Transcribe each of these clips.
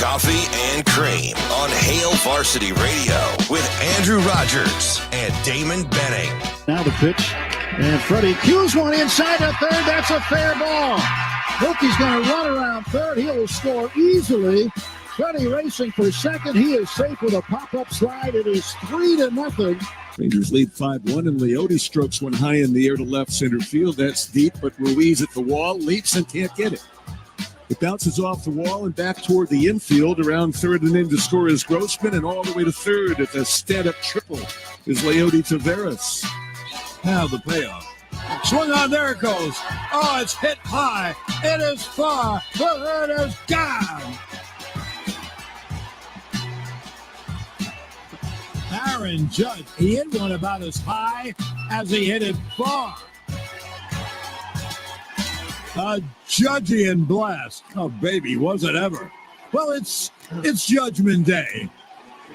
Coffee and Cream on Hail Varsity Radio with Andrew Rogers and Damon Benning. Now the pitch, and Freddie cues one inside the third. That's a fair ball. Mookie's going to run around third. He'll score easily. Freddie racing for second. He is safe with a pop-up slide. It is 3-0. Rangers lead 5-1, and Leote strokes one high in the air to left center field. That's deep, but Ruiz at the wall leaps and can't get it. It bounces off the wall and back toward the infield. Around third and in to score is Grossman, and all the way to third at the stand-up triple is Leote Taveras. Now the payoff. Swung on, there it goes. Oh, it's hit high. It is far, but it is gone. Aaron Judge, he hit one about as high as he hit it far. A Judgian blast. Oh, baby, was it ever. Well, it's Judgment Day.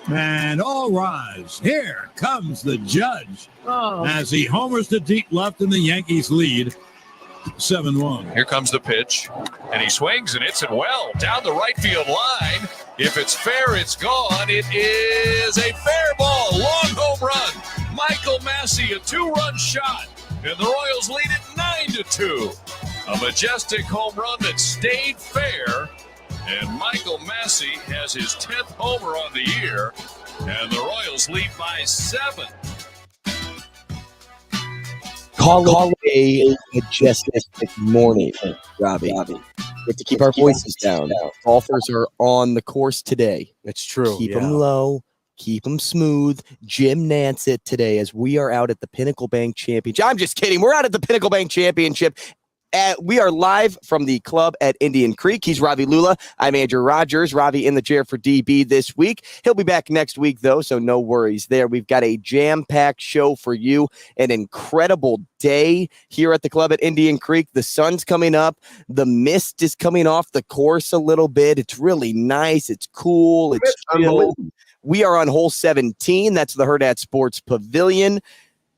And all rise. Here comes the Judge as he homers to deep left and the Yankees lead 7-1. Here comes the pitch, and he swings and hits it well down the right field line. If it's fair, it's gone. It is a fair ball. Long home run. Michael Massey, a 2-run shot, and the Royals lead it 9-2. A majestic home run that stayed fair, and Michael Massey has his 10th homer on the year, and the Royals lead by 7. Call it a majestic morning, Robbie. We have to keep our voices down. Golfers are on the course today. It's true. Keep them low. Keep them smooth. Jim Nance it today as we are out at the Pinnacle Bank Championship. I'm just kidding. We're out at the Pinnacle Bank Championship. We are live from the club at Indian Creek. He's Ravil Lulla. I'm Andrew Rogers. Ravi in the chair for DB this week. He'll be back next week, though, so no worries there. We've got a jam-packed show for you. An incredible day here at the club at Indian Creek. The sun's coming up. The mist is coming off the course a little bit. It's really nice. It's cool. It's chill. We are on hole 17. That's the Hurrdat Sports Pavilion.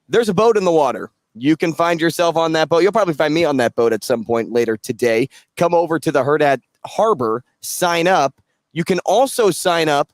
There's a boat in the water. You can find yourself on that boat. You'll probably find me on that boat at some point later today. Come over to the Hurrdat Harbor, sign up. You can also sign up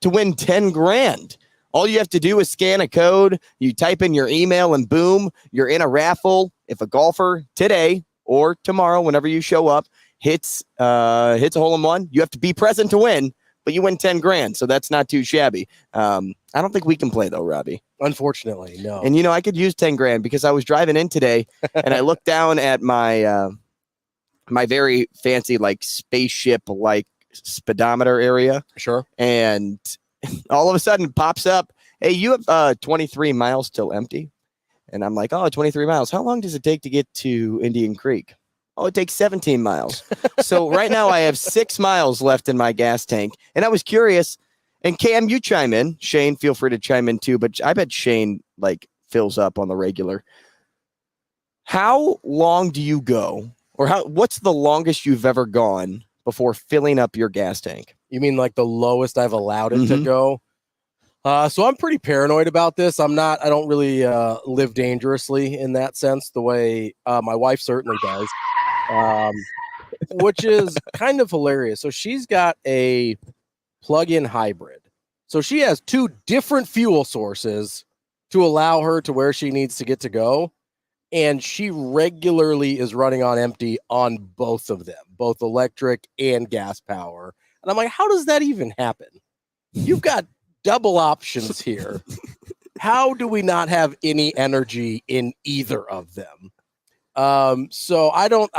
to win 10 grand. All you have to do is scan a code. You type in your email and boom, you're in a raffle. If a golfer today or tomorrow, whenever you show up, hits a hole in one, you have to be present to win, but you win 10 grand. So that's not too shabby. I don't think we can play though, Robbie. Unfortunately, no. And I could use 10 grand because I was driving in today and I looked down at my my very fancy spaceship speedometer area. Sure. And all of a sudden it pops up, hey, you have 23 miles till empty. And I'm like, oh, 23 miles. How long does it take to get to Indian Creek? Oh, it takes 17 miles. So right now I have 6 miles left in my gas tank. And I was curious. And Cam, you chime in. Shane, feel free to chime in too. But I bet Shane fills up on the regular. How long do you go, or what's the longest you've ever gone before filling up your gas tank? You mean the lowest I've allowed it to go? So I'm pretty paranoid about this. I don't really live dangerously in that sense, the way my wife certainly does, which is kind of hilarious. So she's got a plug-in hybrid. So she has 2 different fuel sources to allow her to where she needs to get to go. And she regularly is running on empty on both of them, both electric and gas power. And I'm like, how does that even happen? You've got double options here. How do we not have any energy in either of them? So I don't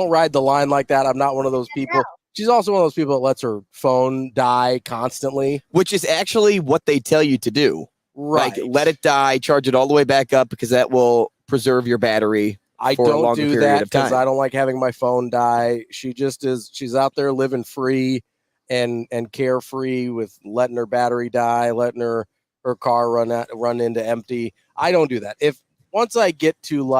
ride the line like that. I'm not one of those people. She's also one of those people that lets her phone die constantly. Which is actually what they tell you to do. Right. Let it die, charge it all the way back up because that will preserve your battery for a longer period of time. Because I don't like having my phone die. She just is. She's out there living free and carefree with letting her battery die, letting her car run into empty. I don't do that. Once I get to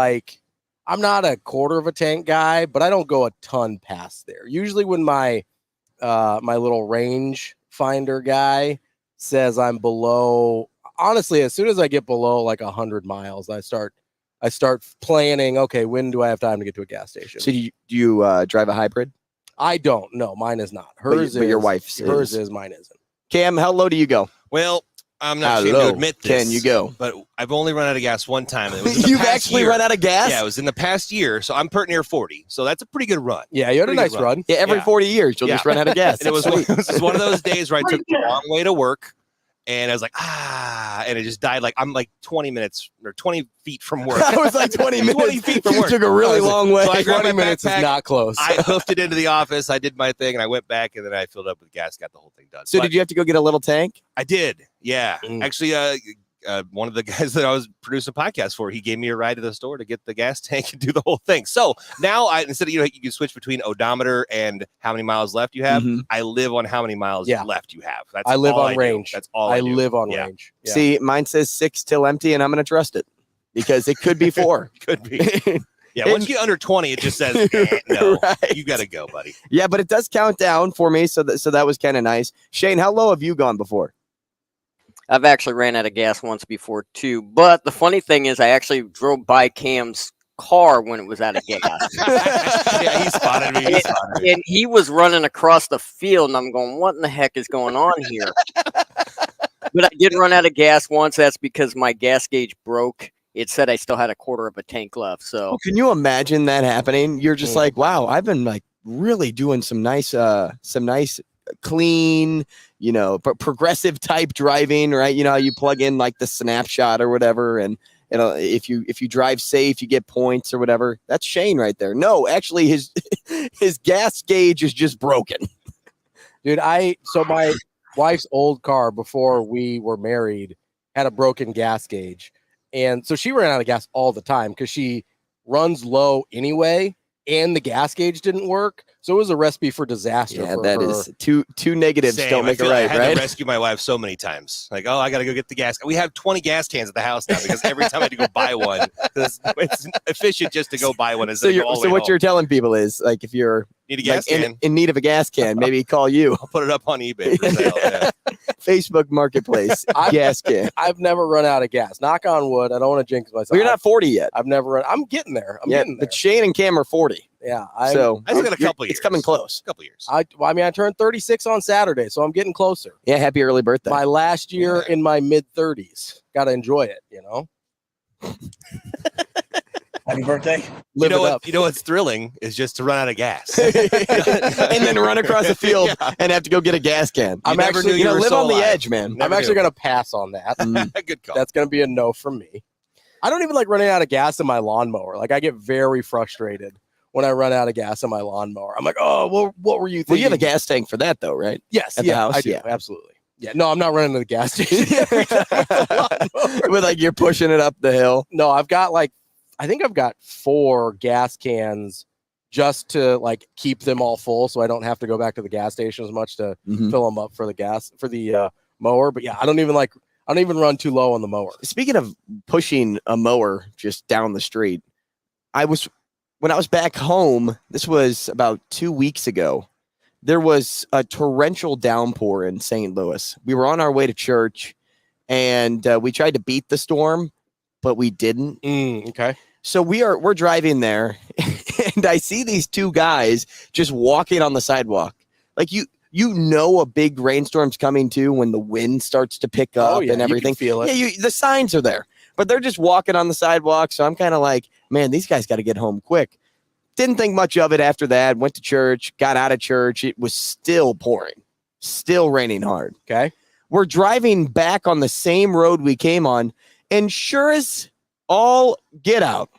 I'm not a quarter of a tank guy, but I don't go a ton past there. Usually when my little range finder guy says I'm below, honestly, as soon as I get below 100 miles, I start planning, okay, when do I have time to get to a gas station? So do you drive a hybrid? I don't. No, mine is not. Hers but is. your wife's Hers is. is. Mine isn't. Cam, how low do you go? Well, I'm not ashamed to admit this. Can you go? But I've only run out of gas one time. And it was in the You've past actually year. run out of gas? Yeah, it was in the past year. So I'm pretty near 40. So that's a pretty good run. Yeah, you had a Pretty nice good run. Yeah, every 40 years, you'll just run out of gas. And it was one of those days where I took the long way to work. And I was like, and it just died. Like, I'm like 20 minutes or 20 feet from work. I was like 20 minutes. 20 feet from You work. took a really long way. So I grabbed 20 my minutes is backpack, not close. I hoofed it into the office. I did my thing, and I went back, and then I filled up with gas, got the whole thing done. So But did you have to go get a little tank? I did. Yeah. Mm. Actually, one of the guys that I was producing a podcast for, he gave me a ride to the store to get the gas tank and do the whole thing. So now instead of, you can switch between odometer and how many miles left you have. Mhm. I live on how many miles left you have. That's I live all on I do. range. That's all I do. live on Yeah. range. Yeah. See, mine says 6 till empty, and I'm going to trust it because it could be 4. Could be. Yeah. Once you get under 20, it just says, no, Right. you got to go, buddy. Yeah, but it does count down for me, so that was kind of nice. Shane, how low have you gone before? I've actually ran out of gas once before too. But the funny thing is, I actually drove by Cam's car when it was out of gas. Yeah, he spotted me. And he was running across the field, and I'm going, what in the heck is going on here? But I did run out of gas once. That's because my gas gauge broke. It said I still had a quarter of a tank left. So Oh, can you imagine that happening? You're just like, wow, I've been like really doing some nice clean, progressive type driving, right? You know, how you plug in like the snapshot or whatever, and if you drive safe, you get points or whatever. That's Shane right there. No, actually, his gas gauge is just broken. Dude, so my wife's old car before we were married had a broken gas gauge. And so she ran out of gas all the time because she runs low anyway, and the gas gauge didn't work. So it was a recipe for disaster. Yeah, for that her. is two negatives Same. don't make I it feel like right, I had right? to rescue my wife so many times. Like, I got to go get the gas. We have 20 gas cans at the house now because every time I had to go buy one, it's efficient just to go buy one. So what you're telling people is, like, if you're need a gas like, can, in need of a gas can, maybe call you. I'll put it up on eBay for sale. Yeah. Facebook Marketplace gas can. I've never run out of gas. Knock on wood. I don't want to jinx myself. Well, you're not 40 yet. I've never run. I'm getting there. I'm getting there. But Shane and Cam are 40. Yeah. So I still got a couple years. It's coming close. A couple years. I turned 36 on Saturday, so I'm getting closer. Yeah, happy early birthday. My last year in my mid 30s. Got to enjoy it, Happy birthday. Live it up. You know what's thrilling is just to run out of gas. and then run across the field and have to go get a gas can. I'm never actually knew you were live so on the alive. edge, man. Never I'm actually knew. going to pass on that. Good call. That's going to be a no from me. I don't even like running out of gas in my lawnmower. Like, I get very frustrated when I run out of gas in my lawnmower. I'm like, oh, what were you thinking? Well, you have a gas tank for that, though, right? Yes, at the house? I do. Yeah. Absolutely. Yeah, no, I'm not running to the gas station. With like you're pushing it up the hill. No, I think I've got 4 gas cans just to like keep them all full, so I don't have to go back to the gas station as much to fill them up for the mower. But yeah, I don't even run too low on the mower. Speaking of pushing a mower just down the street, when I was back home, this was about 2 weeks ago, there was a torrential downpour in St. Louis. We were on our way to church, and we tried to beat the storm, but we didn't. Okay. So we're driving there, and I see these 2 guys just walking on the sidewalk. Like you a big rainstorm's coming too when the wind starts to pick up and everything. You can feel it. Yeah, the signs are there, but they're just walking on the sidewalk. So I'm kind of like, man, these guys got to get home quick. Didn't think much of it after that. Went to church, got out of church. It was still pouring, still raining hard. Okay. We're driving back on the same road we came on, and sure as all get out,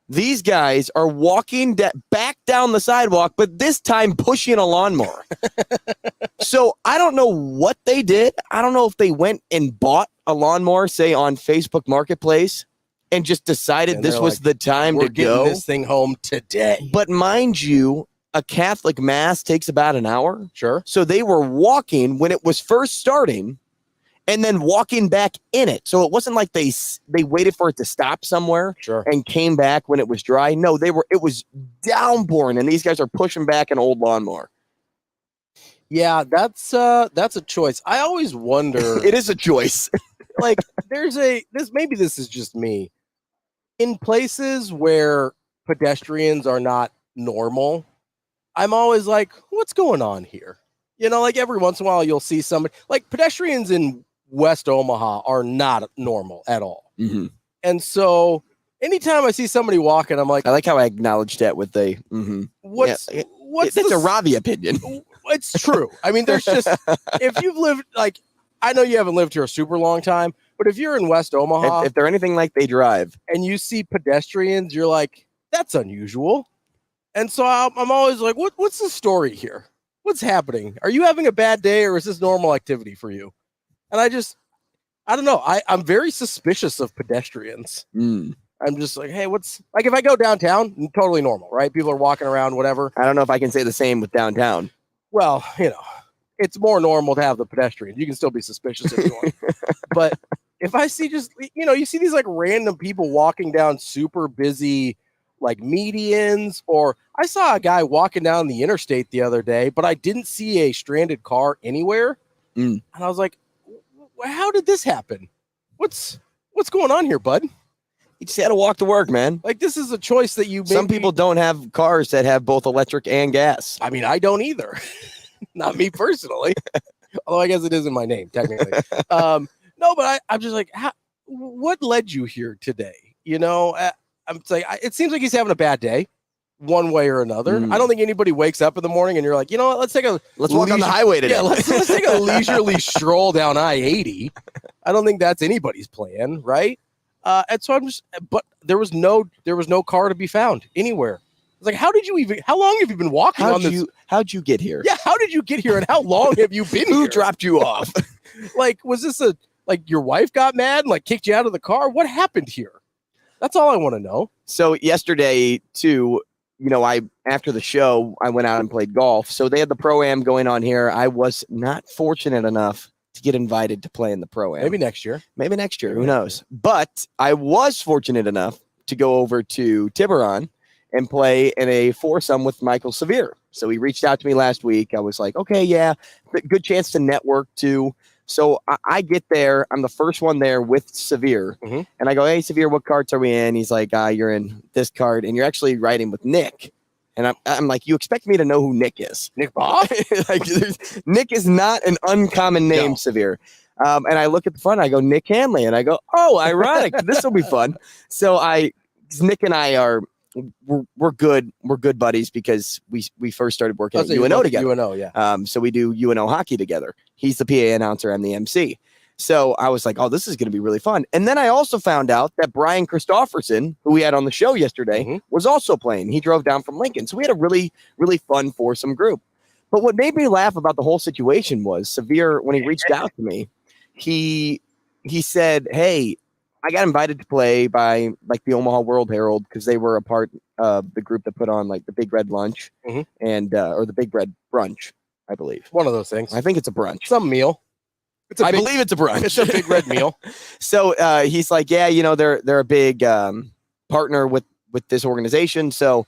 these guys are walking back down the sidewalk, but this time pushing a lawnmower. So I don't know what they did. I don't know if they went and bought a lawnmower, say on Facebook Marketplace, and just decided And this they're was like, the time We're to getting go. this thing home today. But mind you, a Catholic mass takes about an hour. Sure. So they were walking when it was first starting, and then walking back in it. So it wasn't like they waited for it to stop somewhere and came back when it was dry. No, it was downpouring, and these guys are pushing back an old lawnmower. Yeah, that's a choice. I always wonder. It is a choice. Like, maybe this is just me. In places where pedestrians are not normal, I'm always like, what's going on here? You know, like every once in a while you'll see somebody, like pedestrians in West Omaha are not normal at all. Mm-hmm. And so anytime I see somebody walking, I'm like, I like how I acknowledged that with the, what's that's a Ravi opinion. It's true. I mean, there's just, if you've lived, like, I know you haven't lived here a super long time, but if you're in West Omaha, if they're anything like they drive, and you see pedestrians, you're like, that's unusual. And so I'm always like, what's the story here? What's happening? Are you having a bad day, or is this normal activity for you? And I don't know. I'm very suspicious of pedestrians. I'm just like, hey, what's, like, if I go downtown, totally normal, right? People are walking around, whatever. I don't know if I can say the same with downtown. Well, you know, it's more normal to have the pedestrians. You can still be suspicious if you want. But if I see just, you know, you see these like random people walking down super busy like medians, or I saw a guy walking down the interstate the other day, but I didn't see a stranded car anywhere. And I was like, how did this happen? What's going on here, bud? You just had to walk to work, man. Like, this is a choice that you Some people don't have cars that have both electric and gas. I mean, I don't either. Not me personally. Although I guess it is in my name, technically. No, but I'm just like, what led you here today? You know, I'm like, it seems like he's having a bad day, one way or another. I don't think anybody wakes up in the morning and you're like, you know what? Let's walk on the highway today. Yeah, let's take a leisurely stroll down I-80. I don't think that's anybody's plan, right? And so but there was no car to be found anywhere. It's like, how long have you been walking on this? How'd you get here? Yeah, how did you get here, and how long have you been here? Who dropped you off? Like, was this like your wife got mad and like kicked you out of the car? What happened here? That's all I want to know. So yesterday too, you know, after the show, I went out and played golf. So they had the Pro-Am going on here. I was not fortunate enough to get invited to play in the Pro-Am. Maybe next year. Who knows? But I was fortunate enough to go over to Tiburon and play in a foursome with Michael Severe. So he reached out to me last week. I was like, okay, yeah, good chance to network too. So I get there. I'm the first one there with Severe. And I go, hey, Severe, what cards are we in? He's like, you're in this card. And you're actually riding with Nick. And I'm like, you expect me to know who Nick is? Nick Bob? Like, Nick is not an uncommon name, no. Severe. And I look at the front, I go, Nick Hanley. And I go, oh, ironic. This will be fun. So Nick and I we're good buddies because we first started working at UNO together. UNO, yeah. So we do UNO hockey together. He's the PA announcer, I'm the MC. So I was like, oh, this is going to be really fun. And then I also found out that Brian Christopherson, who we had on the show yesterday, was also playing. He drove down from Lincoln. So we had a really, really fun foursome group. But what made me laugh about the whole situation was Severe, when he reached out to me, he said, hey, I got invited to play by like the Omaha World Herald because they were a part of the group that put on like the Big Red Lunch and or the Big Red Brunch, I believe. One of those things. I think it's a brunch. Some meal. I believe it's a brunch. It's a big red meal. So he's like, yeah, you know, they're a big partner with this organization. So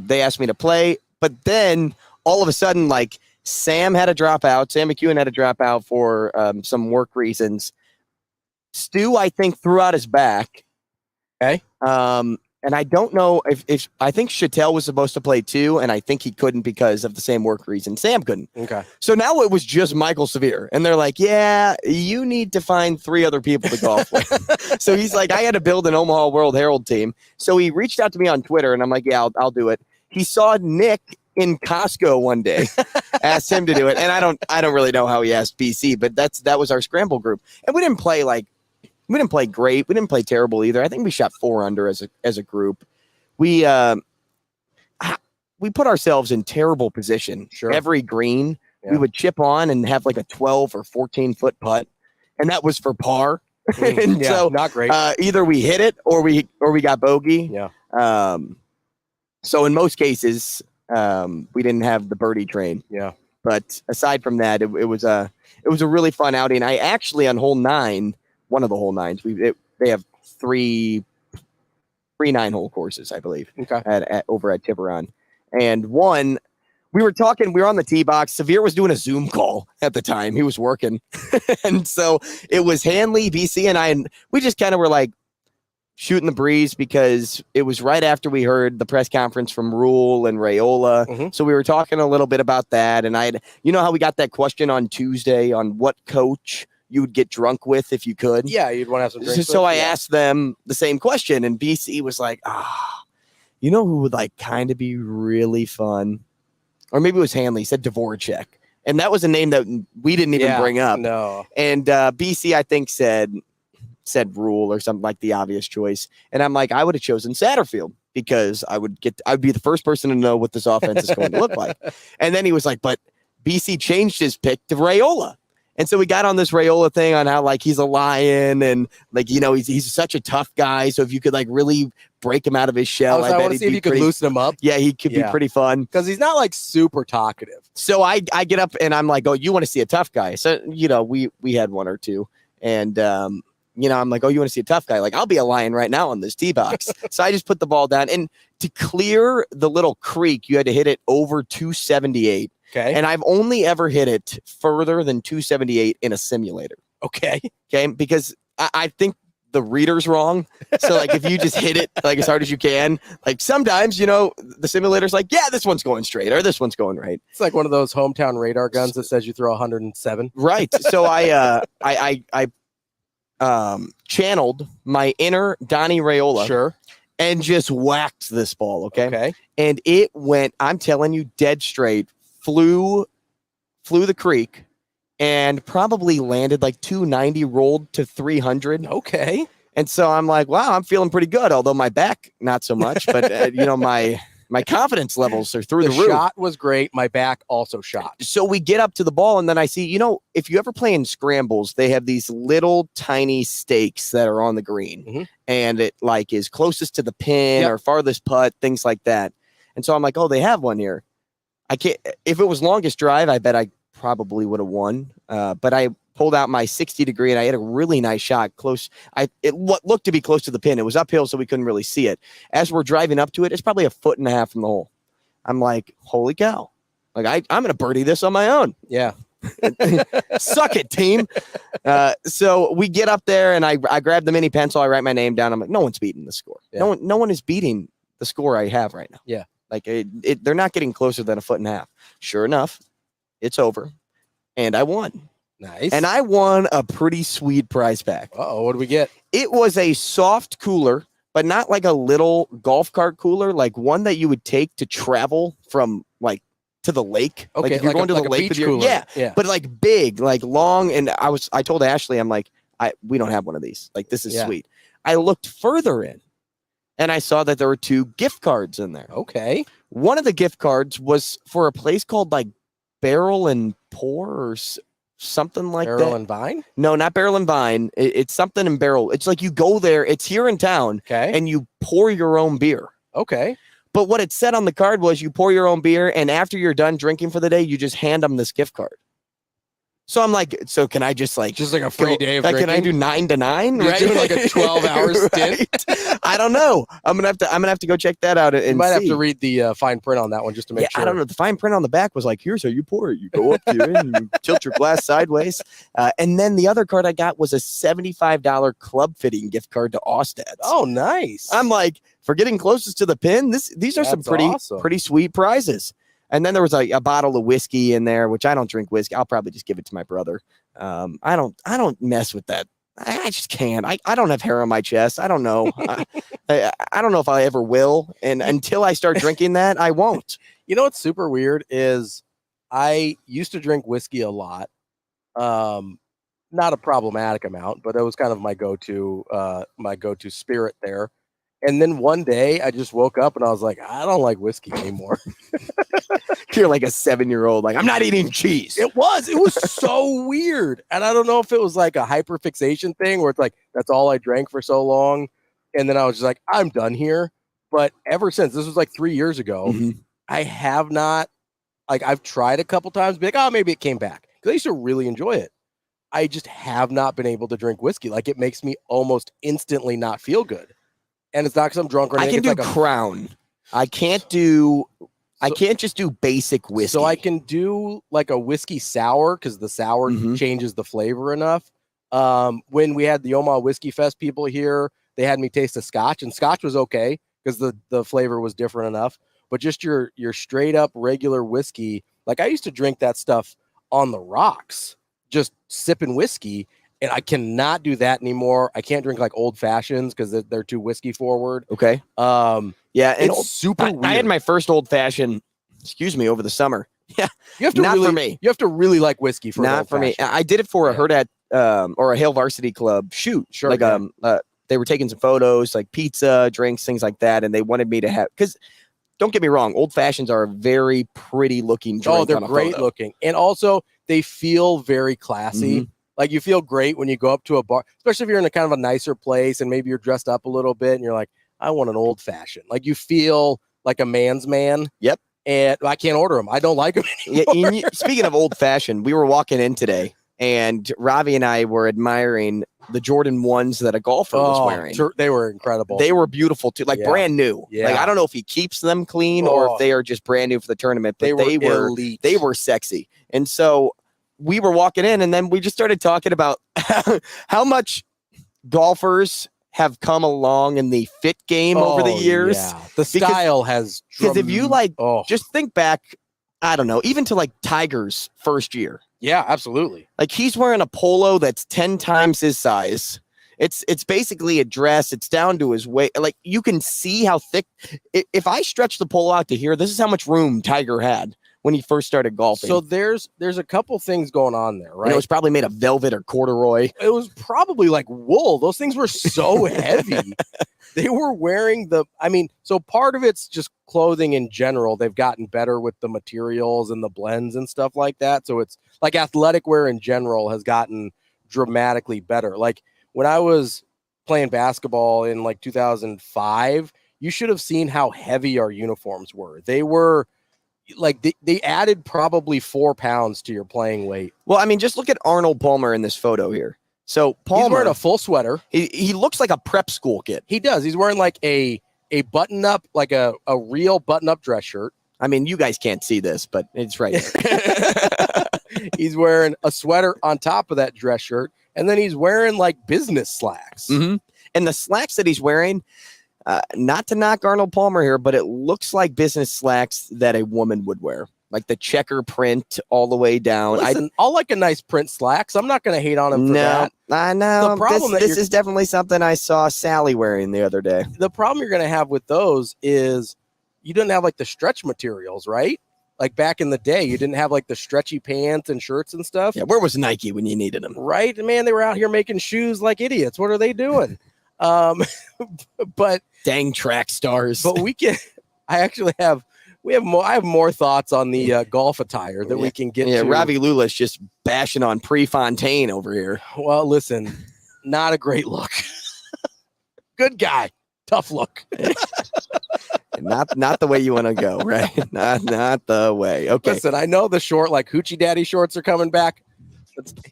they asked me to play. But then all of a sudden, like Sam had to drop out. Sam McEwen had to drop out for some work reasons. Stu, I think, threw out his back. Okay. And I don't know if I think Chattel was supposed to play too, and I think he couldn't because of the same work reason. Sam couldn't. Okay. So now it was just Michael Severe, and they're like, "Yeah, you need to find 3 other people to golf with." So he's like, "I had to build an Omaha World Herald team." So he reached out to me on Twitter, and I'm like, "Yeah, I'll do it." He saw Nick in Costco one day, asked him to do it, and I don't really know how he asked BC, but that was our scramble group, and we didn't play great. We didn't play terrible either. I think we shot 4 under as a group. We put ourselves in terrible position. Sure. Every green, we would chip on and have like a 12 or 14 foot putt, and that was for par. And so not great. Either we hit it or we got bogey. Yeah. So in most cases, we didn't have the birdie train. Yeah. But aside from that, it was a really fun outing. I actually on hole 9. One of the hole 9s. They have three 9-hole courses, I believe, over at Tiburon. And one, we were on the tee box. Severe was doing a Zoom call at the time. He was working. And so it was Hanley, BC, and I, and we just kind of were like, shooting the breeze because it was right after we heard the press conference from Rule and Raiola. So we were talking a little bit about that. And you know how we got that question on Tuesday on what coach you would get drunk with if you could? Yeah, you'd want to have some drinks. So I asked them the same question, and BC was like, you know who would like kind of be really fun? Or maybe it was Hanley. He said Dvorak. And that was a name that we didn't even bring up. No. And BC, I think, said Rule or something like the obvious choice. And I'm like, I would have chosen Satterfield because I'd be the first person to know what this offense is going to look like. And then he was like, but BC changed his pick to Raiola. And so we got on this Raiola thing on how like he's a lion and like, you know, he's such a tough guy. So if you could like really break him out of his shell, I want to see if you could loosen him up. Yeah, he could be pretty fun because he's not like super talkative. So I get up and I'm like, oh, you want to see a tough guy? So, you know, we had one or two and, you know, I'm like, oh, you want to see a tough guy? Like, I'll be a lion right now on this tee box. So I just put the ball down. And to clear the little creek, you had to hit it over 278. Okay. And I've only ever hit it further than 278 in a simulator. Okay. Okay. Because I think the reader's wrong. So, like, if you just hit it, like, as hard as you can, like, sometimes, you know, the simulator's like, yeah, this one's going straight or this one's going right. It's like one of those hometown radar guns that says you throw 107. Right. So I channeled my inner Donnie Raiola. Sure. And just whacked this ball. Okay. And it went, I'm telling you, dead straight, flew the creek and probably landed like 290, rolled to 300. Okay. And so I'm like, wow, I'm feeling pretty good. Although my back, not so much, but you know, my confidence levels are through the roof. The shot was great. My back also shot. So we get up to the ball and then I see, you know, if you ever play in scrambles, they have these little tiny stakes that are on the green and it like is closest to the pin or farthest putt, things like that. And so I'm like, oh, they have one here. I can't, if it was longest drive, I bet I probably would have won. But I pulled out my 60 degree and I had a really nice shot close. It looked to be close to the pin. It was uphill, so we couldn't really see it. As we're driving up to it, it's probably 1.5 feet from the hole. I'm like, holy cow. Like I'm going to birdie this on my own. Yeah. Suck it, team. So we get up there and I grab the mini pencil. I write my name down. I'm like, no one's beating the score. Yeah. No one is beating the score I have right now. Yeah. Like they're not getting closer than 1.5 feet. Sure enough, it's over. And I won. Nice. And I won a pretty sweet prize pack. Uh-oh, what do we get? It was a soft cooler, but not like a little golf cart cooler, like one that you would take to travel from like to the lake. Okay, like if you're going to the lake with your yeah. But like big, like long. And I told Ashley, I'm like, we don't have one of these. Like this is sweet. I looked further in and I saw that there were 2 gift cards in there. Okay. One of the gift cards was for a place called like Barrel and Pour or something like that. Barrel and Vine? No, not Barrel and Vine. It's something in Barrel. It's like you go there. It's here in town. Okay. And you pour your own beer. Okay. But what it said on the card was you pour your own beer, and after you're done drinking for the day, you just hand them this gift card. So I'm like, so can I just like a free day of drinking? Can I do 9 to 9? You're right? doing like a 12-hour stint. I don't know. I'm gonna have to go check that out. And you might have to read the fine print on that one just to make sure. I don't know. The fine print on the back was like, here's how you pour it. You go up to it and you tilt your glass sideways. And then the other card I got was a $75 club fitting gift card to Ostad's. Oh, nice. I'm like, for getting closest to the pin, these are some pretty sweet prizes. And then there was a bottle of whiskey in there, which I don't drink whiskey. I'll probably just give it to my brother. I don't mess with that. I just can't. I don't have hair on my chest. I don't know. I don't know if I ever will. And until I start drinking that, I won't. You know what's super weird is I used to drink whiskey a lot. Not a problematic amount, but it was kind of my go-to spirit there. And then one day I just woke up and I was like, I don't like whiskey anymore. You're like a 7-year-old. Like, I'm not eating cheese. It was so weird. And I don't know if it was like a hyperfixation thing where it's like, that's all I drank for so long. And then I was just like, I'm done here. But ever since, this was like 3 years ago, I have not, like, I've tried a couple times, be like, oh, maybe it came back. Because I used to really enjoy it. I just have not been able to drink whiskey. Like, it makes me almost instantly not feel good. And it's not because I'm drunk or anything. I can do Crown. I can't just do basic whiskey. So I can do like a whiskey sour because the sour changes the flavor enough. When we had the Omaha Whiskey Fest people here, they had me taste a scotch, and scotch was okay because the flavor was different enough. But just your straight up regular whiskey, like I used to drink that stuff on the rocks, just sipping whiskey, and I cannot do that anymore. I can't drink like old fashions because they're too whiskey forward. Okay. Yeah, and it's super weird. I had my first old fashioned, over the summer. Yeah, you have to not really, for me. You have to really like whiskey for not for me. I did it for a Hurrdat or a Hail Varsity Club shoot. Sure. Like they were taking some photos, like pizza, drinks, things like that, and they wanted me to have because. Don't get me wrong, old fashions are a very pretty looking drink. Oh, they're on a great photo. looking, and also they feel very classy. Mm-hmm. Like you feel great when you go up to a bar, especially if you're in a kind of a nicer place and maybe you're dressed up a little bit and you're like, I want an old fashioned. Like you feel like a man's man. Yep. And I can't order them. I don't like them anymore. Yeah, speaking of old fashioned, we were walking in today and Ravi and I were admiring the Jordan 1s that a golfer was wearing. They were incredible. They were beautiful too, like brand new. Yeah. Like I don't know if he keeps them clean or if they are just brand new for the tournament, but they were sexy. And so we were walking in and then we just started talking about how much golfers have come along in the fit game over the years. Yeah. The style has because if you just think back, I don't know, even to like Tiger's first year. Yeah, absolutely. Like he's wearing a polo that's 10 times his size. It's basically a dress. It's down to his waist. Like you can see how thick. If I stretch the polo out to here, this is how much room Tiger had when he first started golfing. So there's a couple things going on there, right? It was probably made of velvet or corduroy. It was probably like wool. Those things were so heavy. They were wearing so part of it's just clothing in general. They've gotten better with the materials and the blends and stuff like that. So it's like athletic wear in general has gotten dramatically better. Like when I was playing basketball in like 2005, you should have seen how heavy our uniforms were. They were like they added probably 4 pounds to your playing weight. Well, I mean, just look at Arnold Palmer in this photo here. So Palmer, he's wearing a full sweater. He looks like a prep school kid. He does. He's wearing like a button up, like a real button up dress shirt. I mean, you guys can't see this, but it's right here. He's wearing a sweater on top of that dress shirt, and then he's wearing like business slacks. Mm-hmm. And the slacks that he's wearing, not to knock Arnold Palmer here, but it looks like business slacks that a woman would wear. Like the checker print all the way down. Listen, I'll like a nice print slacks. I'm not going to hate on him for that. I know. The problem this is definitely something I saw Sally wearing the other day. The problem you're going to have with those is you didn't have like the stretch materials, right? Like back in the day, you didn't have like the stretchy pants and shirts and stuff. Yeah, where was Nike when you needed them? Right, man. They were out here making shoes like idiots. What are they doing? But dang track stars. But I have more thoughts on the golf attire that we can get to. Yeah, Ravil Lulla is just bashing on Prefontaine over here. Well, listen, not a great look. Good guy, tough look. Not the way you want to go, right? Not the way. Okay. Listen, I know the short, like Hoochie Daddy shorts are coming back.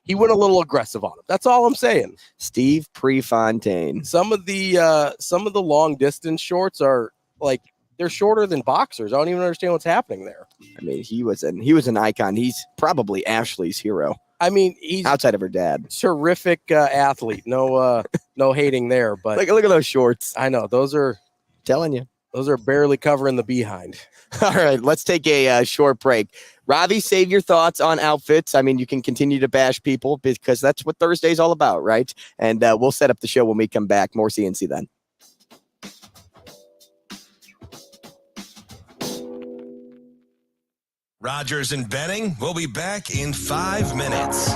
He went a little aggressive on him. That's all I'm saying. Steve Prefontaine. Some of the long distance shorts are like, they're shorter than boxers. I don't even understand what's happening there. I mean, he was an icon. He's probably Ashley's hero. I mean, he's outside of her dad. Terrific athlete. No hating there. But look at those shorts. I know those are telling you. Those are barely covering the behind. All right, let's take a short break. Ravi, save your thoughts on outfits. I mean, you can continue to bash people because that's what Thursday's all about, right? And we'll set up the show when we come back. More CNC then. Rogers and Benning will be back in 5 minutes.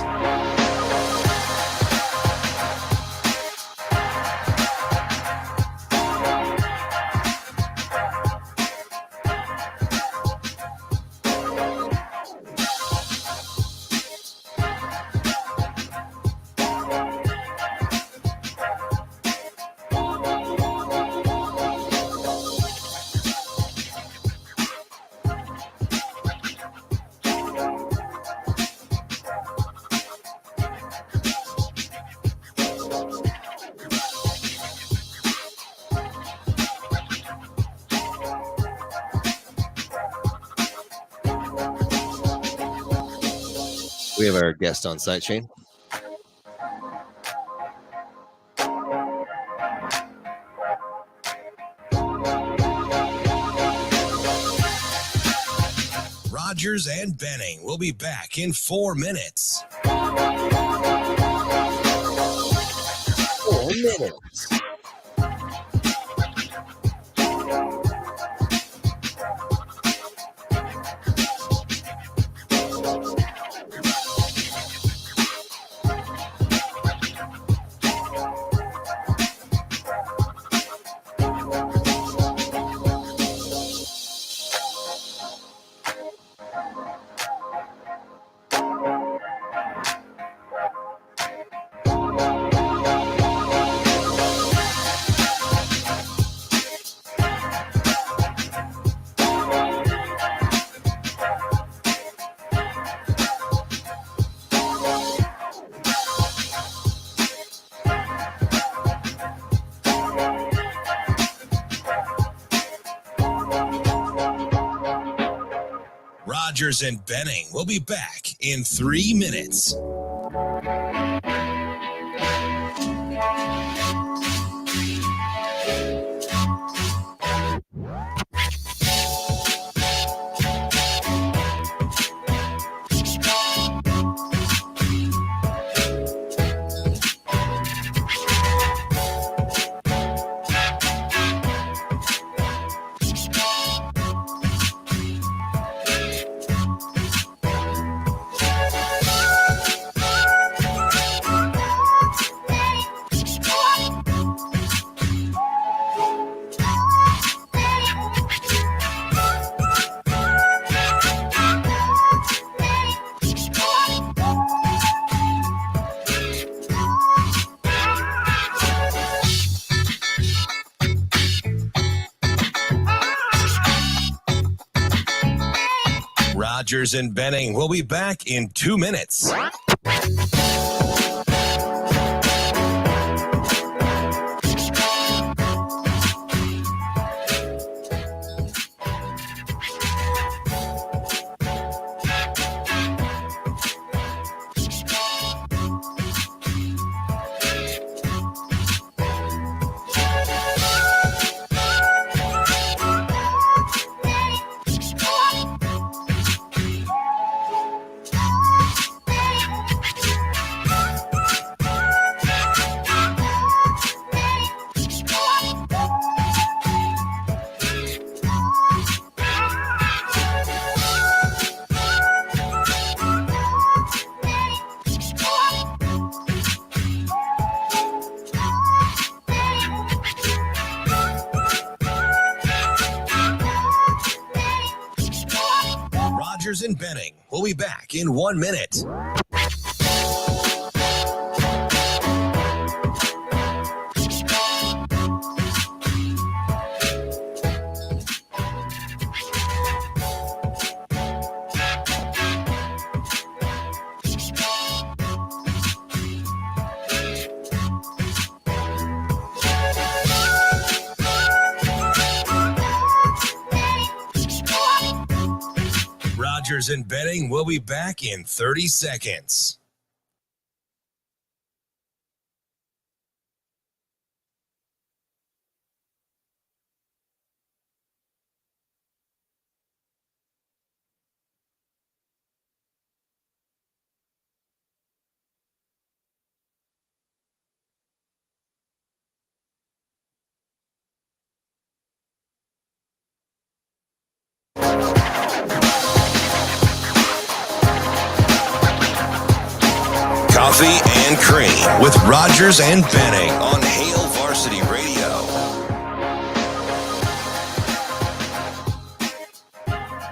We have our guest on site, Shane. Rogers and Benning will be back in 4 minutes. 4 minutes. Rogers and Benning will be back in 3 minutes. Rogers and Benning will be back in 2 minutes. Rogers and Benning will be back in 1 minute. Rogers and Benning will be back in 30 seconds. Coffee and Cream with Rogers and Benning on Hail Varsity Radio.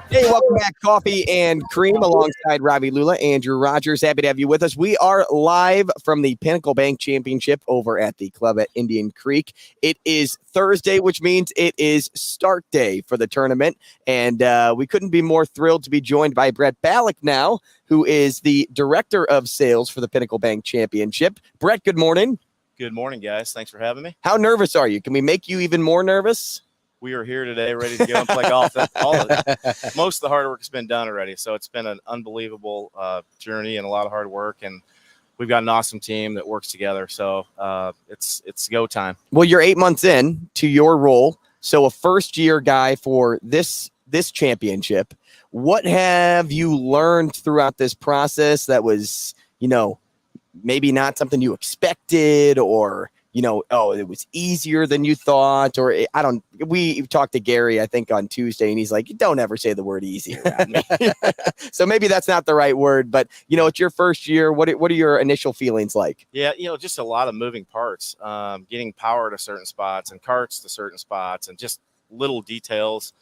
Hey, welcome back, Coffee and Cream, alongside Ravil Lulla, Andrew Rogers. Happy to have you with us. We are live from the Pinnacle Bank Championship over at the club at Indian Creek. It is Thursday, which means it is start day for the tournament, and we couldn't be more thrilled to be joined by Brett Balak now, who is the Director of Sales for the Pinnacle Bank Championship. Brett, good morning. Good morning, guys. Thanks for having me. How nervous are you? Can we make you even more nervous? We are here today, ready to go and play golf. Most of the hard work has been done already, so it's been an unbelievable journey and a lot of hard work, and we've got an awesome team that works together, so it's go time. Well, you're 8 months in to your role, so a first-year guy for this this championship. What have you learned throughout this process that was, maybe not something you expected, or, it was easier than you thought, or we talked to Gary, I think, on Tuesday, and he's like, don't ever say the word easy around me. So maybe that's not the right word, but, it's your first year. What are your initial feelings like? Yeah, just a lot of moving parts, getting power to certain spots and carts to certain spots, and just little details.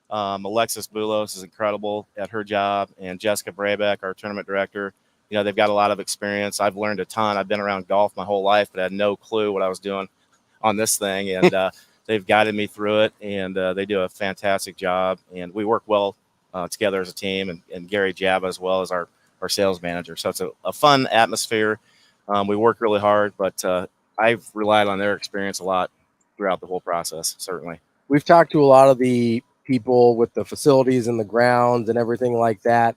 Alexis Boulos is incredible at her job, and Jessica Brabeck, our tournament director, they've got a lot of experience. I've learned a ton. I've been around golf my whole life, but I had no clue what I was doing on this thing. And they've guided me through it, and they do a fantastic job. And we work well together as a team, and Gary Java as well as our sales manager. So it's a fun atmosphere. We work really hard, but I've relied on their experience a lot throughout the whole process, certainly. We've talked to a lot of the people with the facilities and the grounds and everything like that.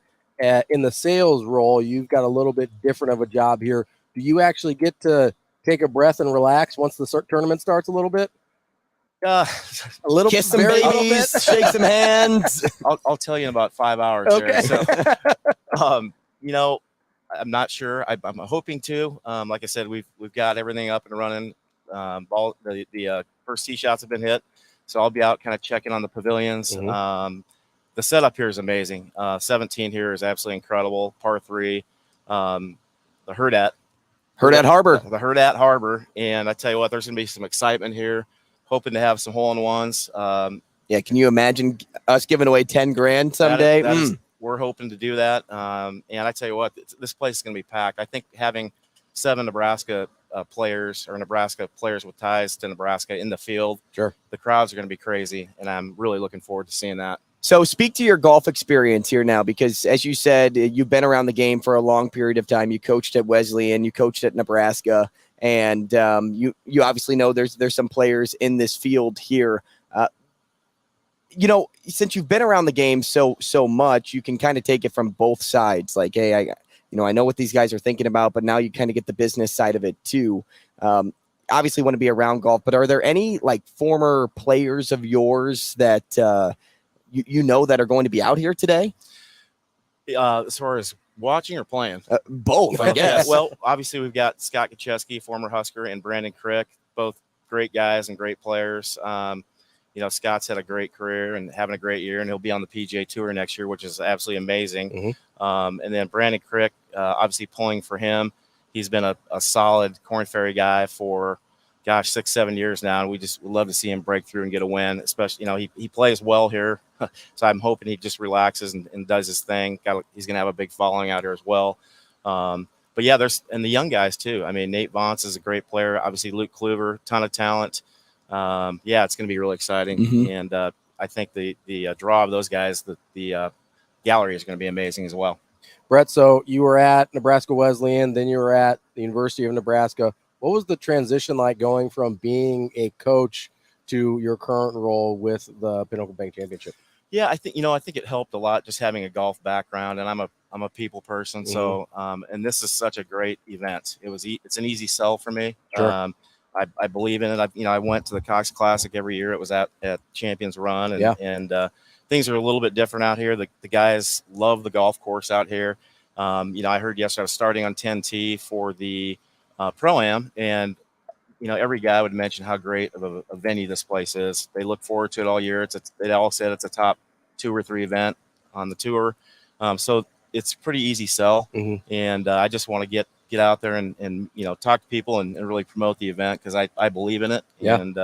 In the sales role, you've got a little bit different of a job here. Do you actually get to take a breath and relax once the tournament starts a little bit? A little, kiss some babies, shake some hands. I'll tell you in about 5 hours. Okay. So, I'm not sure. I'm hoping to. Like I said, we've got everything up and running. The first tee shots have been hit, so I'll be out kind of checking on the pavilions. Mm-hmm. The setup here is amazing. 17 here is absolutely incredible. Par 3, the Hurrdat Harbor. The Hurrdat Harbor. And I tell you what, there's going to be some excitement here. Hoping to have some hole-in-ones. Yeah, can you imagine us giving away 10 grand someday? We're hoping to do that. And I tell you what, this place is going to be packed. I think having 7 Nebraska players or Nebraska players with ties to Nebraska in the field, sure, the crowds are going to be crazy, and I'm really looking forward to seeing that. So speak to your golf experience here now, because as you said, you've been around the game for a long period of time. You coached at Wesleyan, you coached at Nebraska, and you obviously know there's some players in this field here. Since you've been around the game so much, you can kind of take it from both sides. Like, hey, I know what these guys are thinking about, but now you kind of get the business side of it too. Obviously want to be around golf, but are there any like former players of yours that that are going to be out here today? As far as watching or playing? Both, I guess. Well, obviously we've got Scott Kacheski, former Husker, and Brandon Crick, both great guys and great players. Scott's had a great career and having a great year, and he'll be on the PGA Tour next year, which is absolutely amazing. Mm-hmm. And then Brandon Crick, obviously pulling for him. He's been a solid Korn Ferry guy for, 6-7 years now, and we just would love to see him break through and get a win, especially, he plays well here. So I'm hoping he just relaxes and does his thing. He's going to have a big following out here as well. But yeah, and the young guys too. I mean, Nate Vance is a great player. Obviously Luke Kluver, ton of talent. It's going to be really exciting. Mm-hmm. And I think the draw of those guys, the gallery is going to be amazing as well. Brett, so you were at Nebraska Wesleyan, then you were at the University of Nebraska. What was the transition like going from being a coach to your current role with the Pinnacle Bank Championship? Yeah, I think it helped a lot just having a golf background, and I'm a people person. Mm-hmm. So, and this is such a great event. It's an easy sell for me. Sure. I believe in it. I went to the Cox Classic every year. It was at Champions Run, and things are a little bit different out here. The guys love the golf course out here. I heard yesterday I was starting on 10T for the Pro-Am, and every guy would mention how great of a venue this place is. They look forward to it all year. They all said it's a top 2 or 3 event on the tour. So it's pretty easy sell. Mm-hmm. And I just want to get out there and talk to people and really promote the event, because I believe in it. Yeah. And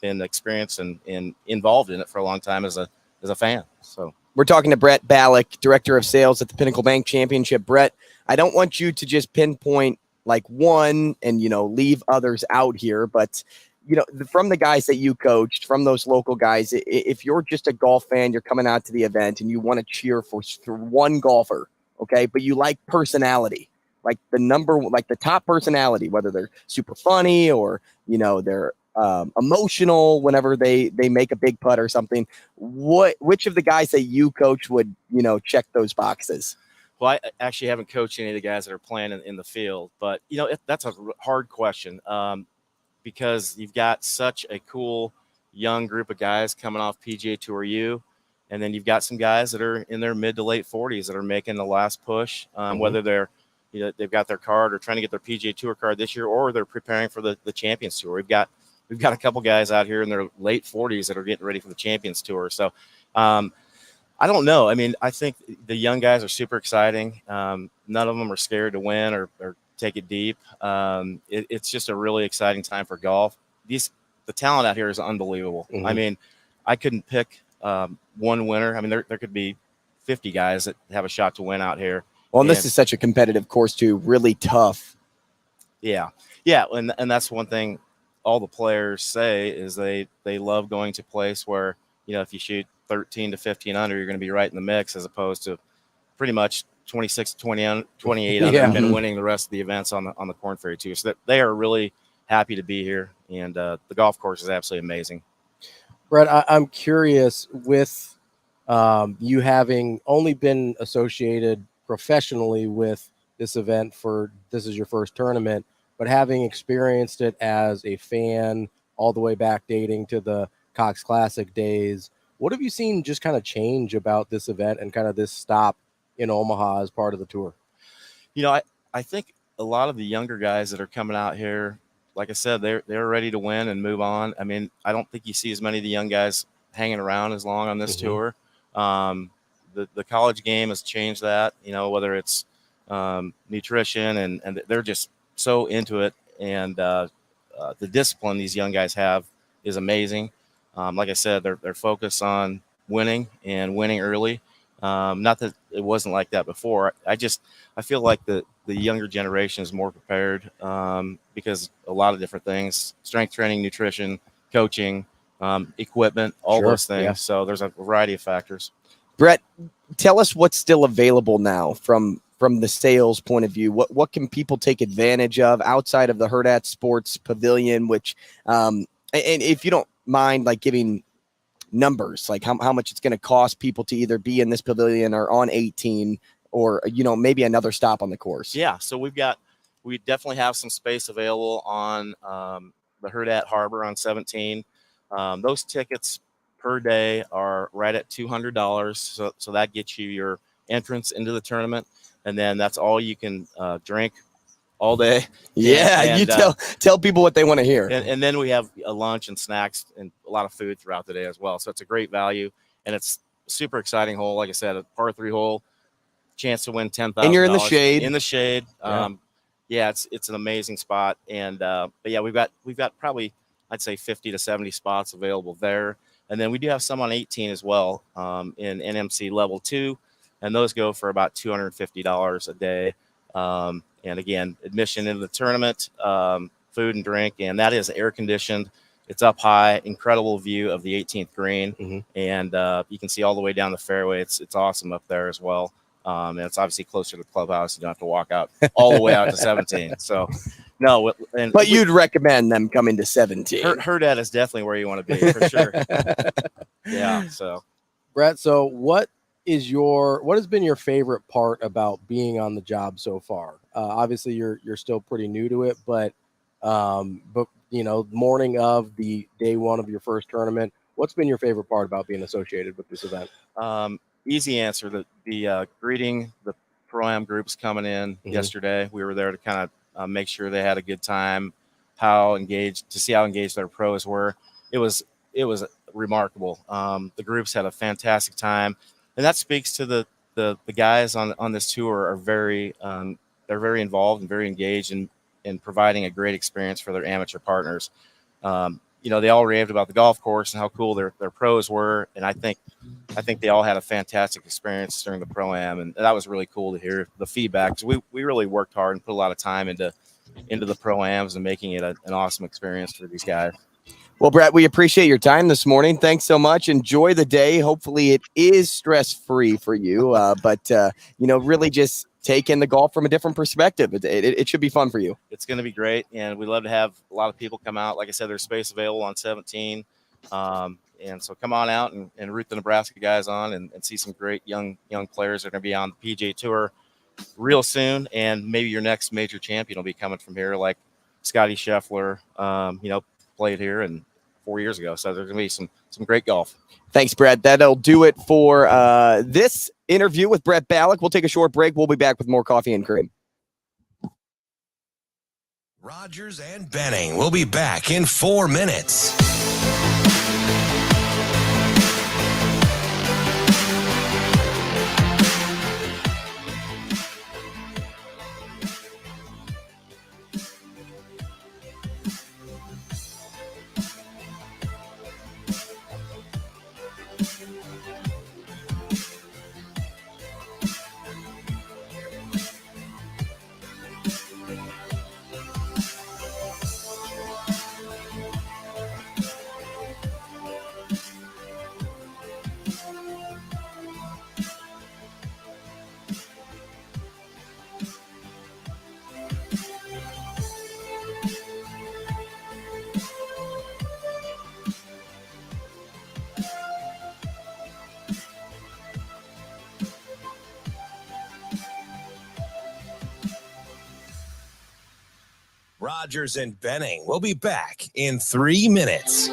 been experienced and involved in it for a long time as a fan. So we're talking to Brett Balak, Director of Sales at the Pinnacle Bank Championship. Brett, I don't want you to just pinpoint like one and, leave others out here, but, from the guys that you coached, from those local guys, if you're just a golf fan, you're coming out to the event and you want to cheer for one golfer, okay, but you like personality, like the top personality, whether they're super funny or, they're emotional whenever they make a big putt or something, which of the guys that you coach would, check those boxes? Well, I actually haven't coached any of the guys that are playing in the field, but that's a hard question because you've got such a cool young group of guys coming off PGA Tour U, And then you've got some guys that are in their mid to late 40s that are making the last push, whether they're, they've got their card or trying to get their PGA Tour card this year, or they're preparing for the Champions Tour. We've got a couple guys out here in their late 40s that are getting ready for the Champions Tour. So I don't know. I mean, I think the young guys are super exciting. None of them are scared to win or take it deep. It's just a really exciting time for golf. The talent out here is unbelievable. I mean, I couldn't pick one winner. I mean, there could be 50 guys that have a shot to win out here. Well, and this is such a competitive course too, really tough. Yeah. And that's one thing all the players say is they love going to a place where, if you shoot 13 to 15 under, you're going to be right in the mix, as opposed to pretty much 26, 28 under and been winning the rest of the events on the Korn Ferry too. So they are really happy to be here. And the golf course is absolutely amazing. Brett, I'm curious, with you having only been associated professionally with this event this is your first tournament, but having experienced it as a fan all the way back dating to the Cox Classic days, what have you seen just kind of change about this event and kind of this stop in Omaha as part of the tour? I think a lot of the younger guys that are coming out here, like I said, they're ready to win and move on. I mean, I don't think you see as many of the young guys hanging around as long on this tour. The college game has changed that, whether it's nutrition and they're just so into it. And the discipline these young guys have is amazing. Like I said, they're focused on winning and winning early. Not that it wasn't like that before. I feel like the younger generation is more prepared because a lot of different things: strength training, nutrition, coaching, equipment, all those things. Yeah. So there's a variety of factors. Brett, tell us what's still available now from the sales point of view. What can people take advantage of outside of the Hurrdat Sports Pavilion, which and if you don't mind, like, giving numbers, like how much it's going to cost people to either be in this pavilion or on 18 or, maybe another stop on the course. Yeah. So we definitely have some space available on the Hurrdat Harbor on 17. Those tickets per day are right at $200. So that gets you your entrance into the tournament. And then that's all you can drink all day. Yeah, and you tell people what they want to hear. And then we have a lunch and snacks and a lot of food throughout the day as well. So it's a great value, and it's a super exciting hole. Like I said, a par 3 hole, chance to win $10,000. And you're in the shade. In the shade. It's an amazing spot. And but yeah, we've got probably, I'd say, 50 to 70 spots available there. And then we do have some on 18 as well in NMC level 2, and those go for about $250 a day. And again, admission into the tournament, food and drink, and that is air conditioned. It's up high, incredible view of the 18th green, and you can see all the way down the fairway. It's awesome up there as well. And it's obviously closer to the clubhouse. You don't have to walk out all the way out to 17. So, no. But you'd recommend them coming to 17. Hurrdat is definitely where you want to be, for sure. Yeah. So, Brett, so what has been your favorite part about being on the job so far? Obviously you're still pretty new to it, but morning of the day one of your first tournament, what's been your favorite part about being associated with this event? Easy answer. The greeting the Pro-Am groups coming in yesterday. We were there to kind of make sure they had a good time, how engaged their pros were. It was remarkable. The groups had a fantastic time. And that speaks to the guys on this tour are they're very involved and very engaged in providing a great experience for their amateur partners. They all raved about the golf course and how cool their pros were. And I think they all had a fantastic experience during the Pro-Am. And that was really cool to hear the feedback. So we really worked hard and put a lot of time into the Pro-Ams and making it an awesome experience for these guys. Well, Brett, we appreciate your time this morning. Thanks so much. Enjoy the day. Hopefully it is stress-free for you, but really just take in the golf from a different perspective. It should be fun for you. It's going to be great, and we love to have a lot of people come out. Like I said, there's space available on 17, and so come on out and root the Nebraska guys on and see some great young players that are going to be on the PGA Tour real soon, and maybe your next major champion will be coming from here, like Scotty Scheffler, played here, and 4 years ago. So there's going to be some great golf. Thanks, Brett. That'll do it for this interview with Brett Balak. We'll take a short break. We'll be back with more Coffee and Cream. Rogers and Benning will be back in 4 minutes. Rogers and Benning will be back in 3 minutes.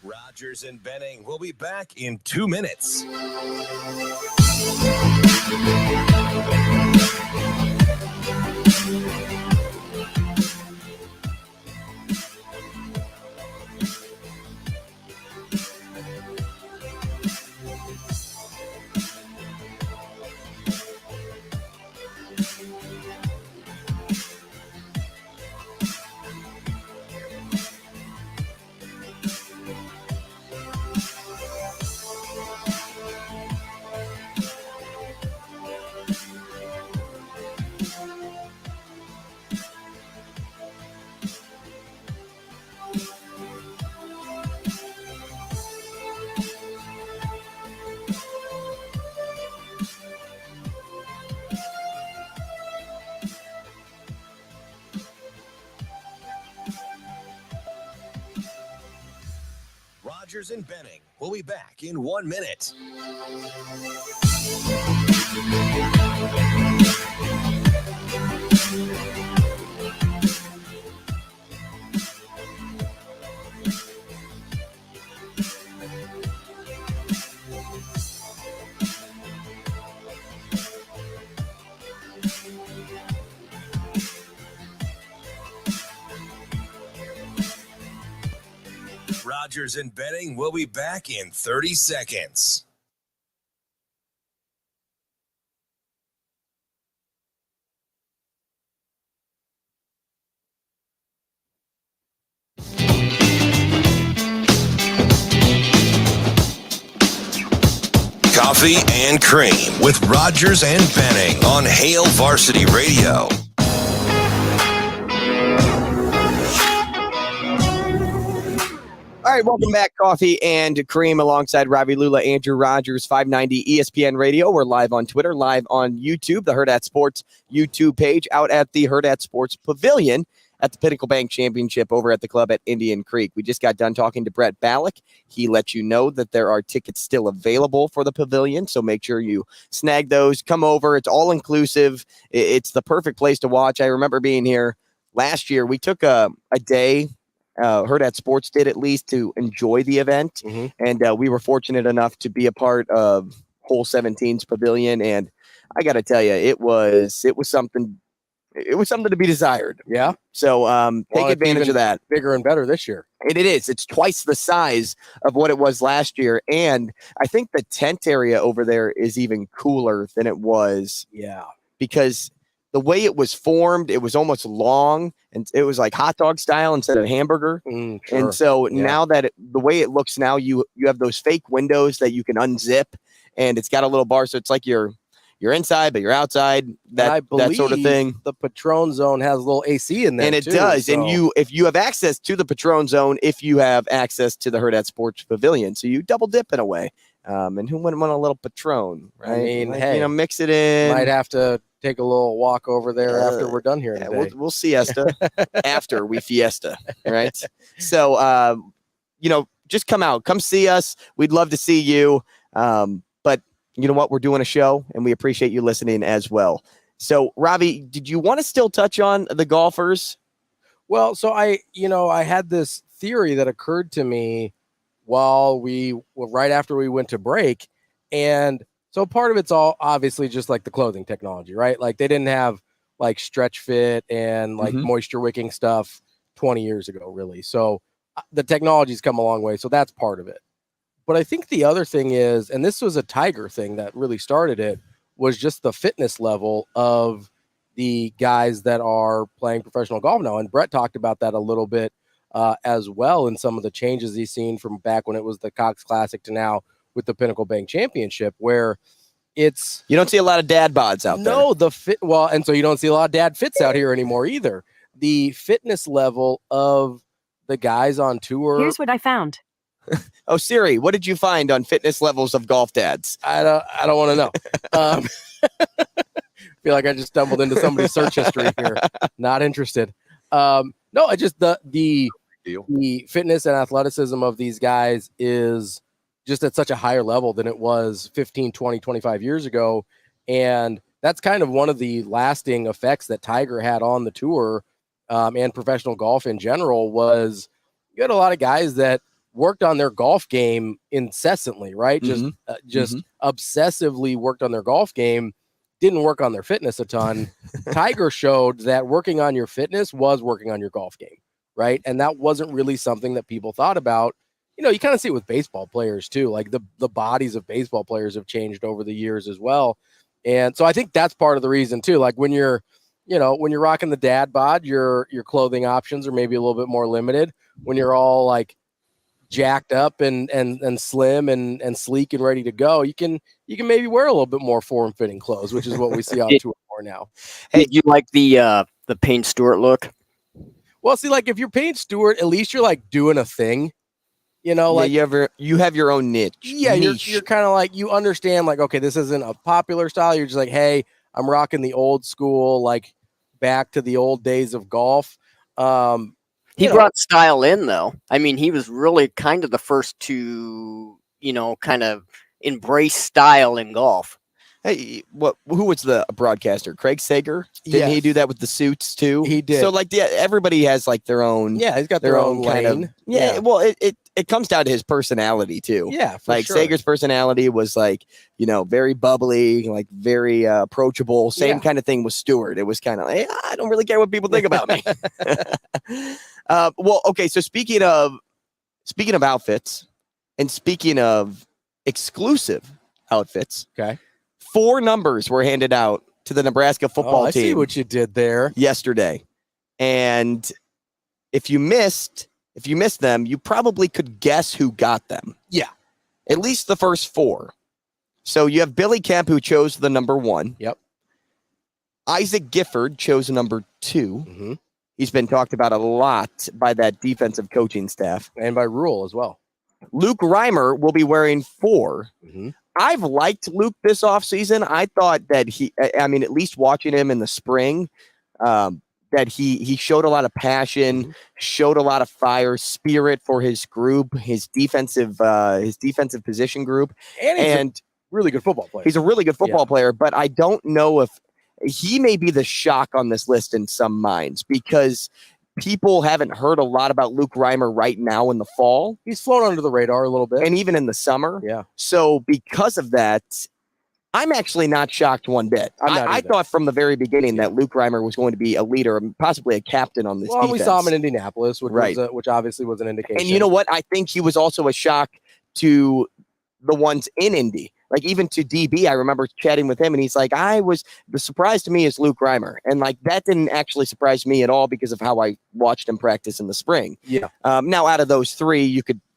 Rogers and Benning will be back in 2 minutes. Rogers and Benning will be back in 1 minute. Rogers and Benning will be back in 30 seconds. Coffee and Cream with Rogers and Benning on Hail Varsity Radio. All right, welcome back, Coffee and Cream, alongside Ravil Lulla, Andrew Rogers, 590 ESPN Radio. We're live on Twitter, live on YouTube, the Hurrdat Sports YouTube page, out at the Hurrdat Sports Pavilion at the Pinnacle Bank Championship over at the club at Indian Creek. We just got done talking to Brett Balak. He let you know that there are tickets still available for the pavilion, so make sure you snag those. Come over. It's all-inclusive. It's the perfect place to watch. I remember being here last year. We took a day. Hurrdat Sports did, at least, to enjoy the event. And we were fortunate enough to be a part of Hole 17's pavilion. And I got to tell you, it was something it was something to be desired. Yeah. So take Well, advantage of that. Bigger and better this year. And it is. It's twice the size of what it was last year. And I think the tent area over there is even cooler than it was. Yeah. Because the way it was formed, it was almost long, and it was like hot dog style instead of hamburger. Sure. And so now that the way it looks now, you have those fake windows that you can unzip, and it's got a little bar. So it's like you're inside, but you're outside, that sort of thing. The Patron Zone has a little AC in there, and it too, does. so. And if you have access to the Patron Zone, if you have access to the Hurrdat Sports Pavilion, so you double dip in a way. And who wouldn't want a little Patron, right? I mean, like, hey, mix it in. Might have to take a little walk over there after we're done here today. We'll siesta after we fiesta, right? So, just come out, come see us. We'd love to see you. But you know what? We're doing a show, and we appreciate you listening as well. So, Ravi, did you want to still touch on the golfers? Well, so I had this theory that occurred to me right after we went to break, and so part of it's all obviously just like the clothing technology, right? Like they didn't have like stretch fit and like moisture wicking stuff 20 years ago, really. So the technology's come a long way. So that's part of it. But I think the other thing is, and this was a Tiger thing that really started it, was just the fitness level of the guys that are playing professional golf now. And Brett talked about that a little bit as well in some of the changes he's seen from back when it was the Cox Classic to now with the Pinnacle Bank Championship, where you don't see a lot of dad bods out there. No, and so you don't see a lot of dad fits out here anymore either. The fitness level of the guys on tour. Here's what I found. Oh, Siri, what did you find on fitness levels of golf dads? I don't want to know. Feel like I just stumbled into somebody's search history here. Not interested. No, I just the fitness and athleticism of these guys is just at such a higher level than it was 15, 20, 25 years ago. And that's kind of one of the lasting effects that Tiger had on the tour and professional golf in general was you had a lot of guys that worked on their golf game incessantly, right? Just obsessively worked on their golf game, didn't work on their fitness a ton. Tiger showed that working on your fitness was working on your golf game, right? And that wasn't really something that people thought about. You kind of see it with baseball players too. Like the bodies of baseball players have changed over the years as well. And so I think that's part of the reason too. Like when you're rocking the dad bod, your clothing options are maybe a little bit more limited. When you're all like jacked up and slim and sleek and ready to go, you can maybe wear a little bit more form-fitting clothes, which is what we see on tour more now. Hey, do you like the Payne Stewart look? Well, see, like if you're Payne Stewart, at least you're like doing a thing. Like you have your own niche. Yeah, you're kind of like you understand, like, okay, this isn't a popular style. You're just like, hey, I'm rocking the old school, like back to the old days of golf. He brought style in, though. I mean, he was really kind of the first to, kind of embrace style in golf. Hey, who was the broadcaster? Craig Sager? Didn't he do that with the suits too? He did. So like, everybody has like their own. Yeah, he's got their own kind lane. of. Yeah, well, it comes down to his personality too. Yeah, for like sure. Sager's personality was like, very bubbly, like very approachable. Same kind of thing with Stewart. It was kind of like, I don't really care what people think about me. Well, okay. So speaking of outfits, and speaking of exclusive outfits, okay. 4 numbers were handed out to the Nebraska football I team. see what you did there Yesterday. And if you missed them, you probably could guess who got them. Yeah. At least the first 4. So you have Billy Kemp, who chose the number 1. Yep. Isaac Gifford chose number 2. Mm-hmm. He's been talked about a lot by that defensive coaching staff. And by Rule as well. Luke Reimer will be wearing 4. Mm-hmm. I've liked Luke this offseason. I thought that at least watching him in the spring, that he showed a lot of passion, showed a lot of fire, spirit for his group, his defensive position group. And he's a really good football player. He's a really good football player, but I don't know if he may be the shock on this list in some minds because people haven't heard a lot about Luke Reimer right now in the fall. He's flown under the radar a little bit. And even in the summer. Yeah. So because of that, I'm actually not shocked one bit. I thought from the very beginning that Luke Reimer was going to be a leader and possibly a captain on this defense. We saw him in Indianapolis, which obviously was an indication. And you know what? I think he was also a shock to the ones in Indy. Like, even to DB, I remember chatting with him, and he's like, the surprise to me is Luke Reimer. And, like, that didn't actually surprise me at all because of how I watched him practice in the spring. Yeah. Now, out of those three, you could –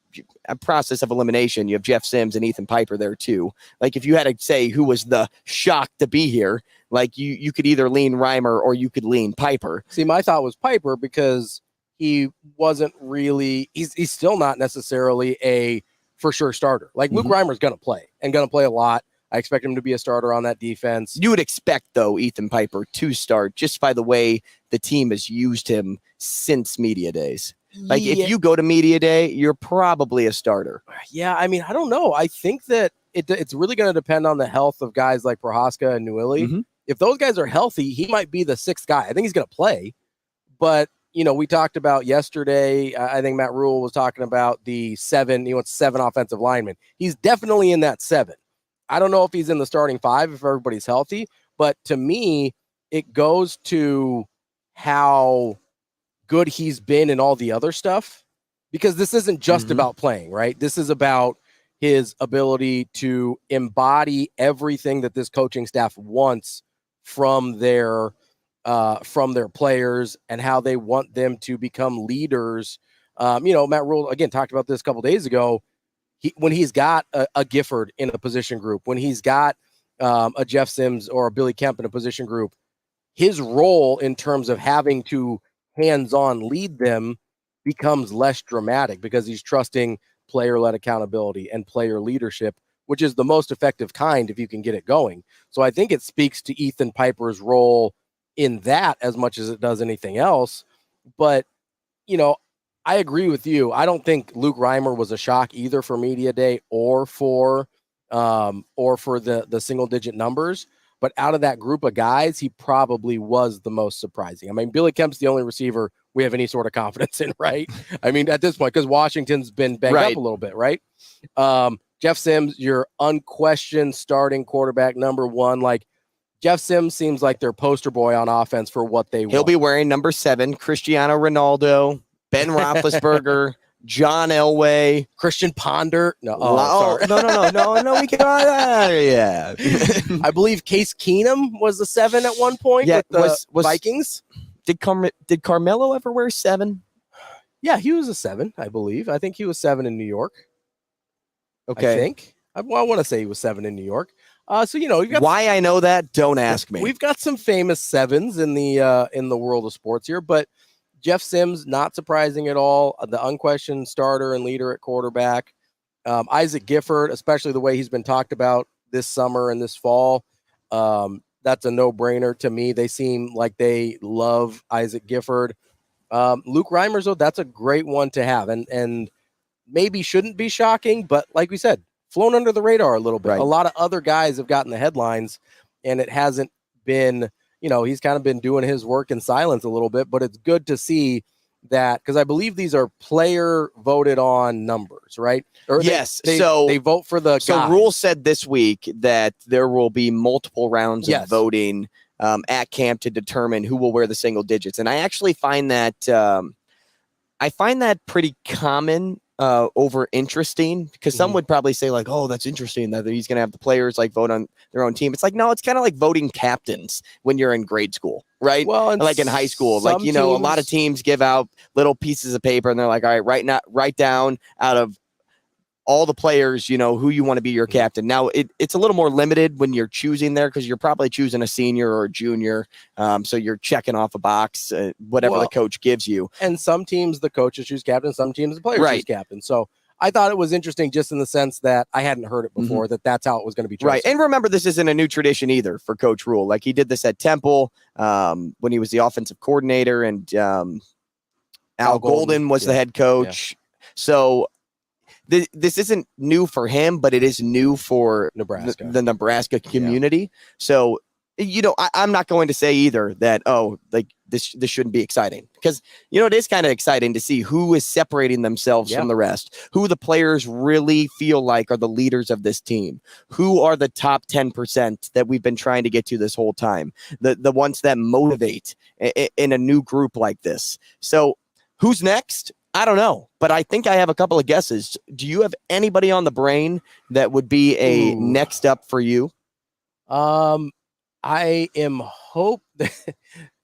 a process of elimination, you have Jeff Sims and Ethan Piper there too. Like, if you had to say who was the shock to be here, like you could either lean Reimer or you could lean Piper. See, my thought was Piper because he wasn't really, he's still not necessarily a for sure starter. Like Luke Reimer's going to play a lot. I expect him to be a starter on that defense. You would expect, though, Ethan Piper to start just by the way the team has used him since media days. Like, if you go to media day, you're probably a starter. Yeah, I mean, I don't know. I think that it's really going to depend on the health of guys like Prohaska and Newelly. If those guys are healthy, he might be the sixth guy. I think he's going to play. But, you know, we talked about yesterday, I think Matt Rule was talking about the 7. He wants 7 offensive linemen. He's definitely in that 7. I don't know if he's in the starting 5 if everybody's healthy. But to me, it goes to how good he's been in all the other stuff, because this isn't just about playing, right? This is about his ability to embody everything that this coaching staff wants from their players and how they want them to become leaders. You know, Matt Rule, again, talked about this a couple days ago. When he's got a Gifford in a position group, when he's got a Jeff Sims or a Billy Kemp in a position group, his role in terms of having to hands-on lead them becomes less dramatic because he's trusting player-led accountability and player leadership, which is the most effective kind if you can get it going. So I think it speaks to Ethan Piper's role in that as much as it does anything else. But, you know, I agree with you. I don't think Luke Reimer was a shock either for media day or for the single-digit numbers. But out of that group of guys, he probably was the most surprising. I mean, Billy Kemp's the only receiver we have any sort of confidence in, right? I mean, at this point, because Washington's been banged up a little bit, right? Jeff Sims, your unquestioned starting quarterback number 1. Like, Jeff Sims seems like their poster boy on offense for what they want. He'll be wearing number 7, Cristiano Ronaldo, Ben Roethlisberger, John Elway, Christian Ponder. No, sorry. No. We can. Yeah. I believe Case Keenum was the 7 at one point with the Vikings. Did Carmelo ever wear 7? Yeah, he was a 7, I believe. I think he was 7 in New York. Okay. I think. I want to say he was 7 in New York. So, you know, why I know that, don't ask me. We've got some famous 7s in the world of sports here, but Jeff Sims, not surprising at all. The unquestioned starter and leader at quarterback. Isaac Gifford, especially the way he's been talked about this summer and this fall. That's a no-brainer to me. They seem like they love Isaac Gifford. Luke Reimer, though, that's a great one to have. And maybe shouldn't be shocking, but like we said, flown under the radar a little bit. Right. A lot of other guys have gotten the headlines, and it hasn't been, you know, he's kind of been doing his work in silence a little bit, but it's good to see that, because I believe these are player voted on numbers, right? Or yes. They vote for the So guys. Rule said this week that there will be multiple rounds of voting at camp to determine who will wear the single digits. And I actually find that pretty common over interesting, because some would probably say like, oh, that's interesting that he's going to have the players like vote on their own team. It's like, no, it's kind of like voting captains when you're in grade school, right? Well, like in high school, like, you know, a lot of teams give out little pieces of paper and they're like, all right, write down out of all the players, you know, who you want to be your captain. Now it's a little more limited when you're choosing there, because you're probably choosing a senior or a junior. So you're checking off a box, whatever the coach gives you. And some teams, the coaches choose captain, some teams, the players choose captain. So I thought it was interesting just in the sense that I hadn't heard it before, that's how it was going to be chosen. Right. And remember, this isn't a new tradition either for Coach Rule. Like, he did this at Temple when he was the offensive coordinator, and Al Golden was the head coach. Yeah. So this isn't new for him, but it is new for Nebraska, the Nebraska community. Yeah. So, you know, I'm not going to say either that, oh, like this shouldn't be exciting, because it is kind of exciting to see who is separating themselves from the rest, who the players really feel like are the leaders of this team, who are the top 10% that we've been trying to get to this whole time, the ones that motivate in a new group like this. So who's next? I don't know, but I think I have a couple of guesses. Do you have anybody on the brain that would be a next up for you? I am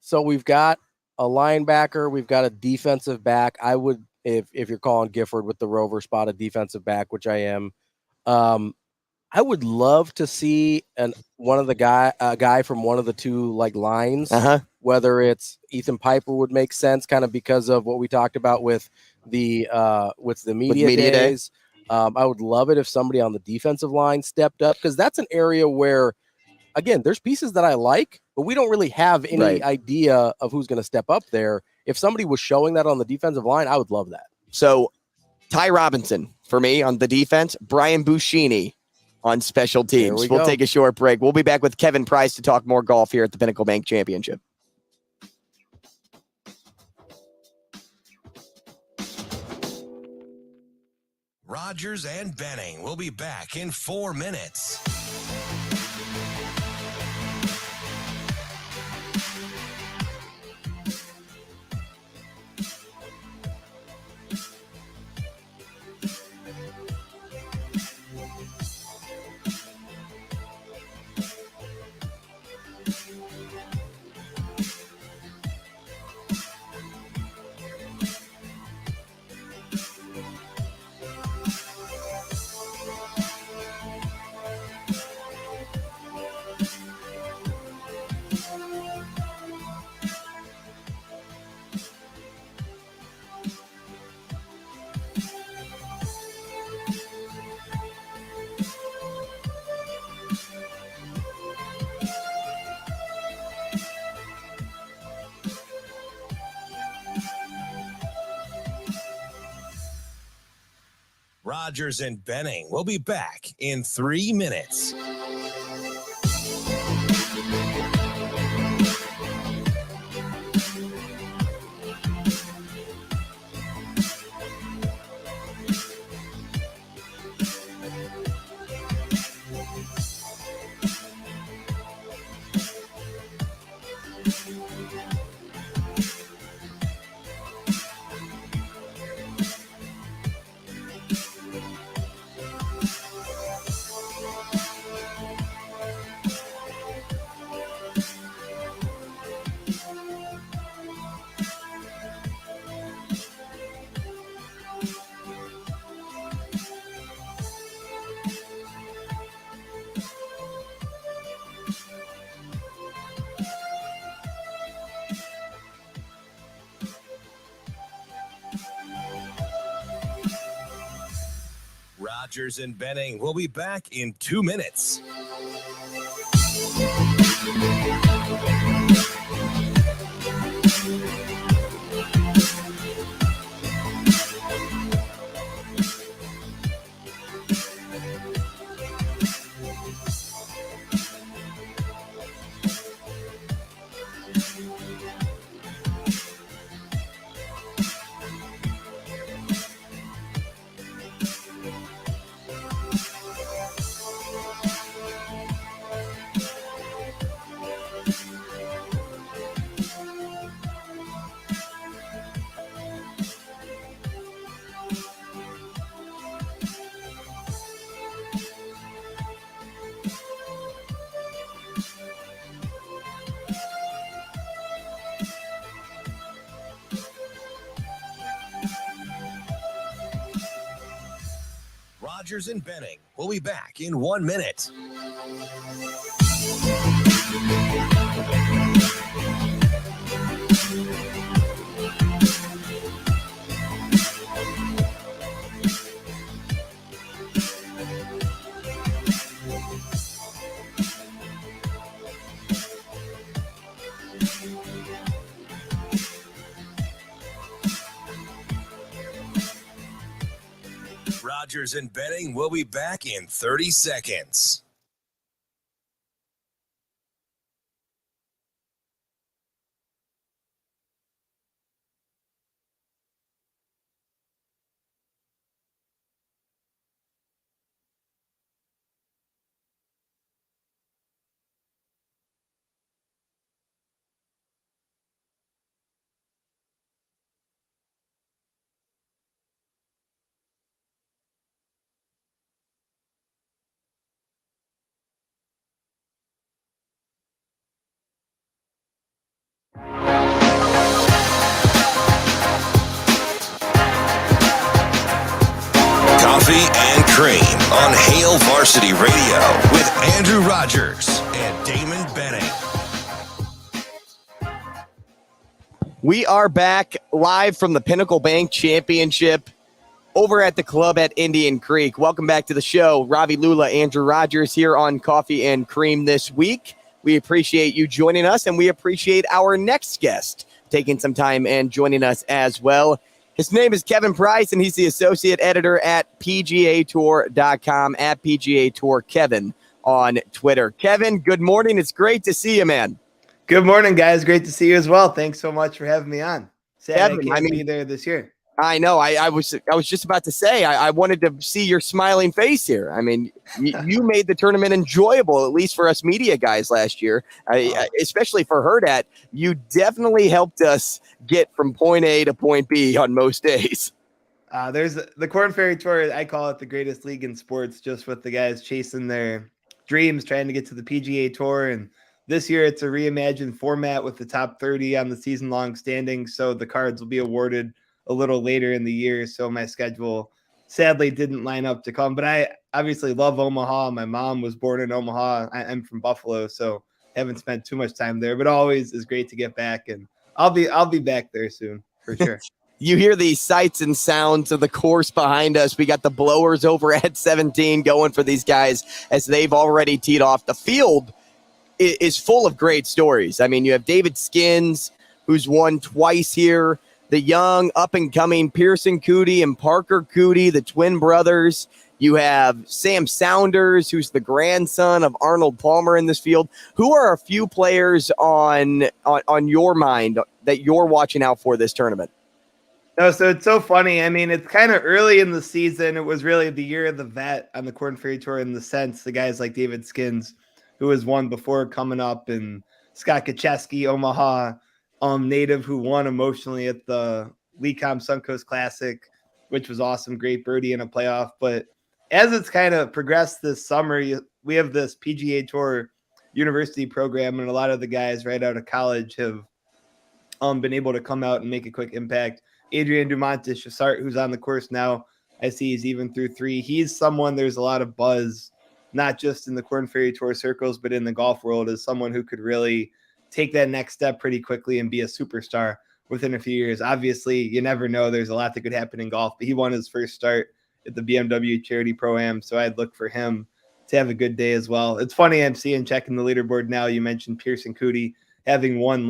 so we've got a linebacker, we've got a defensive back. I would, if you're calling Gifford with the Rover spot a defensive back, which I am, I would love to see a guy from one of the two lines. Whether it's Ethan Piper would make sense, kind of because of what we talked about with the media days. I would love it if somebody on the defensive line stepped up, because that's an area where, again, there's pieces that I like, but we don't really have any idea of who's going to step up there. If somebody was showing that on the defensive line, I would love that. So Ty Robinson for me on the defense, Brian Buschini on special teams. We'll take a short break. We'll be back with Kevin Prise to talk more golf here at the Pinnacle Bank Championship. Rogers and Benning will be back in 4 minutes. Rogers and Benning will be back in 3 minutes. Rogers and Benning will be back in 2 minutes. Rogers and Benning will be back in 1 minute. Rogers and Benning will be back in 30 seconds. Coffee and Cream on Hail Varsity Radio with Andrew Rogers and Damon Benning. We are back live from the Pinnacle Bank Championship over at the club at Indian Creek. Welcome back to the show. Ravil Lulla, Andrew Rogers here on Coffee and Cream this week. We appreciate you joining us, and we appreciate our next guest taking some time and joining us as well. His name is Kevin Prise, and he's the associate editor at PGAtour.com, at PGA Tour Kevin on Twitter. Kevin, good morning. It's great to see you, man. Good morning, guys. Great to see you as well. Thanks so much for having me on. Sad Kevin, I can't be there this year. I know. I was just about to say, I wanted to see your smiling face here. I mean, you made the tournament enjoyable, at least for us media guys last year, especially for Hurrdat. You definitely helped us get from point A to point B on most days. There's the Korn Ferry Tour. I call it the greatest league in sports, just with the guys chasing their dreams, trying to get to the PGA Tour. And this year it's a reimagined format with the top 30 on the season-long standings. So the cards will be awarded a little later in the year, so my schedule sadly didn't line up to come. But I obviously love Omaha. My mom was born in Omaha. I'm from Buffalo, so haven't spent too much time there. But always is great to get back, and I'll be back there soon for sure. You hear the sights and sounds of the course behind us. We got the blowers over at 17 going for these guys as they've already teed off. The field is full of great stories. I mean, you have David Skins, who's won twice here. The young up-and-coming Pearson Coody and Parker Coody, the twin brothers. You have Sam Saunders, who's the grandson of Arnold Palmer in this field. Who are a few players on your mind that you're watching out for this tournament? No, so it's so funny. I mean, it's kind of early in the season. It was really the year of the vet on the Korn Ferry Tour in the sense the guys like David Skins, who has won before coming up, and Scott Kacheski, Omaha native, who won emotionally at the Lecom Suncoast Classic, which was awesome. Great birdie in a playoff. But as it's kind of progressed this summer, we have this PGA Tour university program, and a lot of the guys right out of college have been able to come out and make a quick impact. Adrian Dumontis Chassart, who's on the course now, I see he's even through 3. He's someone there's a lot of buzz, not just in the Korn Ferry Tour circles, but in the golf world, as someone who could really take that next step pretty quickly and be a superstar within a few years. Obviously, you never know. There's a lot that could happen in golf, but he won his first start at the BMW Charity Pro-Am, so I'd look for him to have a good day as well. It's funny, I'm seeing checking the leaderboard now. You mentioned Pearson Coody having won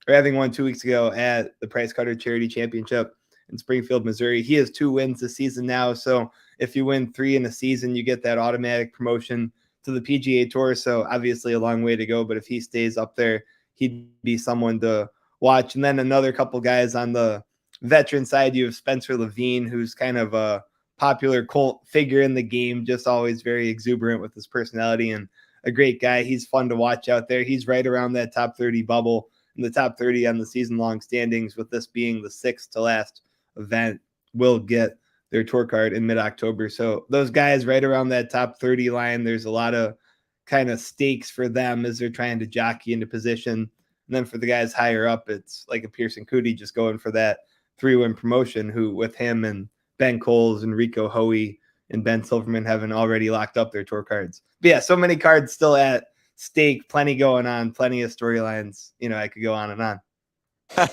having won 2 weeks ago at the Price Cutter Charity Championship in Springfield, Missouri. He has 2 wins this season now, so if you win 3 in a season, you get that automatic promotion to the PGA Tour. So obviously a long way to go, but if he stays up there, he'd be someone to watch. And then another couple guys on the veteran side, you have Spencer Levine, who's kind of a popular cult figure in the game, just always very exuberant with his personality and a great guy. He's fun to watch out there. He's right around that top 30 bubble, in the top 30 on the season-long standings, with this being the 6th to last event, will get their tour card in mid-October. So those guys right around that top 30 line, there's a lot of kind of stakes for them as they're trying to jockey into position. And then for the guys higher up, it's like a Pearson Coody just going for that 3-win promotion, who with him and Ben Coles and Rico Hoey and Ben Silverman having already locked up their tour cards. But yeah, so many cards still at stake, plenty going on, plenty of storylines. I could go on and on.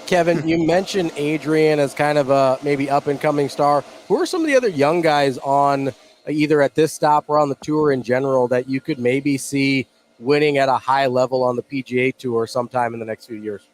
Kevin, you mentioned Adrian as kind of a maybe up-and-coming star. Who are some of the other young guys on either at this stop or on the tour in general that you could maybe see winning at a high level on the PGA Tour sometime in the next few years?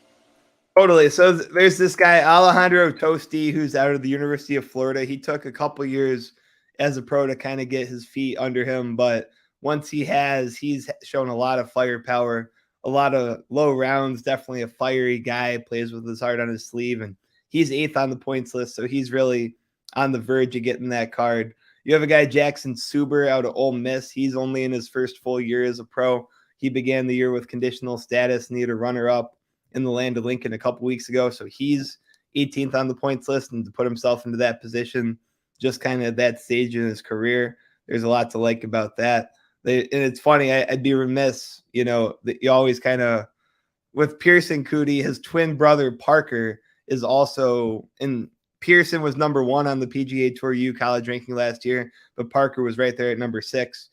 Totally. So there's this guy, Alejandro Tosti, who's out of the University of Florida. He took a couple years as a pro to kind of get his feet under him, but once he's shown a lot of firepower, a lot of low rounds, definitely a fiery guy, plays with his heart on his sleeve, and he's 8th on the points list, so he's really on the verge of getting that card. You have a guy, Jackson Suber, out of Ole Miss. He's only in his first full year as a pro. He began the year with conditional status, needed a runner-up in the Land of Lincoln a couple weeks ago, so he's 18th on the points list, and to put himself into that position, just kind of at that stage in his career, there's a lot to like about that. And it's funny, I'd be remiss, that you always kind of, with Pearson Coody, his twin brother Parker is also in Pearson was number 1 on the PGA Tour U college ranking last year, but Parker was right there at number 6.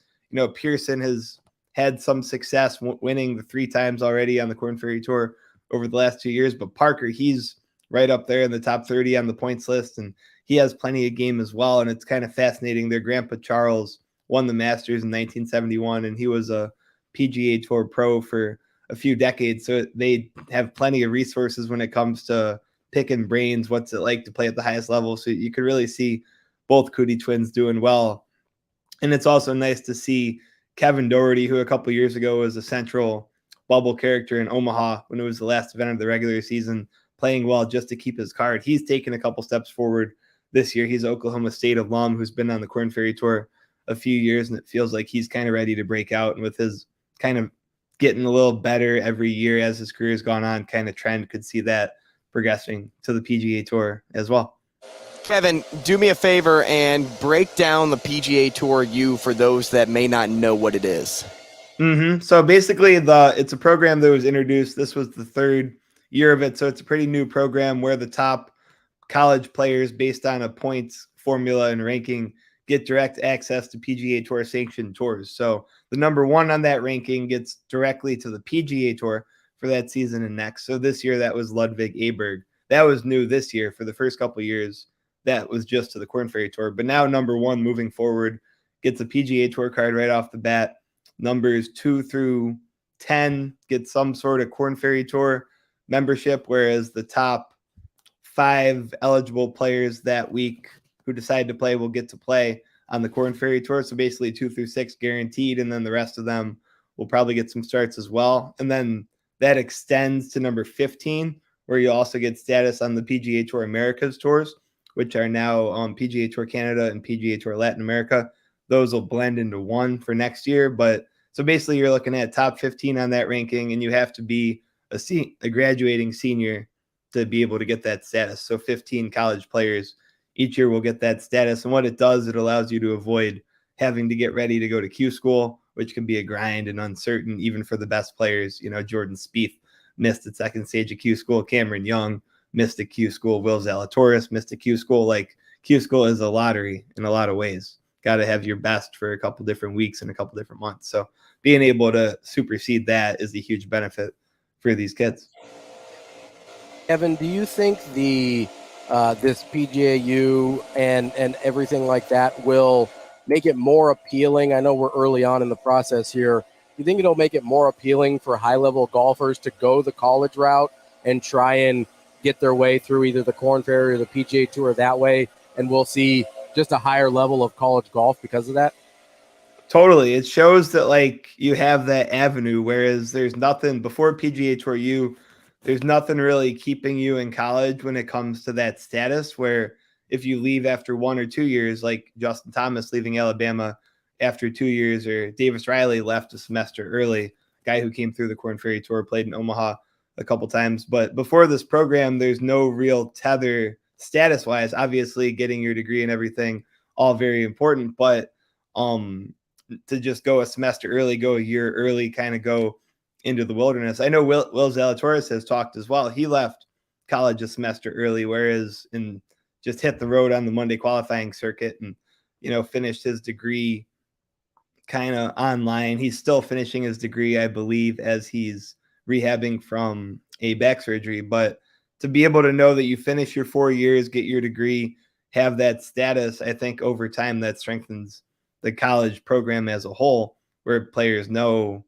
Pearson has had some success winning the 3 times already on the Korn Ferry Tour over the last 2 years, but Parker, he's right up there in the top 30 on the points list, and he has plenty of game as well. And it's kind of fascinating. Their grandpa Charles won the Masters in 1971, and he was a PGA Tour pro for a few decades. So they have plenty of resources when it comes to picking brains. What's it like to play at the highest level? So you could really see both Cootie twins doing well. And it's also nice to see Kevin Doherty, who a couple years ago was a central bubble character in Omaha when it was the last event of the regular season, playing well just to keep his card. He's taken a couple steps forward this year. He's an Oklahoma State alum who's been on the Korn Ferry Tour a few years, and it feels like he's kind of ready to break out. And with his kind of getting a little better every year as his career has gone on, kind of trend, could see that progressing to the PGA Tour as well. Kevin, do me a favor and break down the PGA Tour U for those that may not know what it is. So basically, it's a program that was introduced. This was the 3rd year of it, so it's a pretty new program where the top college players, based on a points formula and ranking, get direct access to PGA Tour sanctioned tours. So the number 1 on that ranking gets directly to the PGA Tour for that season and next. So this year that was Ludwig Aberg. That was new this year. For the first couple of years, that was just to the Korn Ferry Tour. But now number 1 moving forward gets a PGA Tour card right off the bat. Numbers 2 through 10 get some sort of Korn Ferry Tour membership, whereas the top 5 eligible players that week who decide to play will get to play on the Korn Ferry Tour. So basically 2 through 6 guaranteed, and then the rest of them will probably get some starts as well. And then that extends to number 15, where you also get status on the PGA Tour Americas tours, which are now PGA Tour Canada and PGA Tour Latin America. Those will blend into one for next year. But so basically you're looking at top 15 on that ranking, and you have to be a graduating senior to be able to get that status. So 15 college players each year will get that status. And what it does, it allows you to avoid having to get ready to go to Q school, which can be a grind and uncertain even for the best players. Jordan Spieth missed the second stage of Q school. Cameron Young missed a Q school. Will Zalatoris missed a Q school. Like, Q school is a lottery in a lot of ways. Got to have your best for a couple different weeks and a couple different months. So being able to supersede that is a huge benefit for these kids. Kevin, do you think this PGAU and everything like that will make it more appealing? I know we're early on in the process here. Do you think it'll make it more appealing for high-level golfers to go the college route and try and get their way through either the Korn Ferry or the PGA Tour that way, and we'll see just a higher level of college golf because of that? Totally. It shows that, like, you have that avenue, whereas there's nothing before PGA Tour U, there's nothing really keeping you in college when it comes to that status, where if you leave after 1 or 2 years, like Justin Thomas leaving Alabama after 2 years, or Davis Riley left a semester early, guy who came through the Korn Ferry Tour, played in Omaha a couple times. But before this program, there's no real tether status-wise. Obviously, getting your degree and everything, all very important, but to just go a semester early, go a year early, kind of go into the wilderness. I know Will Zalatoris has talked as well. He left college a semester early, whereas just hit the road on the Monday qualifying circuit and, finished his degree kind of online. He's still finishing his degree, I believe, as he's rehabbing from a back surgery. But to be able to know that you finish your 4 years, get your degree, have that status, I think over time that strengthens the college program as a whole, where players know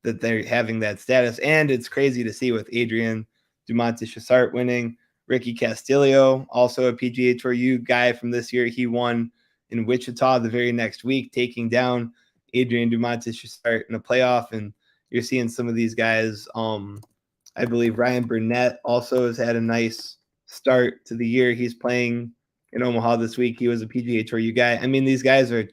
that they're having that status. And it's crazy to see with Adrian Dumonte-Chassart winning, Ricky Castillo, also a PGA Tour U guy from this year. He won in Wichita the very next week, taking down Adrian Dumonte-Chassart in a playoff. And you're seeing some of these guys. I believe Ryan Burnett also has had a nice start to the year. He's playing in Omaha this week. He was a PGA Tour U guy. I mean, these guys are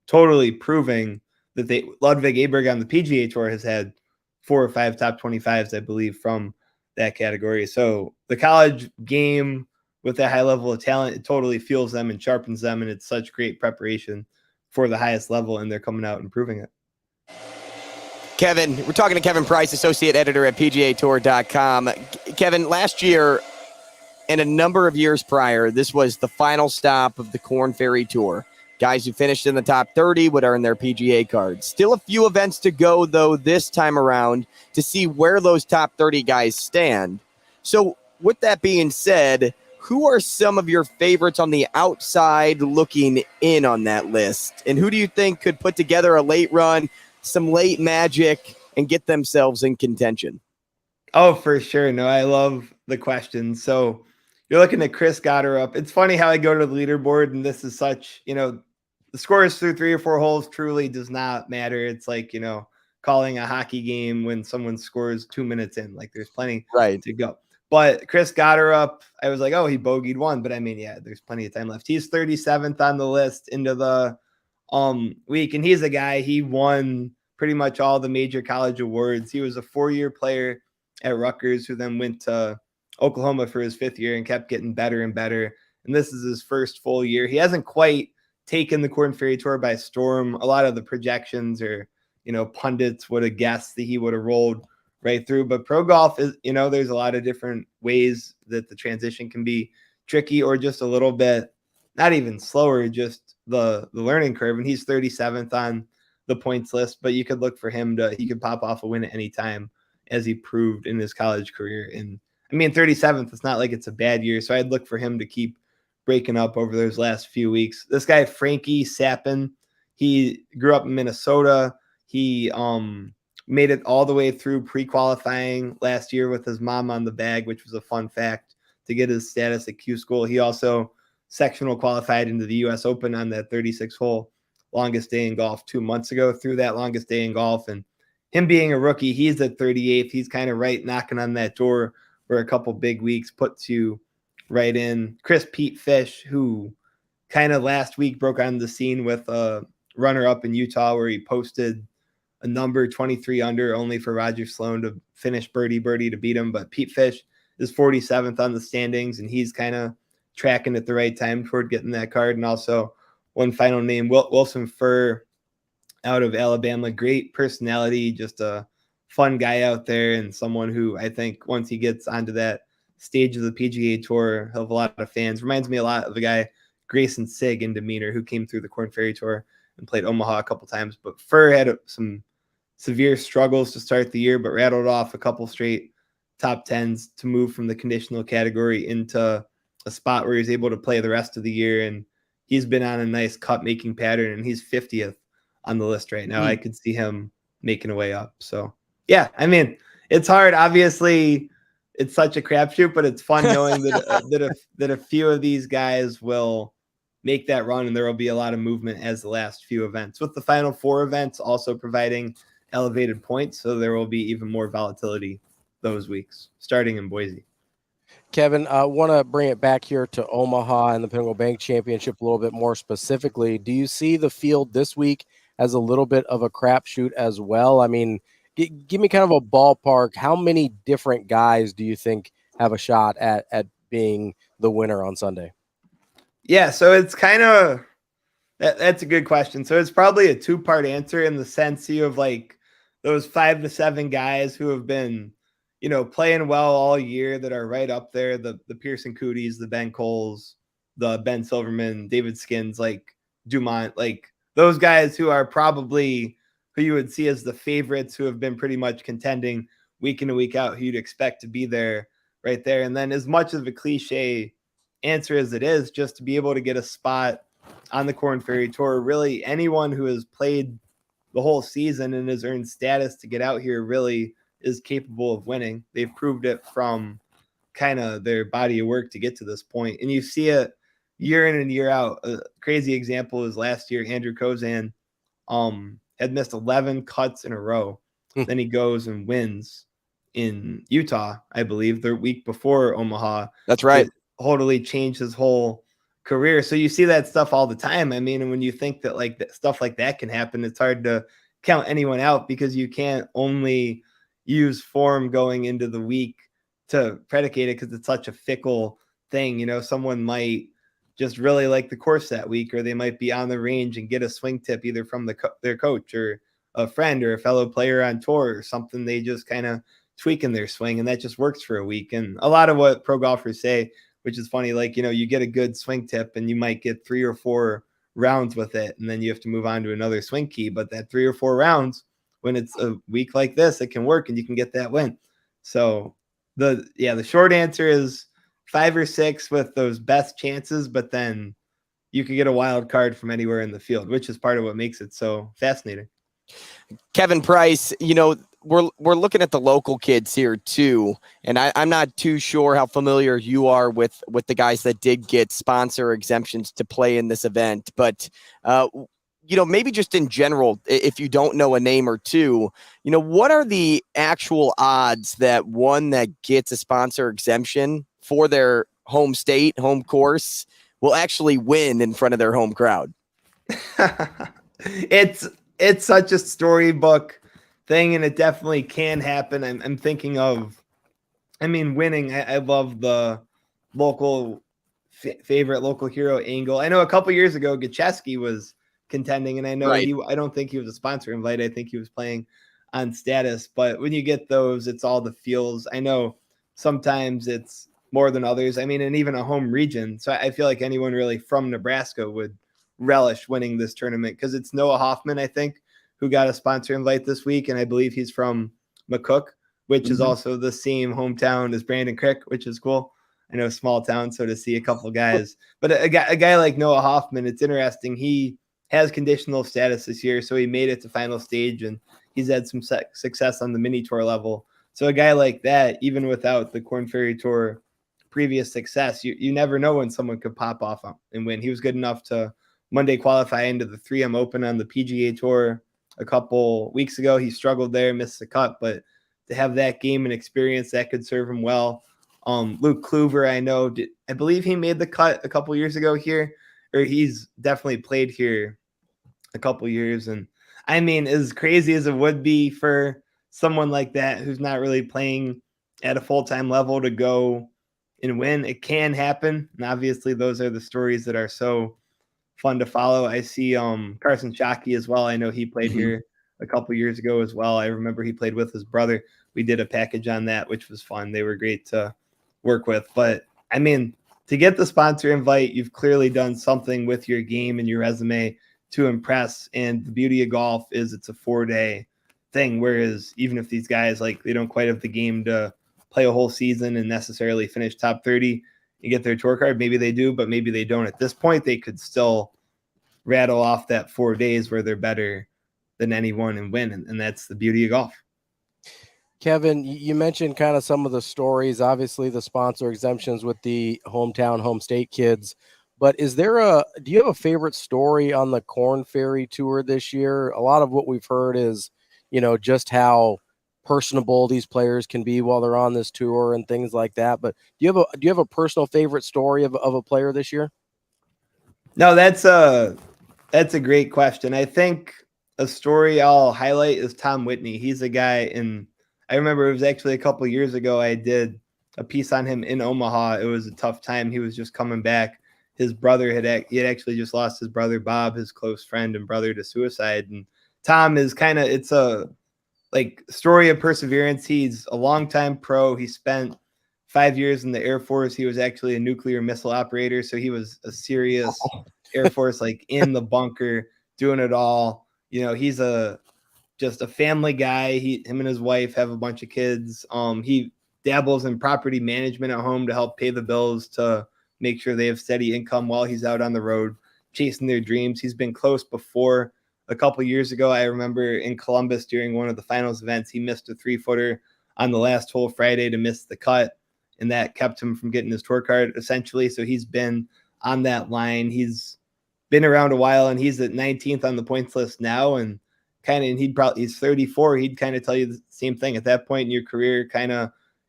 totally proving that Ludwig Aberg on the PGA Tour has had 4 or 5 top 25s, I believe, from that category. So the college game with that high level of talent, it totally fuels them and sharpens them, and it's such great preparation for the highest level, and they're coming out and proving it. Kevin, we're talking to Kevin Prise, associate editor at PGAtour.com. Kevin, last year, And a number of years prior, this was the final stop of the Korn Ferry Tour. Guys who finished in the top 30 would earn their PGA cards. Still a few events to go, though, this time around to see where those top 30 guys stand. So with that being said, who are some of your favorites on the outside looking in on that list? And who do you think could put together a late run, some late magic, and get themselves in contention? Oh, for sure. No, I love the question. So you're looking at Chris Gotterup. It's funny how I go to the leaderboard, and this is such, the scores through 3 or 4 holes truly does not matter. It's like, calling a hockey game when someone scores 2 minutes in. Like, there's plenty to go. But Chris Gotterup, I was like, oh, he bogeyed 1. But I mean, yeah, there's plenty of time left. He's 37th on the list into the week. And he's a guy, he won pretty much all the major college awards. He was a 4-year player at Rutgers who then went to Oklahoma for his 5th year and kept getting better and better. And this is his first full year. He hasn't quite taken the Korn Ferry Tour by storm. A lot of the projections or, pundits would have guessed that he would have rolled right through. But pro golf is, there's a lot of different ways that the transition can be tricky or just a little bit, not even slower, just the learning curve. And he's 37th on the points list, but you could look for him he could pop off a win at any time, as he proved in his college career. And I mean, 37th, it's not like it's a bad year. So I'd look for him to keep breaking up over those last few weeks. This guy, Frankie Sappin, he grew up in Minnesota. He made it all the way through pre-qualifying last year with his mom on the bag, which was a fun fact to get his status at Q School. He also sectional qualified into the U.S. Open on that 36-hole longest day in golf 2 months ago, through that longest day in golf. And him being a rookie, he's at 38th. He's kind of right knocking on that door for a couple big weeks, puts you right in. Pete Fish, who kind of last week broke on the scene with a runner-up in Utah where he posted a number 23 under, only for Roger Sloan to finish birdie to beat him. But Pete Fish is 47th on the standings, and he's kind of tracking at the right time toward getting that card. And also one final name, Wilson Furr out of Alabama. Great personality, just a fun guy out there, and someone who I think once he gets onto that stage of the PGA Tour, he'll have a lot of fans. Reminds me a lot of the guy Grayson Sigg in demeanor, who came through the Korn Ferry Tour and played Omaha a couple times. But Furr had some severe struggles to start the year, but rattled off a couple straight top 10s to move from the conditional category into a spot where he's able to play the rest of the year. And he's been on a nice cut making pattern, and he's 50th on the list right now. I could see him making a way up. So yeah, I mean, it's hard. Obviously, it's such a crapshoot, but it's fun knowing that a few of these guys will make that run, and there will be a lot of movement as the last few events, with the final 4 events also providing elevated points. So there will be even more volatility those weeks, starting in Boise. Kevin, I want to bring it back here to Omaha and the Pinnacle Bank Championship a little bit more specifically. Do you see the field this week as a little bit of a crapshoot as well? I mean, give me kind of a ballpark. How many different guys do you think have a shot at being the winner on Sunday? Yeah, so it's kind of that's a good question. So it's probably a 2-part answer, in the sense you have like those 5 to 7 guys who have been, playing well all year, that are right up there. The Pearson Cooties, the Ben Coles, the Ben Silverman, David Skins, like Dumont, like those guys who are probably who you would see as the favorites, who have been pretty much contending week in and week out, who you'd expect to be there right there. And then, as much of a cliche answer as it is, just to be able to get a spot on the Korn Ferry Tour, really anyone who has played the whole season and has earned status to get out here really is capable of winning. They've proved it from kind of their body of work to get to this point. And you see it year in and year out. A crazy example is last year, Andrew Kozan had missed 11 cuts in a row. Then he goes and wins in Utah, I believe, the week before Omaha. That's right. Totally changed his whole career. So you see that stuff all the time. I mean, and when you think that stuff like that can happen, it's hard to count anyone out, because you can't only use form going into the week to predicate it, because it's such a fickle thing. Someone might just really like the course that week, or they might be on the range and get a swing tip either from their coach or a friend or a fellow player on tour, or something. They just kind of tweak in their swing, and that just works for a week. And a lot of what pro golfers say which is funny. Like, you get a good swing tip and you might get 3 or 4 rounds with it, and then you have to move on to another swing key. But that 3 or 4 rounds, when it's a week like this, it can work and you can get that win. So the short answer is 5 or 6 with those best chances, but then you could get a wild card from anywhere in the field, which is part of what makes it so fascinating. Kevin Prise, we're looking at the local kids here too, and I'm not too sure how familiar you are with the guys that did get sponsor exemptions to play in this event, but maybe just in general, if you don't know a name or two, what are the actual odds that one that gets a sponsor exemption for their home state, home course, will actually win in front of their home crowd? It's such a storybook thing, and it definitely can happen. I'm thinking of, winning. I love the local favorite local hero angle. I know a couple years ago, Gacheski was contending, and I know I don't think he was a sponsor invite. I think he was playing on status. But when you get those, it's all the feels. I know sometimes it's more than others. And even a home region. So I feel like anyone really from Nebraska would relish winning this tournament, because it's Noah Hoffman, I think, who got a sponsor invite this week. And I believe he's from McCook, which is also the same hometown as Brandon Crick, which is cool. I know, small town. So to see a couple of guys, but a guy like Noah Hoffman, it's interesting. He has conditional status this year. So he made it to final stage, and he's had some success on the mini tour level. So a guy like that, even without the Korn Ferry Tour previous success, you never know when someone could pop off and win. He was good enough to Monday qualify into the 3M Open on the PGA Tour a couple weeks ago. He struggled there, missed the cut, but to have that game and experience, that could serve him well. Luke Kluver, I believe he made the cut a couple years ago here, or he's definitely played here a couple years. And as crazy as it would be for someone like that who's not really playing at a full-time level to go and win, it can happen. And obviously those are the stories that are so fun to follow. I see Carson Shockey as well. I know he played here a couple years ago as well. I remember he played with his brother. We did a package on that, which was fun. They were great to work with. But to get the sponsor invite, you've clearly done something with your game and your resume to impress. And the beauty of golf is it's a 4-day thing. Whereas even if these guys, they don't quite have the game to play a whole season and necessarily finish top 30 and get their tour card, maybe they do, but maybe they don't. At this point, they could still rattle off that 4 days where they're better than anyone and win. And that's the beauty of golf. Kevin, you mentioned kind of some of the stories, obviously the sponsor exemptions with the hometown, home state kids, but do you have a favorite story on the Korn Ferry Tour this year? A lot of what we've heard is, just how personable these players can be while they're on this tour and things like that. But do you have a personal favorite story of a player this year? No, that's a great question. I think a story I'll highlight is Tom Whitney. He's a guy I remember it was actually a couple years ago. I did a piece on him in Omaha. It was a tough time. He was just coming back. His brother had actually just lost his brother, Bob, his close friend and brother, to suicide. And Tom is it's a story of perseverance. He's a longtime pro. He spent 5 years in the Air Force. He was actually a nuclear missile operator. So he was a serious Air Force, in the bunker, doing it all. He's just a family guy. Him and his wife have a bunch of kids. He dabbles in property management at home to help pay the bills, to make sure they have steady income while he's out on the road chasing their dreams. He's been close before. A couple years ago, I remember in Columbus during one of the finals events, he missed a 3-footer on the last hole Friday to miss the cut, and that kept him from getting his tour card, essentially. So he's been on that line. He's been around a while, and he's at 19th on the points list now. And he's 34. He'd kind of tell you the same thing. At that point in your career,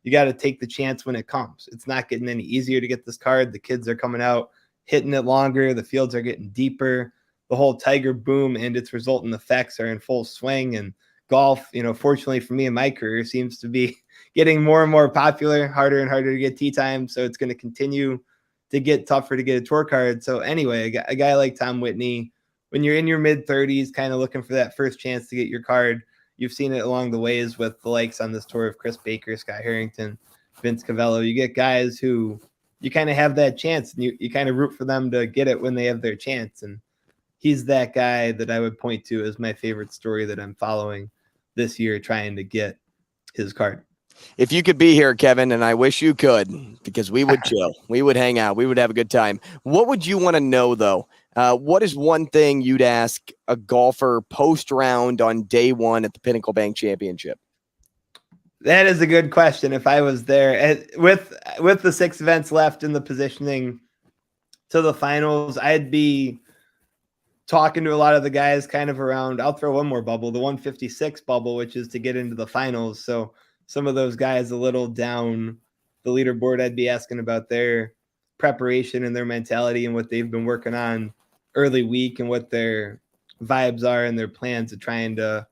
you got to take the chance when it comes. It's not getting any easier to get this card. The kids are coming out, hitting it longer. The fields are getting deeper. The whole Tiger boom and its resultant effects are in full swing. And golf, fortunately for me in my career, seems to be getting more and more popular, harder and harder to get tee time. So it's going to continue to get tougher to get a tour card. So anyway, a guy like Tom Whitney, when you're in your mid-30s, kind of looking for that first chance to get your card, you've seen it along the ways with the likes on this tour of Chris Baker, Scott Harrington, Vince Cavello. You get guys who you kind of have that chance, and you kind of root for them to get it when they have their chance. And he's that guy that I would point to as my favorite story that I'm following this year, trying to get his card. If you could be here, Kevin, and I wish you could, because we would chill, we would hang out, we would have a good time. What would you want to know, though? What is one thing you'd ask a golfer post-round on day one at the Pinnacle Bank Championship? That is a good question. If I was there with the 6 events left in the positioning to the finals, I'd be talking to a lot of the guys kind of around. I'll throw one more bubble, the 156 bubble, which is to get into the finals. So some of those guys a little down the leaderboard, I'd be asking about their preparation and their mentality and what they've been working on early week and what their vibes are and their plans of trying to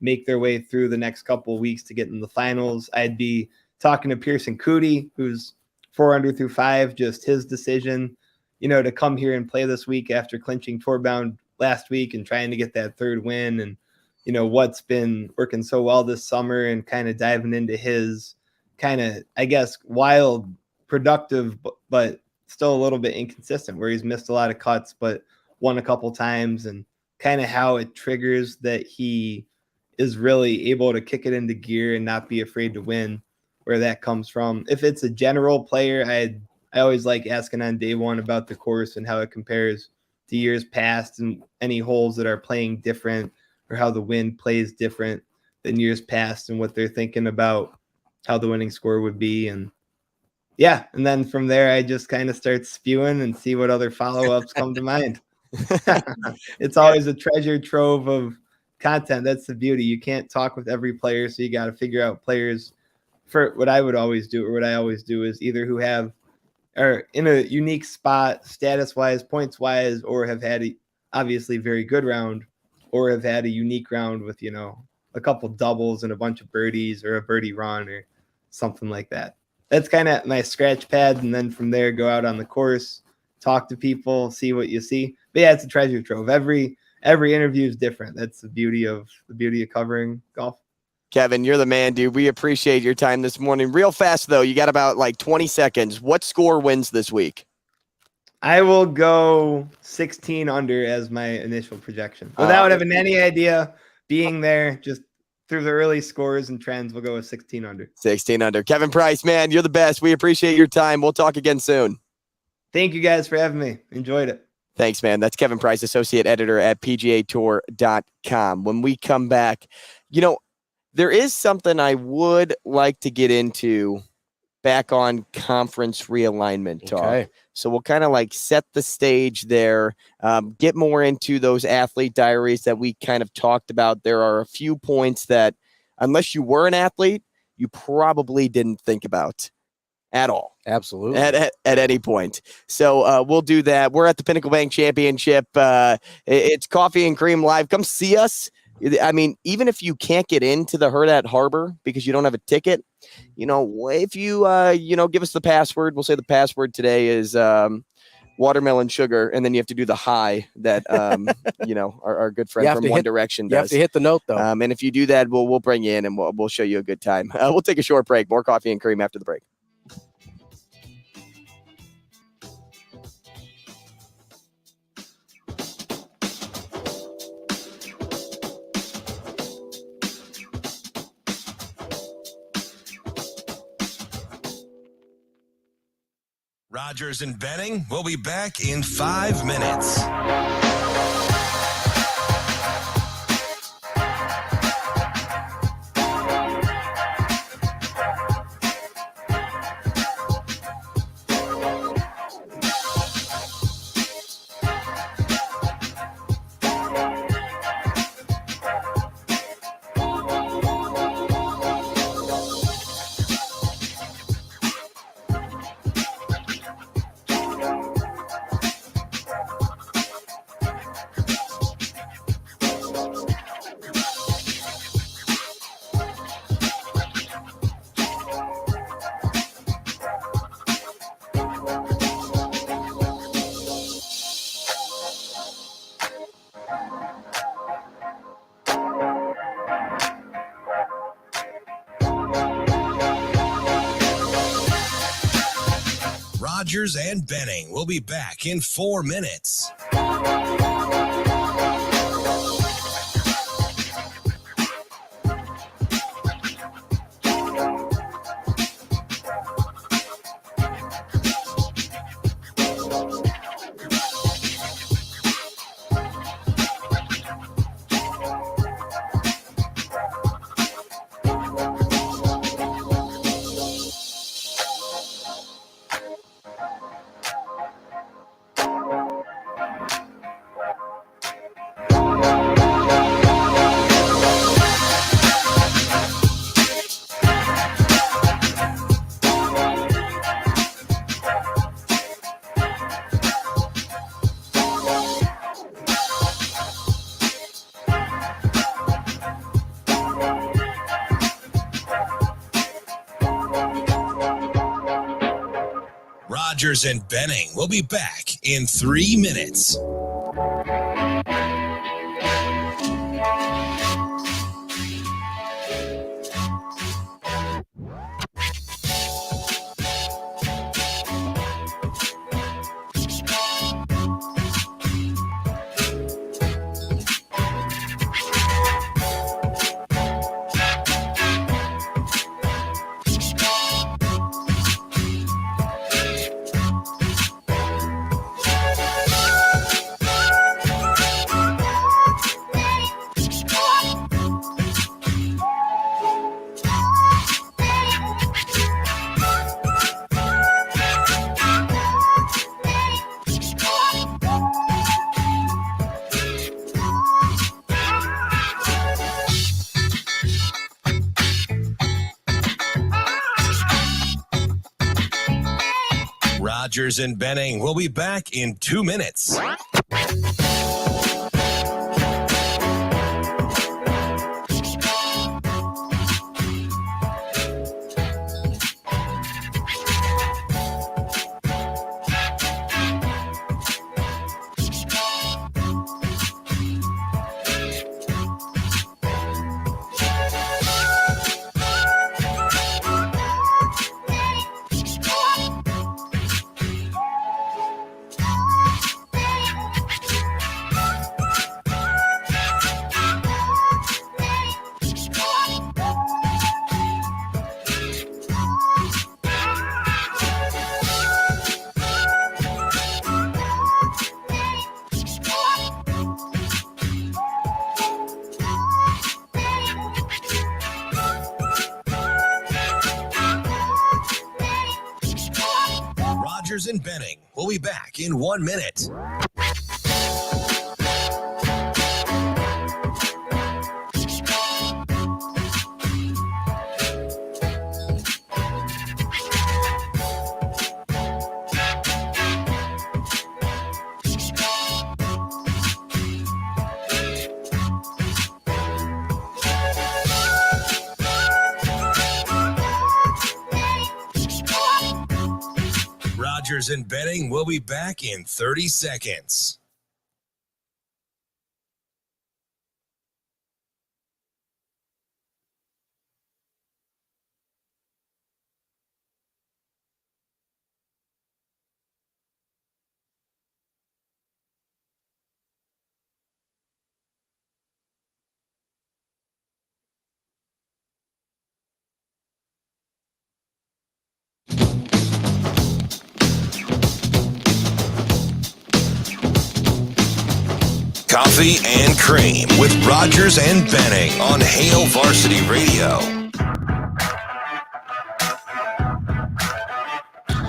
make their way through the next couple of weeks to get in the finals. I'd be talking to Pearson Cootie, who's 4 under through 5, just his decision, to come here and play this week after clinching tour bound last week and trying to get that 3rd win, and what's been working so well this summer, and kind of diving into his kind of, I guess, wild, productive, but still a little bit inconsistent, where he's missed a lot of cuts, but won a couple times, and kind of how it triggers that he is really able to kick it into gear and not be afraid to win, where that comes from. If it's a general player, I always like asking on day one about the course and how it compares to years past, and any holes that are playing different, or how the wind plays different than years past, and what they're thinking about how the winning score would be. And yeah, and then from there, I just kind of start spewing and see what other follow-ups come to mind. It's always a treasure trove of content. That's the beauty. You can't talk with every player, so you got to figure out players. For what I would always do, or what I always do, is either who are in a unique spot, status-wise, points-wise, or have had a obviously very good round, or have had a unique round with, a couple doubles and a bunch of birdies, or a birdie run, or something like that. That's kind of my scratch pad. And then from there, go out on the course, talk to people, see what you see. But yeah, it's a treasure trove. Every interview is different. That's the beauty of covering golf. Kevin, you're the man, dude. We appreciate your time this morning. Real fast, though, you got about 20 seconds. What score wins this week? I will go 16 under as my initial projection. Without having any idea, being there, just through the early scores and trends, we'll go with 16 under. 16 under. Kevin Prise, man, you're the best. We appreciate your time. We'll talk again soon. Thank you guys for having me. Enjoyed it. Thanks, man. That's Kevin Prise, associate editor at PGAtour.com. When we come back, there is something I would like to get into back on conference realignment talk. Okay. So we'll kind of set the stage there, get more into those athlete diaries that we kind of talked about. There are a few points that, unless you were an athlete, you probably didn't think about at all. Absolutely. At any point. So we'll do that. We're at the Pinnacle Bank Championship. It's Coffee and Cream Live. Come see us. I mean, even if you can't get into the Hurrdat Harbor because you don't have a ticket, if you, give us the password, we'll say the password today is watermelon sugar, and then you have to do the high that, our good friend from One Direction does. You have to hit the note, though. And if you do that, we'll bring you in and we'll show you a good time. We'll take a short break. More Coffee and Cream after the break. Rogers and Benning will be back in 5 minutes. Rogers and Benning will be back in 4 minutes. Rogers and Benning will be back in 3 minutes. Rogers and Benning will be back in 2 minutes. Rogers and Benning will be back in 1 minute. Rogers and Benning will be back in 30 seconds. Coffee and Cream with Rogers and Benning on Hail Varsity Radio.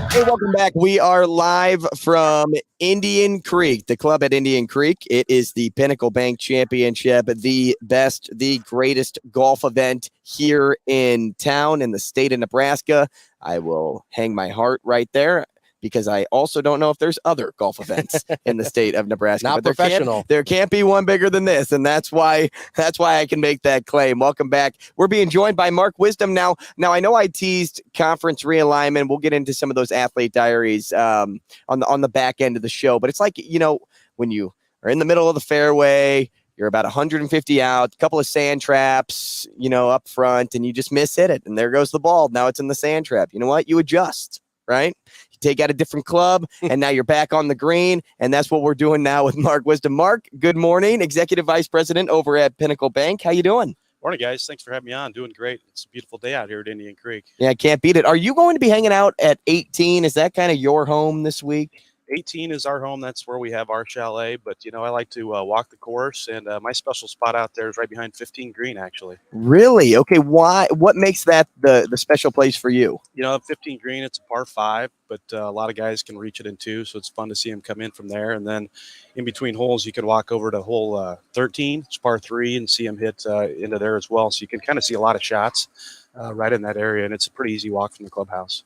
Hey, welcome back. We are live from Indian Creek, the club at Indian Creek. It is the Pinnacle Bank Championship, the best, the greatest golf event here in town in the state of Nebraska. I will hang my heart right there, because I also don't know if there's other golf events in the state of Nebraska. Not but professional. There can't be one bigger than this, and that's why I can make that claim. Welcome back. We're being joined by Marc Wisdom now. Now, I know I teased conference realignment. We'll get into some of those athlete diaries on the back end of the show, but it's like, you know, when you are in the middle of the fairway, you're about 150 out, a couple of sand traps, you know, up front, and you just miss hit it, and there goes the ball. Now it's in the sand trap. You know what? You adjust. Right? You take out a different club, and now you're back on the green, and that's what we're doing now with Marc Wisdom. Marc, good morning, Executive Vice President over at Pinnacle Bank. How you doing? Morning, guys. Thanks for having me on. Doing great. It's a beautiful day out here at Indian Creek. Yeah, can't beat it. Are you going to be hanging out at 18? Is that kind of your home this week? 18 is our home. That's where we have our chalet. But, I like to walk the course, and my special spot out there is right behind 15 green, actually. Really? Okay, why? What makes that the special place for you? 15 green, it's a par 5, but a lot of guys can reach it in 2, so it's fun to see them come in from there. And then in between holes, you can walk over to hole 13, it's par 3, and see them hit into there as well. So you can kind of see a lot of shots right in that area, and it's a pretty easy walk from the clubhouse.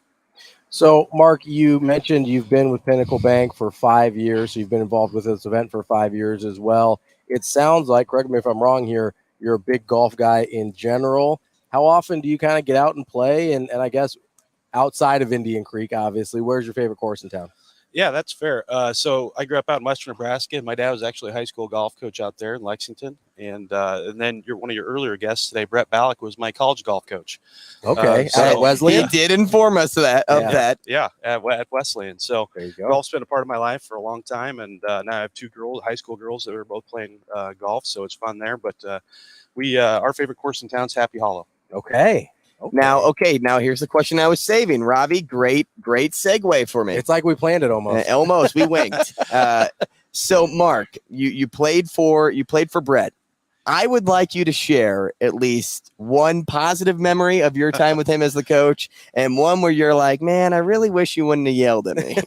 So, Marc, you mentioned you've been with Pinnacle Bank for 5 years. So you've been involved with this event for 5 years as well. It sounds like, correct me if I'm wrong here, you're a big golf guy in general. How often do you kind of get out and play? And I guess outside of Indian Creek, obviously, where's your favorite course in town? Yeah, that's fair. So I grew up out in western Nebraska. My dad was actually a high school golf coach out there in Lexington. And then one of your earlier guests today, Brett Balak, was my college golf coach. Okay, at Wesleyan. He did inform us of that. Yeah, at Wesleyan. So there you go. Golf's been a part of my life for a long time. And now I have 2 girls, high school girls, that are both playing golf. So it's fun there. But our favorite course in town is Happy Hollow. Okay. Now here's the question I was saving. Ravi, great segue for me. It's like we planned it almost. Almost, we winked. So, Marc, you played for Brett. I would like you to share at least one positive memory of your time with him as the coach, and one where you're like, man, I really wish you wouldn't have yelled at me.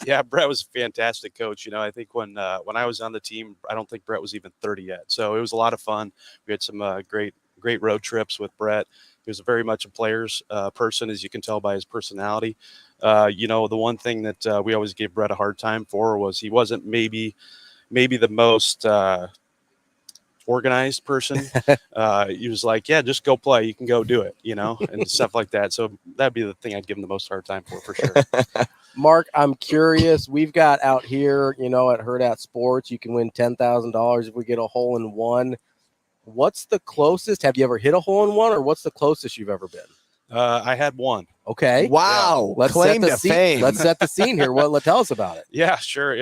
Yeah, Brett was a fantastic coach. I think when I was on the team, I don't think Brett was even 30 yet. So it was a lot of fun. We had some great road trips with Brett. He was very much a player's person, as you can tell by his personality. The one thing that we always gave Brett a hard time for was he wasn't maybe the most organized person. He was like, yeah, just go play. You can go do it, and stuff like that. So that'd be the thing I'd give him the most hard time for sure. Marc, I'm curious. We've got out here, at Hurrdat Sports, you can win $10,000 if we get a hole in one. What's the closest? Have you ever hit a hole in one, or what's the closest you've ever been? I had one. Okay. Wow. Let's Claim set to the scene. fame. Let's set the scene here. Tell us about it. Yeah, sure.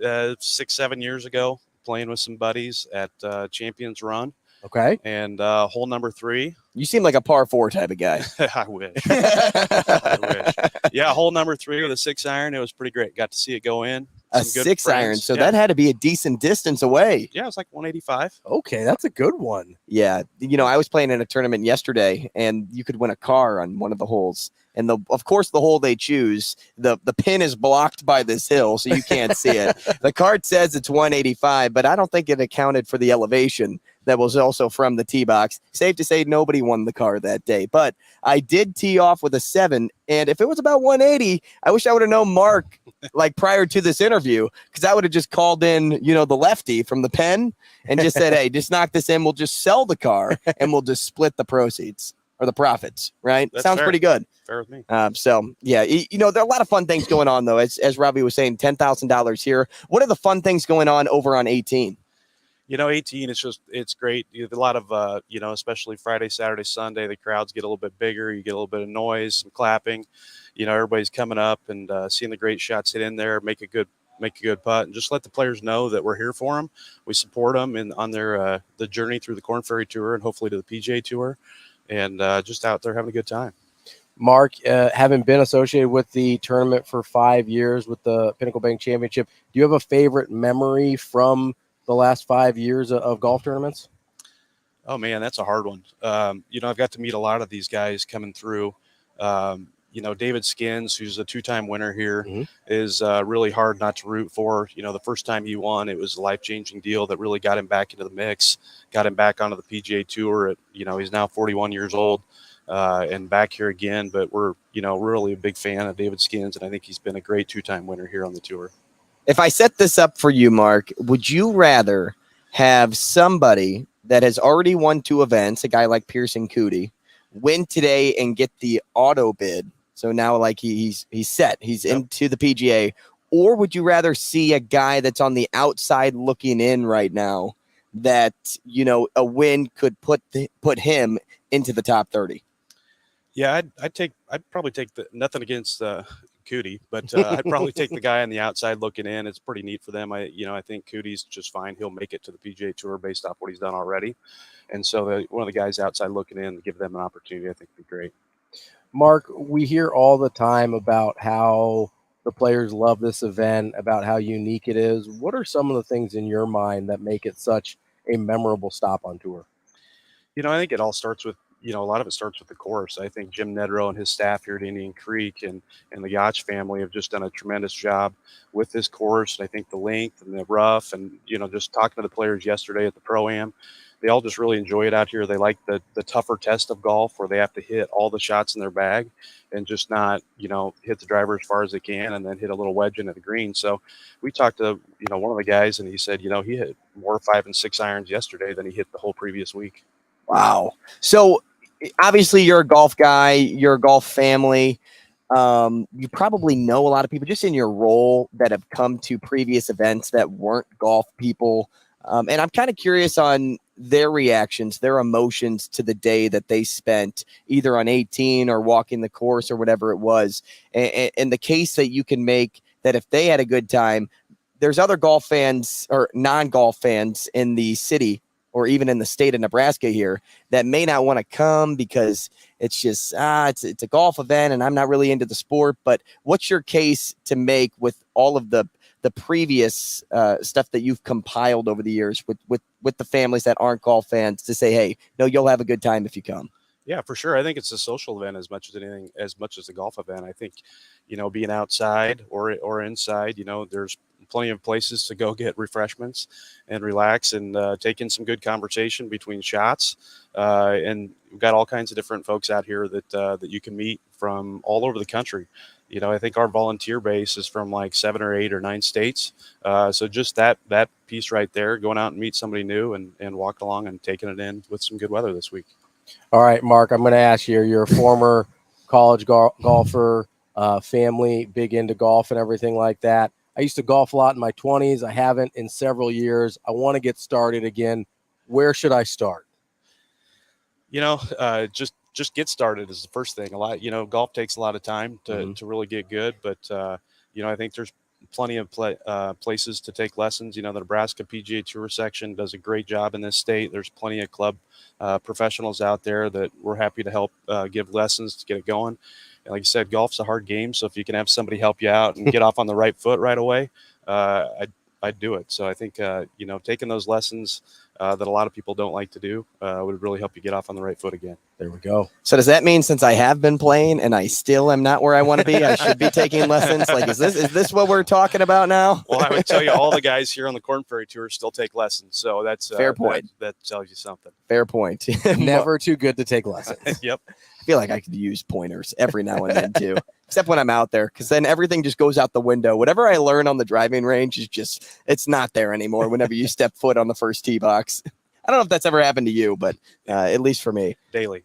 6-7 years ago, playing with some buddies at Champions Run. Okay. And hole number 3. You seem like a par 4 type of guy. I wish. I wish. Yeah, hole number 3 with a 6-iron. It was pretty great. Got to see it go in. A 6-iron. So that had to be a decent distance away. Yeah, it was like 185. Okay, that's a good one. Yeah. I was playing in a tournament yesterday, and you could win a car on one of the holes. And of course, the hole they choose, the pin is blocked by this hill, so you can't see it. The card says it's 185, but I don't think it accounted for the elevation that was also from the tee box. Safe to say nobody won the car that day. But I did tee off with a 7, and if it was about 180, I wish I would have known Marc prior to this interview, because I would have just called in, the lefty from the pen and just said, hey, just knock this in. We'll just sell the car, and we'll just split the proceeds or the profits, right? That's Sounds fair. pretty good. Fair with me. So, yeah, there are a lot of fun things going on, though. As Ravi was saying, $10,000 here. What are the fun things going on over on 18? 18, it's great. A lot of, especially Friday, Saturday, Sunday, the crowds get a little bit bigger. You get a little bit of noise, some clapping. Everybody's coming up and seeing the great shots hit in there, make a good putt, and just let the players know that we're here for them. We support them on their the journey through the Korn Ferry Tour and hopefully to the PGA Tour, and just out there having a good time. Marc, having been associated with the tournament for 5 years with the Pinnacle Bank Championship, do you have a favorite memory from the last 5 years of golf tournaments? Oh man, that's a hard one. I've got to meet a lot of these guys coming through. David Skins, who's a 2-time winner here, is really hard not to root for. The first time he won, it was a life-changing deal that really got him back into the mix, got him back onto the PGA Tour. He's now 41 years old and back here again. But we're, really a big fan of David Skins, and I think he's been a great 2-time winner here on the tour. If I set this up for you, Marc, would you rather have somebody that has already won 2 events, a guy like Pearson Coody, win today and get the auto bid? So now he's set, he's into the PGA. Or would you rather see a guy that's on the outside looking in right now that, a win could put him into the top 30? Yeah, I'd probably take nothing against Cootie, but I'd probably take the guy on the outside looking in. It's pretty neat for them. I think Cootie's just fine. He'll make it to the PGA Tour based off what he's done already. And so one of the guys outside looking in, give them an opportunity, I think would be great. Mark, we hear all the time about how the players love this event, about how unique it is. What are some of the things in your mind that make it such a memorable stop on tour? I think it all starts with, a lot of it starts with the course. I think Jim Nedrow and his staff here at Indian Creek and the Yacht family have just done a tremendous job with this course. I think the length and the rough and, just talking to the players yesterday at the Pro-Am, they all just really enjoy it out here. They like the tougher test of golf where they have to hit all the shots in their bag and just not, hit the driver as far as they can and then hit a little wedge into the green. So we talked to, one of the guys and he said, he hit more 5 and 6 irons yesterday than he hit the whole previous week. Wow. So obviously you're a golf guy, you're a golf family. You probably know a lot of people just in your role that have come to previous events that weren't golf people. And I'm kind of curious on their reactions, their emotions to the day that they spent either on 18 or walking the course or whatever it was. And the case that you can make that if they had a good time, there's other golf fans or non-golf fans in the city or even in the state of Nebraska here that may not want to come because it's just, it's a golf event and I'm not really into the sport. But what's your case to make with all of the previous stuff that you've compiled over the years with the families that aren't golf fans to say, hey, no, you'll have a good time if you come? Yeah, for sure. I think it's a social event as much as anything, as much as a golf event. I think, being outside or inside, there's plenty of places to go get refreshments and relax and take in some good conversation between shots. And we've got all kinds of different folks out here that you can meet from all over the country. I think our volunteer base is from like 7 or 8 or 9 states. So just that piece right there, going out and meet somebody new and walk along and taking it in with some good weather this week. All right, Mark, I'm going to ask you, you're a former college golfer, family, big into golf and everything like that. I used to golf a lot in my 20s. I haven't in several years. I want to get started again. Where should I start? Just get started is the first thing. Golf takes a lot of time to really get good, but I think there's plenty of places to take lessons. The Nebraska PGA Tour section does a great job in this state. There's plenty of club professionals out there that we're happy to help give lessons to get it going. And like you said, golf's a hard game, so if you can have somebody help you out and get off on the right foot right away, I'd do it. So I think taking those lessons that a lot of people don't like to do would really help you get off on the right foot again. There we go. So does that mean since I have been playing and I still am not where I want to be, I should be taking lessons? Like, is this what we're talking about now? Well, I would tell you all the guys here on the Corn Ferry Tour still take lessons. So that's fair point. That tells you something. Fair point. Never too good to take lessons. Yep. I feel like I could use pointers every now and then too, except when I'm out there, because then everything just goes out the window. Whatever I learn on the driving range is it's not there anymore whenever you step foot on the first tee box. I don't know if that's ever happened to you, but at least for me. Daily.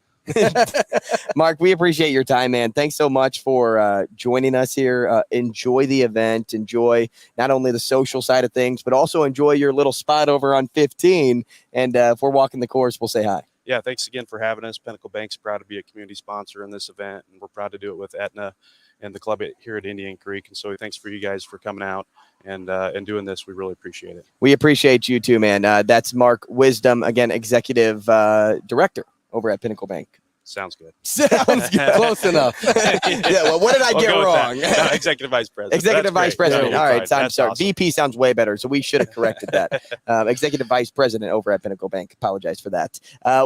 Mark, we appreciate your time, man. Thanks so much for joining us here. Enjoy the event. Enjoy not only the social side of things, but also enjoy your little spot over on 15. And if we're walking the course, we'll say hi. Yeah, thanks again for having us. Pinnacle Bank's proud to be a community sponsor in this event, and we're proud to do it with Aetna and the club here at Indian Creek. And so thanks for you guys for coming out and doing this. We really appreciate it. We appreciate you too, man. That's Marc Wisdom, again, executive director over at Pinnacle Bank. Sounds good. Sounds good. Close enough. Yeah, well, what did I get wrong? No, executive vice president. Executive vice president. All right, I'm sorry. Awesome. VP sounds way better, so we should have corrected that. Executive vice president over at Pinnacle Bank. Apologize for that.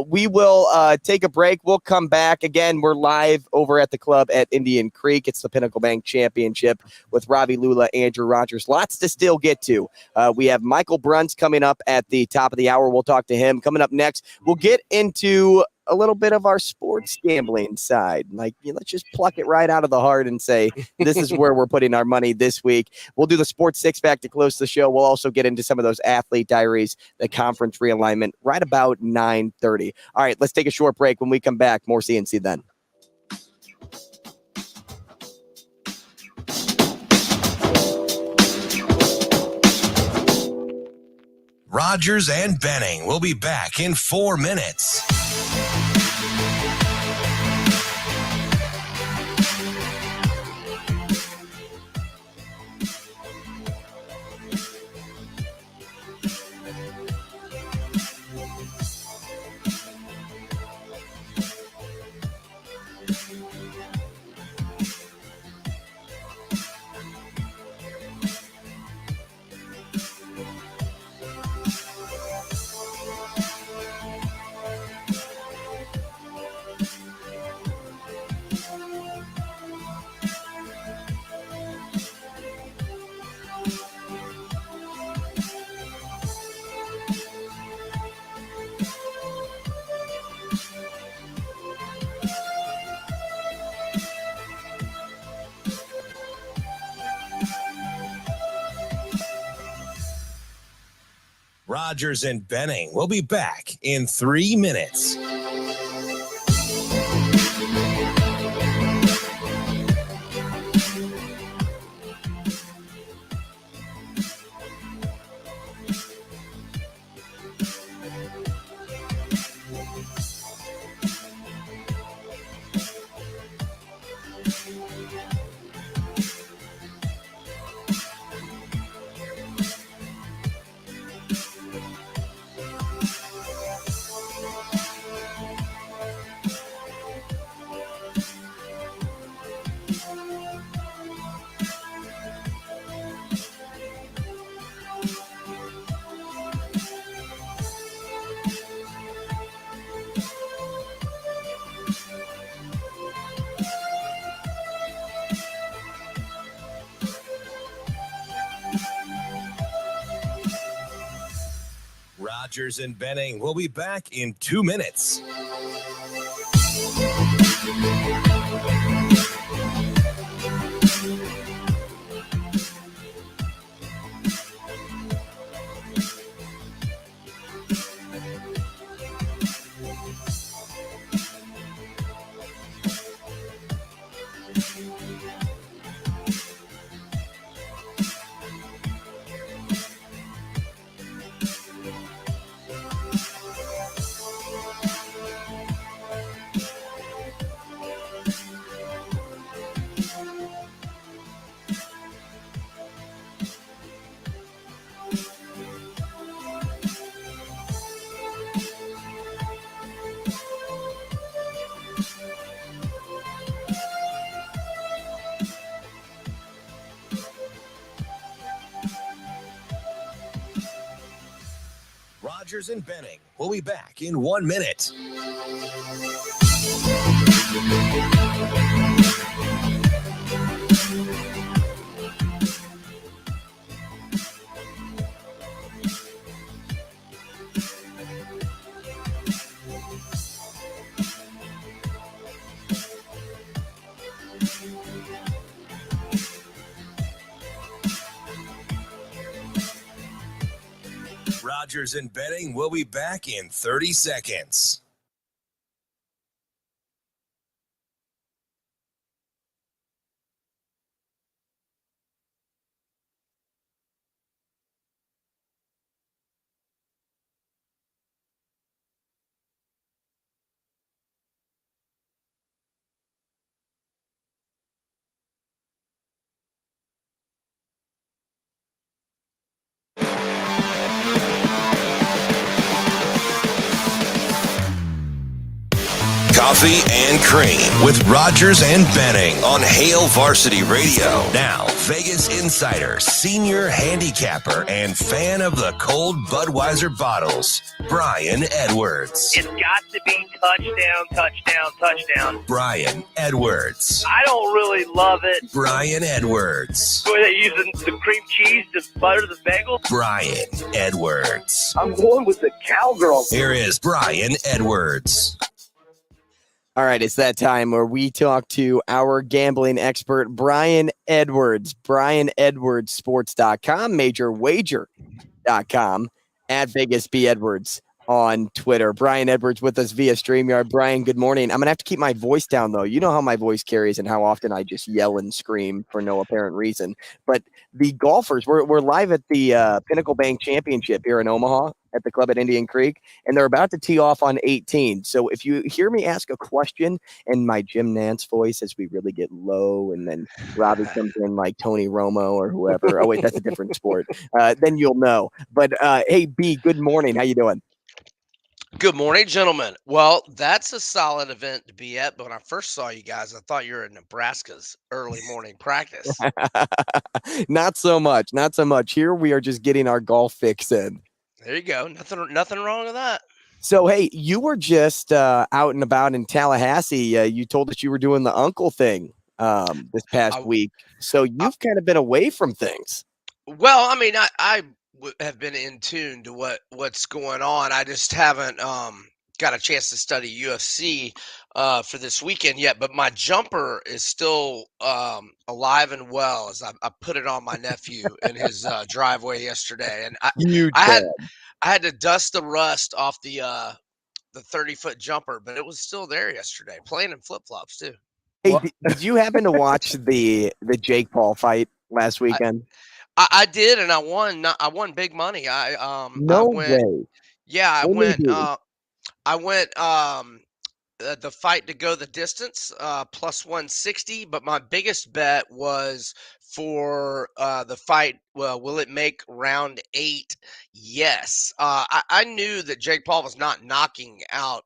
We will take a break. We'll come back. Again, we're live over at the club at Indian Creek. It's the Pinnacle Bank Championship with Ravil Lulla, Andrew Rogers. Lots to still get to. We have Michael Bruntz coming up at the top of the hour. We'll talk to him. Coming up next, we'll get into a little bit of our sports gambling side. Like, let's just pluck it right out of the heart and say, this is where we're putting our money this week. We'll do the sports six pack to close the show. We'll also get into some of those athlete diaries, the conference realignment right about 9:30. All right, let's take a short break. When we come back, more CNC then. Rogers and Benning will be back in 4 minutes. Rogers and Benning will be back in 3 minutes. Rogers and Benning will be back in 2 minutes. Rogers and Benning will be back in 1 minute. Rogers and Benning will be back in 30 seconds. Coffee and Cream with Rogers and Benning on Hail Varsity Radio. Now, Vegas insider, senior handicapper, and fan of the cold Budweiser bottles, Brian Edwards. It's got to be touchdown, touchdown, touchdown. Brian Edwards. I don't really love it. Brian Edwards. The way they're using the cream cheese to butter the bagel. Brian Edwards. I'm going with the cowgirl. Here is Brian Edwards. All right, it's that time where we talk to our gambling expert, Brian Edwards, BrianEdwardsSports.com, MajorWager.com, at Vegas B. Edwards on Twitter. Brian Edwards with us via StreamYard. Brian, good morning. I'm going to have to keep my voice down, though. You know how my voice carries and how often I just yell and scream for no apparent reason. But the golfers, we're live at the Pinnacle Bank Championship here in Omaha at the club at Indian Creek, and they're about to tee off on 18. So if you hear me ask a question in my Jim Nance voice as we really get low, and then Robbie comes in like Tony Romo or whoever. Oh, wait, that's a different sport. Then you'll know. But hey, B, good morning. How you doing? Good morning, gentlemen. Well, that's a solid event to be at. But when I first saw you guys, I thought you were in Nebraska's early morning practice. Not so much. Not so much. Here we are just getting our golf fix in. There you go. Nothing wrong with that. So, hey, you were just out and about in Tallahassee. You told us you were doing the uncle thing this past week. So you've kind of been away from things. Well, I mean, I have been in tune to what's going on. I just haven't got a chance to study UFC for this weekend yet, but my jumper is still alive and well as I put it on my nephew in his driveway yesterday. And I I had to dust the rust off the 30-foot jumper, but it was still there yesterday. Playing in flip flops too. Hey, did you happen to watch the Jake Paul fight last weekend? I did, and I won. I won big money. No I went. way. Yeah, I What did went. you do? I went. The fight to go the distance, plus 160. But my biggest bet was for the fight. Well, will it make round 8? Yes. I knew that Jake Paul was not knocking out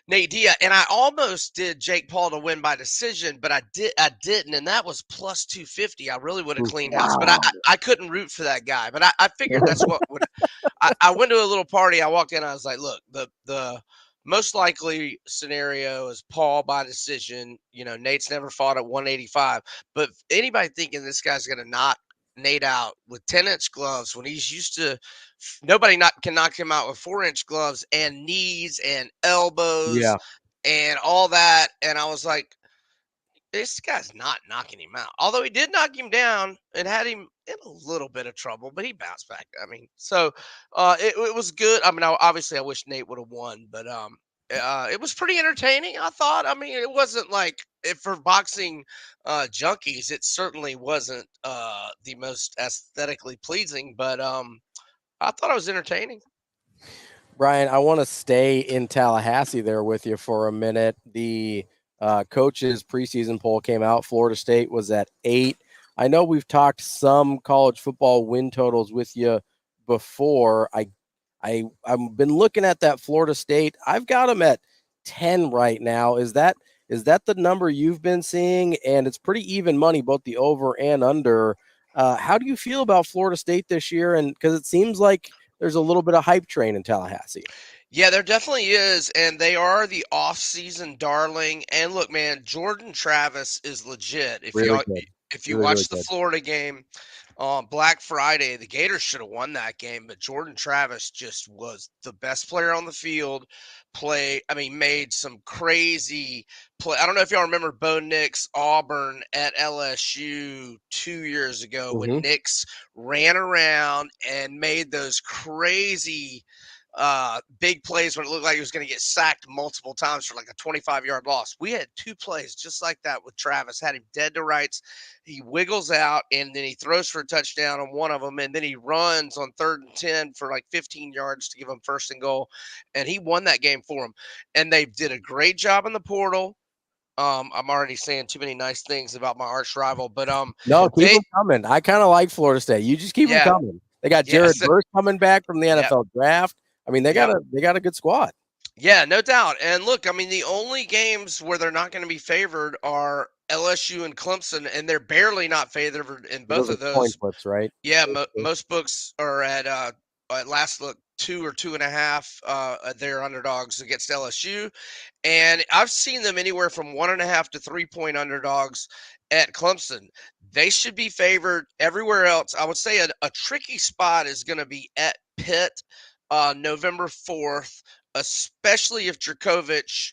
Nate Diaz, and I almost did Jake Paul to win by decision, but I didn't, and that was plus 250. I really would have cleaned house, but I couldn't root for that guy. But I figured that's what would. I went to a little party. I walked in. I was like, look, the most likely scenario is Paul by decision. You know, Nate's never fought at 185, but if anybody thinking this guy's going to knock Nate out with 10-inch gloves when he's used to, nobody can knock him out with 4-inch gloves and knees and elbows and all that. And I was like, this guy's not knocking him out. Although he did knock him down and had him in a little bit of trouble, but he bounced back. I mean, so it was good. I mean, obviously I wish Nate would have won, but it was pretty entertaining, I thought. I mean, it wasn't like for boxing junkies, it certainly wasn't the most aesthetically pleasing, but I thought it was entertaining. Brian, I want to stay in Tallahassee there with you for a minute. The coaches preseason poll came out. Florida State was at 8. I know we've talked some college football win totals with you before. I've been looking at that Florida State. I've got them at 10 right now. Is that the number you've been seeing? And it's pretty even money, both the over and under. How do you feel about Florida State this year? And because it seems like there's a little bit of hype train in Tallahassee. Yeah, there definitely is, and they are the off-season darling. And look, man, Jordan Travis is legit. If you watch the Florida game on Black Friday, the Gators should have won that game, but Jordan Travis just was the best player on the field. Made some crazy play. I don't know if y'all remember Bo Nix, Auburn at LSU 2 years ago when Nix ran around and made those crazy big plays when it looked like he was going to get sacked multiple times for like a 25-yard loss. We had 2 plays just like that with Travis. Had him dead to rights. He wiggles out, and then he throws for a touchdown on one of them, and then he runs on 3rd and 10 for like 15 yards to give him 1st and goal, and he won that game for him. And they did a great job in the portal. I'm already saying too many nice things about my arch rival, but no, keep them coming. I kind of like Florida State. You just keep them coming. They got Jared Verse coming back from the NFL draft. I mean, they got a good squad. Yeah, no doubt. And look, I mean, the only games where they're not going to be favored are LSU and Clemson, and they're barely not favored in both of those. Coin flips, right? Yeah, most books are at last look 2 or 2.5. They're underdogs against LSU, and I've seen them anywhere from 1.5 to 3-point underdogs at Clemson. They should be favored everywhere else. I would say a tricky spot is going to be at Pitt. November 4th, especially if Dracovic,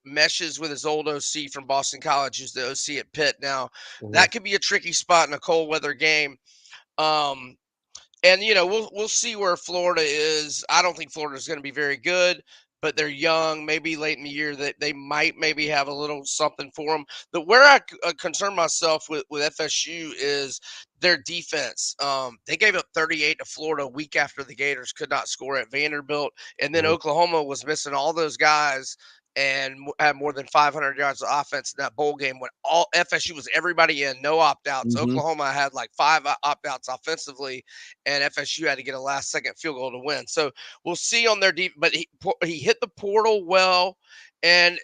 meshes with his old OC from Boston College, who's the OC at Pitt now. That could be a tricky spot in a cold weather game. And we'll see where Florida is. I don't think Florida is going to be very good, but they're young. Maybe late in the year that they might maybe have a little something for them. Where I concern myself with FSU is their defense. They gave up 38 to Florida a week after the Gators could not score at Vanderbilt, and then Oklahoma was missing all those guys and had more than 500 yards of offense in that bowl game when all FSU was everybody in, no opt-outs. Oklahoma had like 5 opt-outs offensively, and FSU had to get a last-second field goal to win. So we'll see on their deep, but he hit the portal well, and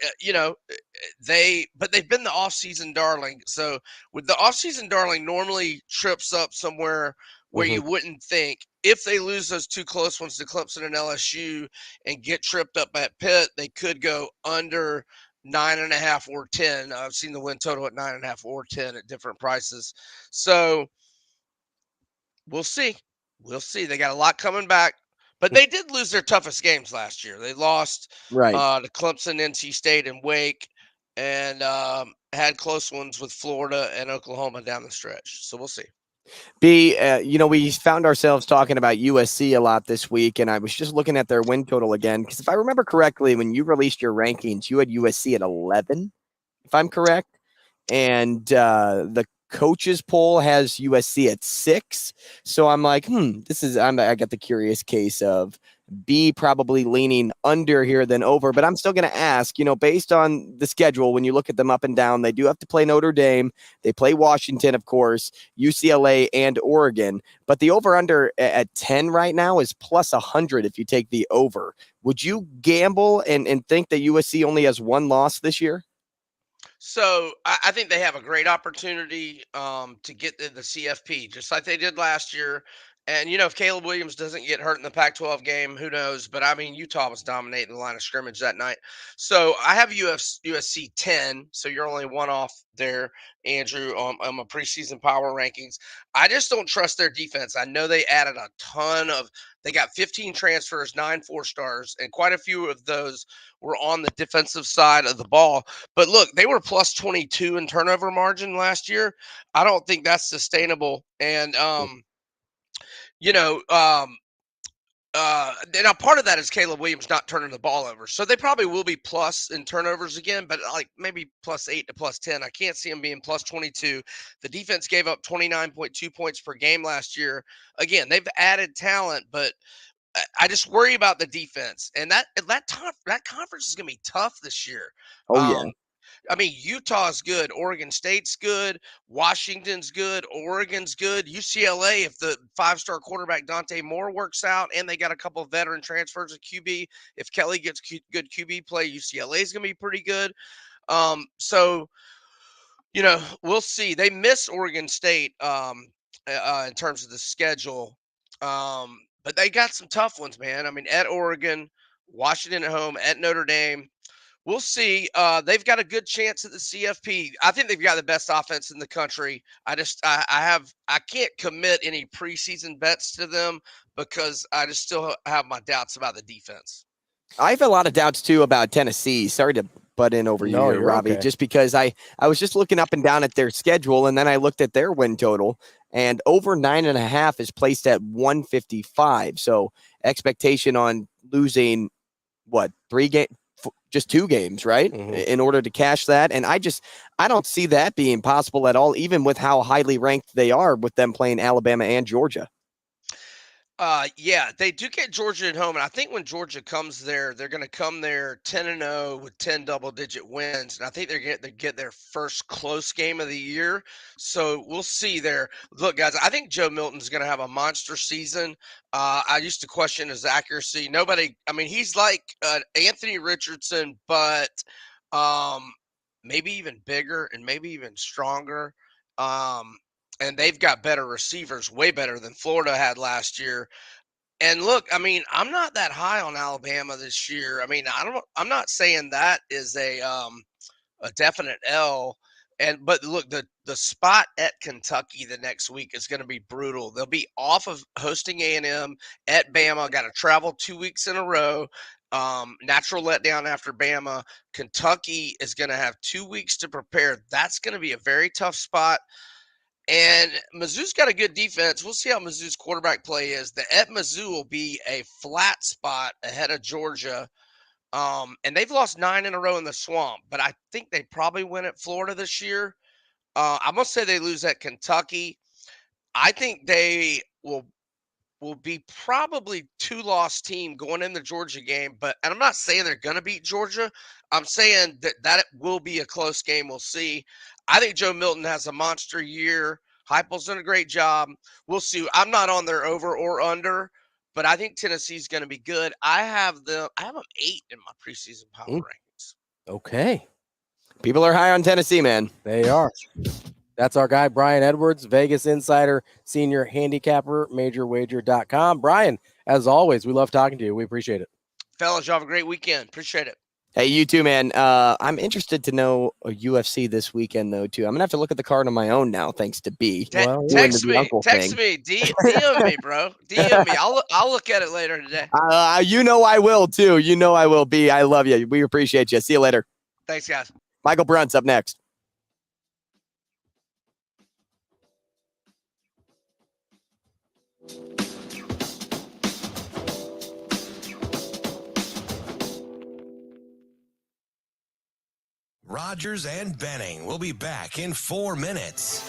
they've been the off-season darling. So with the off-season darling, normally trips up somewhere where you wouldn't think. If they lose those 2 close ones to Clemson and LSU and get tripped up at Pitt, they could go under 9.5 or 10. I've seen the win total at 9.5 or 10 at different prices. So we'll see. We'll see. They got a lot coming back. But they did lose their toughest games last year. They lost to Clemson, NC State, and Wake, and had close ones with Florida and Oklahoma down the stretch. So we'll see. B, we found ourselves talking about USC a lot this week, and I was just looking at their win total again, because if I remember correctly, when you released your rankings, you had USC at 11, if I'm correct, and the coaches poll has USC at 6. So I'm like, I got the curious case of B probably leaning under here than over, but I'm still going to ask, based on the schedule, when you look at them up and down, they do have to play Notre Dame. They play Washington, of course, UCLA and Oregon, but the over under at 10 right now is plus 100. If you take the over, would you gamble and think that USC only has one loss this year? So I think they have a great opportunity to get the CFP, just like they did last year. And, if Caleb Williams doesn't get hurt in the Pac-12 game, who knows? But, I mean, Utah was dominating the line of scrimmage that night. So I have USC 10, so you're only one off there, Andrew, on my preseason power rankings. I just don't trust their defense. I know they added a ton they got 15 transfers, 9 4-stars, and quite a few of those were on the defensive side of the ball. But look, they were plus 22 in turnover margin last year. I don't think that's sustainable. And, now part of that is Caleb Williams not turning the ball over. So they probably will be plus in turnovers again, but like maybe plus 8 to plus 10. I can't see them being plus 22. The defense gave up 29.2 points per game last year. Again, they've added talent, but I just worry about the defense. And that conference is going to be tough this year. Oh, yeah. I mean, Utah's good. Oregon State's good. Washington's good. Oregon's good. UCLA, if the 5-star quarterback Dante Moore works out, and they got a couple of veteran transfers at QB, if Kelly gets good QB play, UCLA is going to be pretty good. So, we'll see. They miss Oregon State in terms of the schedule, but they got some tough ones, man. I mean, at Oregon, Washington at home, at Notre Dame. We'll see. They've got a good chance at the CFP. I think they've got the best offense in the country. I can't commit any preseason bets to them because I just still have my doubts about the defense. I have a lot of doubts too about Tennessee. Sorry to butt in over you here, Robbie, okay. Just because I was just looking up and down at their schedule, and then I looked at their win total, and over 9.5 is placed at 155. So expectation on losing just 2 games, right? Mm-hmm. In order to cash that. And I don't see that being possible at all, even with how highly ranked they are with them playing Alabama and Georgia. Yeah, they do get Georgia at home, and I think when Georgia comes there, they're going to come there 10-0 with 10 double-digit wins, and I think they get their first close game of the year. So we'll see there. Look, guys, I think Joe Milton's going to have a monster season. I used to question his accuracy. He's like Anthony Richardson, but maybe even bigger and maybe even stronger. And they've got better receivers, way better than Florida had last year. And look, I mean, I'm not that high on Alabama this year. I mean, I'm not saying that is a definite L. But look, the spot at Kentucky the next week is going to be brutal. They'll be off of hosting A&M at Bama. Got to travel 2 weeks in a row. Natural letdown after Bama. Kentucky is going to have 2 weeks to prepare. That's going to be a very tough spot. And Mizzou's got a good defense. We'll see how Mizzou's quarterback play is. The at Mizzou will be a flat spot ahead of Georgia. And they've lost 9 in a row in the Swamp, but I think they probably win at Florida this year. I'm going to say they lose at Kentucky. I think they will be probably 2-loss team going in the Georgia game. And I'm not saying they're going to beat Georgia. I'm saying that it will be a close game. We'll see. I think Joe Milton has a monster year. Heupel's done a great job. We'll see. I'm not on their over or under, but I think Tennessee's going to be good. I have them 8 in my preseason power rankings. Okay. People are high on Tennessee, man. They are. That's our guy, Brian Edwards, Vegas Insider, Senior Handicapper, MajorWager.com. Brian, as always, we love talking to you. We appreciate it. Fellas, y'all have a great weekend. Appreciate it. Hey, you too, man. I'm interested to know a UFC this weekend, though, too. I'm going to have to look at the card on my own now, thanks to B. Text me. DM me, bro. DM me. I'll look at it later today. I will, too. I will, B. I love you. We appreciate you. See you later. Thanks, guys. Michael Bruntz up next. Rogers and Benning will be back in 4 minutes.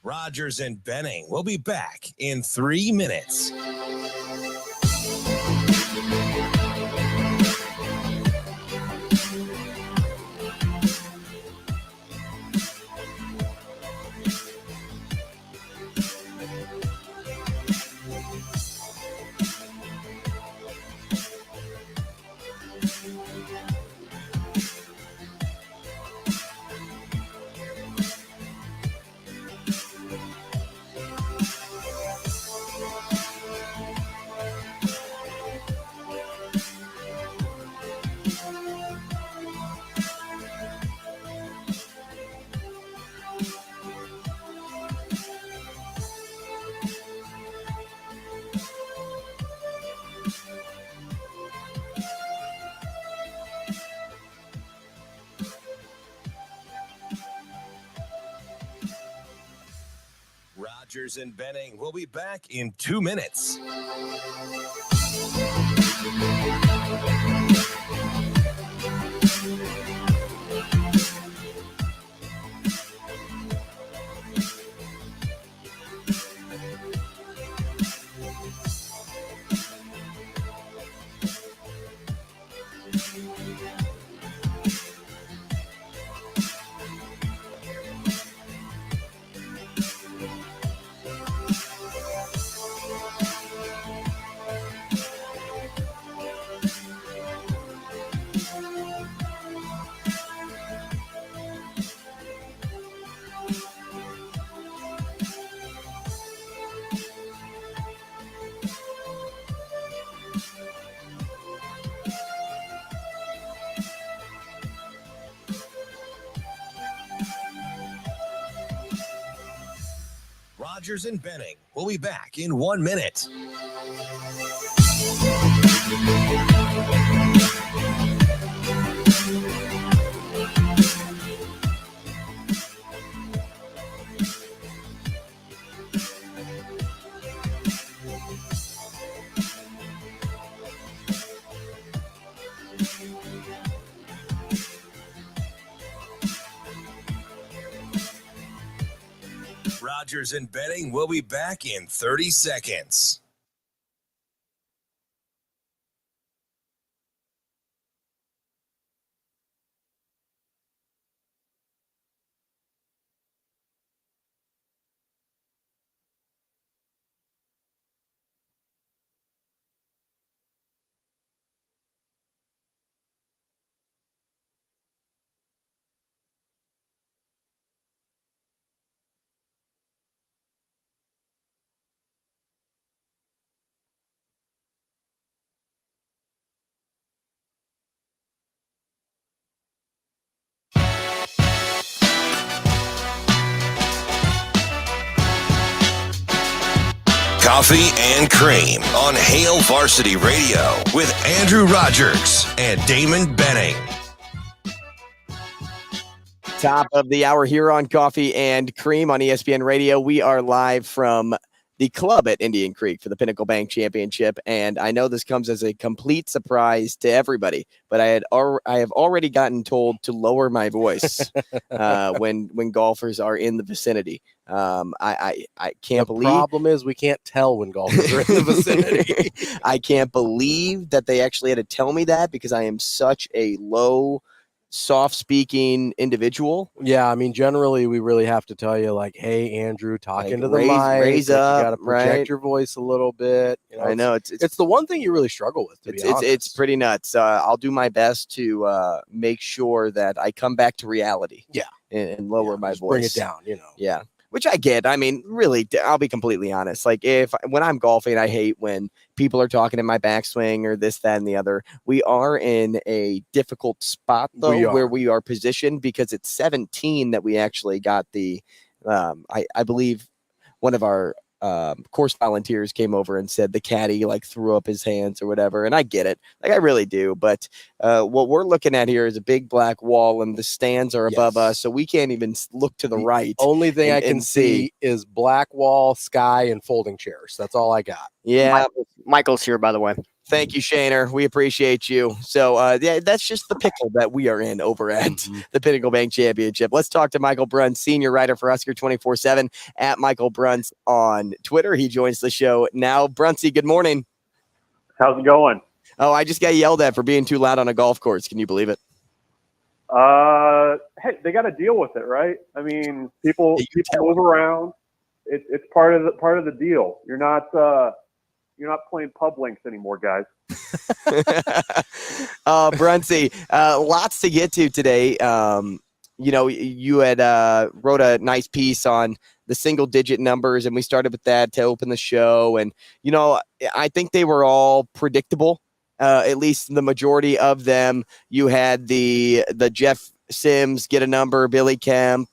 Rogers and Benning will be back in 3 minutes. Rogers and Benning will be back in 2 minutes. Rogers and Benning will be back in 1 minute. Rogers and Benning will be back in 30 seconds. Coffee and Cream on Hail Varsity Radio with Andrew Rogers and Damon Benning. Top of the hour here on Coffee and Cream on ESPN Radio. We are live from the club at Indian Creek for the Pinnacle Bank Championship. And I know this comes as a complete surprise to everybody, but I have already gotten told to lower my voice when golfers are in the vicinity. I can't believe. The problem is we can't tell when golfers are in the vicinity. I can't believe that they actually had to tell me that, because I am such a low, soft-speaking individual. Yeah, I mean, generally we really have to tell you, like, hey, Andrew, talk Like, into the raise mic. up, you got to project right? your voice a little bit. You know, I know it's the one thing you really struggle with. To be honest, it's pretty nuts. I'll do my best to make sure that I come back to reality. Yeah, and lower my voice. bring it down. You know. Yeah. Which I get. I mean, really, I'll be completely honest. Like, when I'm golfing, I hate when people are talking in my backswing or this, that, and the other. We are in a difficult spot, though, where we are positioned, because it's 17 that we actually got the, I believe one of our course volunteers came over and said the caddy like threw up his hands or whatever. And I get it. Like, I really do. But what we're looking at here is a big black wall, and the stands are above us. So we can't even look to the right. Only thing I can see is black wall, sky, and folding chairs. That's all I got. Yeah. Michael's here, by the way. Thank you, Shaner. We appreciate you. So, yeah, that's just the pickle that we are in over at the Pinnacle Bank Championship. Let's talk to Michael Bruntz, senior writer for Husker 24/7 at Michael Bruntz on Twitter. He joins the show now. Bruntsy, good morning. How's it going? Oh, I just got yelled at for being too loud on a golf course. Can you believe it? Hey, they got to deal with it, right? I mean, people move around. It's part of the deal. You're not playing pub links anymore, guys. Bruntsy, lots to get to today. You know, you had wrote a nice piece on the single-digit numbers, and we started with that to open the show. And, you know, I think they were all predictable, at least the majority of them. You had the Jeff Sims get a number, Billy Kemp.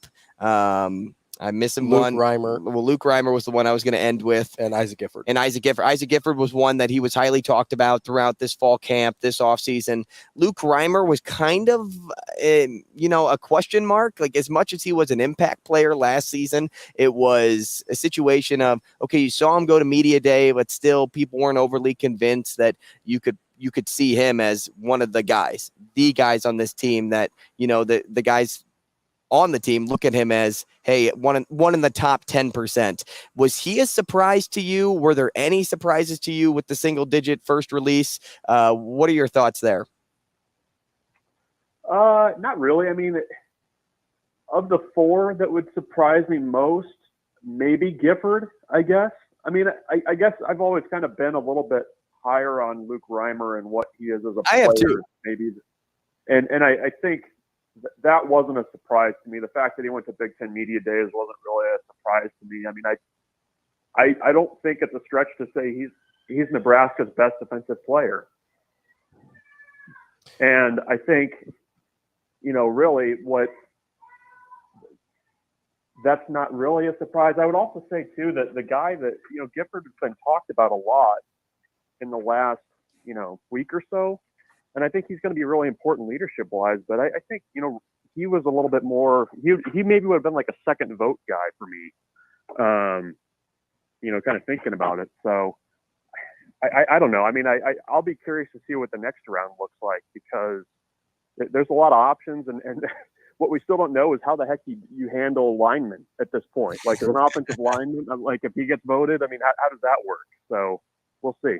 I'm missing one. Reimer. Well, Luke Reimer was the one I was going to end with. And Isaac Gifford. Isaac Gifford was one that he was highly talked about throughout this fall camp, this offseason. Luke Reimer was kind of, a question mark. Like, as much as he was an impact player last season, it was a situation of, okay, you saw him go to media day, but still people weren't overly convinced that you could see him as one of the guys on this team, that, you know, the guys on the team look at him as, hey, one in the top 10%. Was he a surprise to you? Were there any surprises to you with the single-digit first release? What are your thoughts there? Not really. I mean, of the four that would surprise me most, maybe Gifford, I guess. I mean, I guess I've always kind of been a little bit higher on Luke Reimer and what he is as a player. I have too. Maybe. And I think that wasn't a surprise to me. The fact that he went to Big Ten Media Days wasn't really a surprise to me. I mean, I don't think it's a stretch to say he's Nebraska's best defensive player. And I think, you know, really that's not really a surprise. I would also say too that the guy that, you know, Gifford has been talked about a lot in the last, you know, week or so. And I think he's going to be really important leadership-wise. But I think, you know, he was a little bit more – he maybe would have been like a second vote guy for me, you know, kind of thinking about it. So I don't know. I mean, I'll be curious to see what the next round looks like, because there's a lot of options. And what we still don't know is how the heck you handle linemen at this point. Like, as an offensive lineman, like if he gets voted, I mean, how does that work? So we'll see.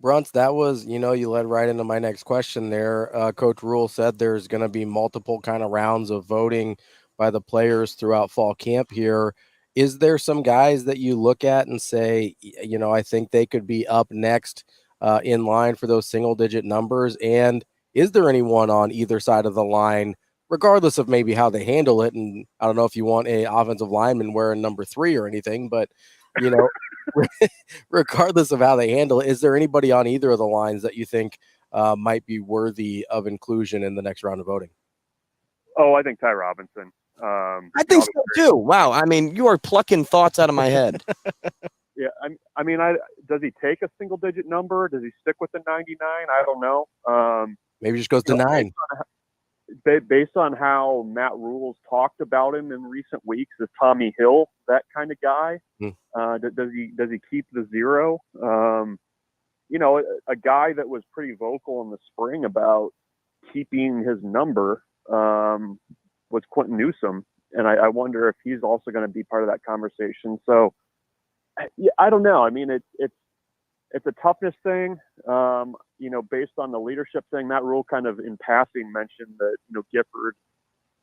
Bruntz, that was, you know, you led right into my next question there. Coach Rule said there's going to be multiple kind of rounds of voting by the players throughout fall camp here. Is there some guys that you look at and say, you know, I think they could be up next in line for those single-digit numbers? And is there anyone on either side of the line, regardless of maybe how they handle it? And I don't know if you want a offensive lineman wearing number 3 or anything, but, you know, regardless of how they handle it, is there anybody on either of the lines that you think might be worthy of inclusion in the next round of voting? Oh, I think Ty Robinson. I think so too. Wow. I mean, you are plucking thoughts out of my head. Yeah. I mean, does he take a single digit number? Does he stick with the 99? I don't know. Maybe just goes to 9. based on how Matt Rule's talked about him in recent weeks, is Tommy Hill that kind of guy? Does he keep the zero? You know, a guy that was pretty vocal in the spring about keeping his number was Quentin Newsom, and I wonder if he's also going to be part of that conversation. So, yeah, I don't know. I mean, it's a toughness thing. You know, based on the leadership thing, Matt Rule kind of in passing mentioned that, you know, Gifford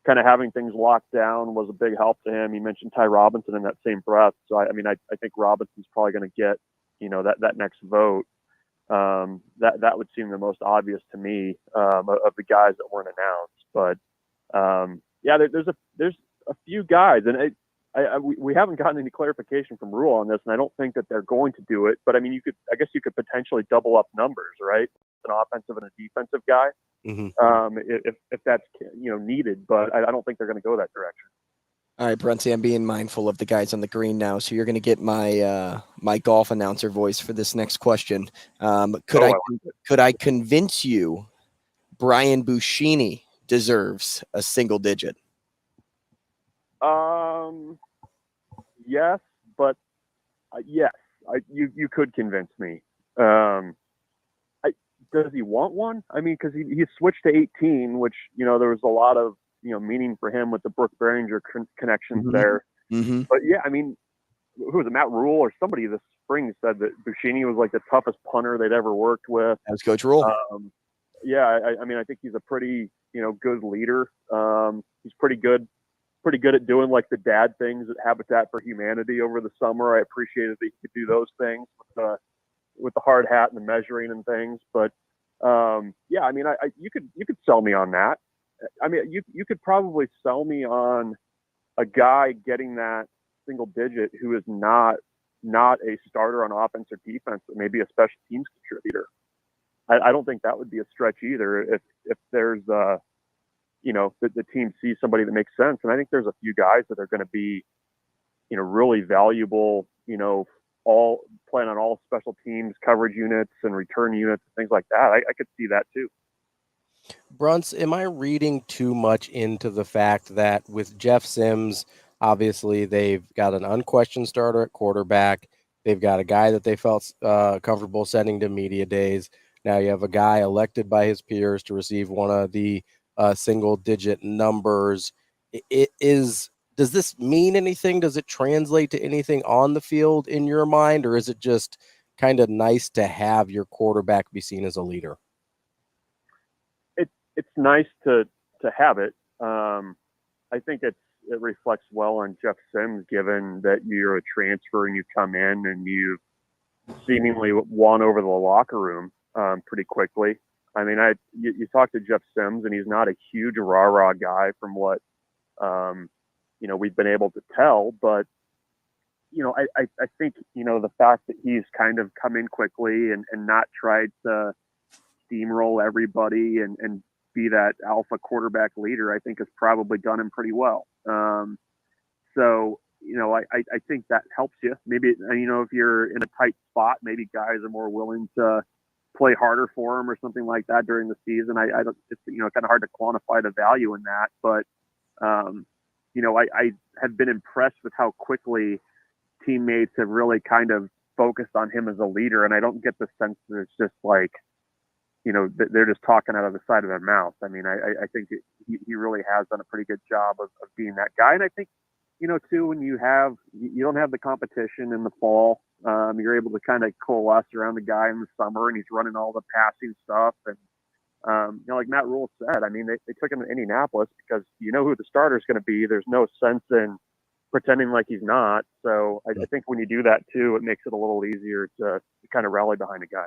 kind of having things locked down was a big help to him. He mentioned Ty Robinson in that same breath. So, I mean, I think Robinson's probably going to get, you know, that next vote. That would seem the most obvious to me of the guys that weren't announced. But yeah, there's a few guys, and we haven't gotten any clarification from Rule on this, and I don't think that they're going to do it. But I mean, I guess you could potentially double up numbers, right? An offensive and a defensive guy, if that's, you know, needed. But I don't think they're going to go that direction. All right, Bruntz, I'm being mindful of the guys on the green now, so you're going to get my my golf announcer voice for this next question. Could I convince you Brian Buschini deserves a single digit? Yes, but yes, you could convince me. Does he want one? I mean, because he switched to 18, which, you know, there was a lot of, you know, meaning for him with the Brooke Behringer connections there. But yeah, I mean, who was it, Matt Rule or somebody this spring said that Buschini was like the toughest punter they'd ever worked with. That was Coach Rule. Yeah, I mean, I think he's a pretty, you know, good leader. He's pretty good at doing like the dad things at Habitat for Humanity over the summer. I appreciated that he could do those things with the hard hat and the measuring and things. But yeah, I mean, you could sell me on that. I mean, you could probably sell me on a guy getting that single digit who is not a starter on offense or defense, but maybe a special teams contributor. I don't think that would be a stretch either if there's you know, the team sees somebody that makes sense. And I think there's a few guys that are going to be, you know, really valuable, you know, all playing on all special teams, coverage units and return units, things like that. I could see that too. Bruntz, am I reading too much into the fact that with Jeff Sims, obviously they've got an unquestioned starter at quarterback. They've got a guy that they felt comfortable sending to media days. Now you have a guy elected by his peers to receive one of the single digit numbers. Does this mean anything? Does it translate to anything on the field in your mind, or is it just kind of nice to have your quarterback be seen as a leader? It's nice to have it. I think it reflects well on Jeff Sims, given that you're a transfer and you come in and you seemingly won over the locker room pretty quickly. I mean, you talk to Jeff Sims, and he's not a huge rah-rah guy from what you know, we've been able to tell. But you know, I think, you know, the fact that he's kind of come in quickly and not tried to steamroll everybody and be that alpha quarterback leader, I think has probably done him pretty well. So, you know, I think that helps you. Maybe, you know, if you're in a tight spot, maybe guys are more willing to play harder for him or something like that during the season. I don't, it's, you know, kind of hard to quantify the value in that, but, you know, I have been impressed with how quickly teammates have really kind of focused on him as a leader. And I don't get the sense that it's just like, you know, they're just talking out of the side of their mouth. I mean, I think he really has done a pretty good job of being that guy. And I think, you know, too, when you don't have the competition in the fall, you're able to kind of coalesce around the guy in the summer, and he's running all the passing stuff. And, you know, like Matt Rule said, I mean, they took him to Indianapolis because you know who the starter is going to be. There's no sense in pretending like he's not. So I think when you do that too, it makes it a little easier to kind of rally behind a guy.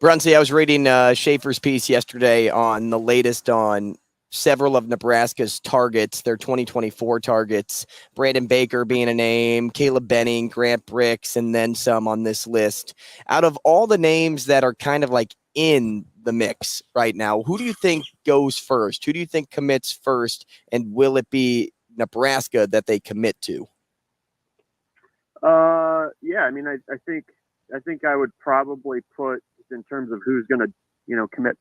Bruntz, I was reading Schaefer's piece yesterday on the latest on several of Nebraska's targets, their 2024 targets, Brandon Baker being a name, Caleb Benning, Grant Bricks, and then some on this list. Out of all the names that are kind of like in the mix right now, who do you think goes first? Who do you think commits first? And will it be Nebraska that they commit to? Yeah, I mean, I think I would probably put, in terms of who's going to, you know, commit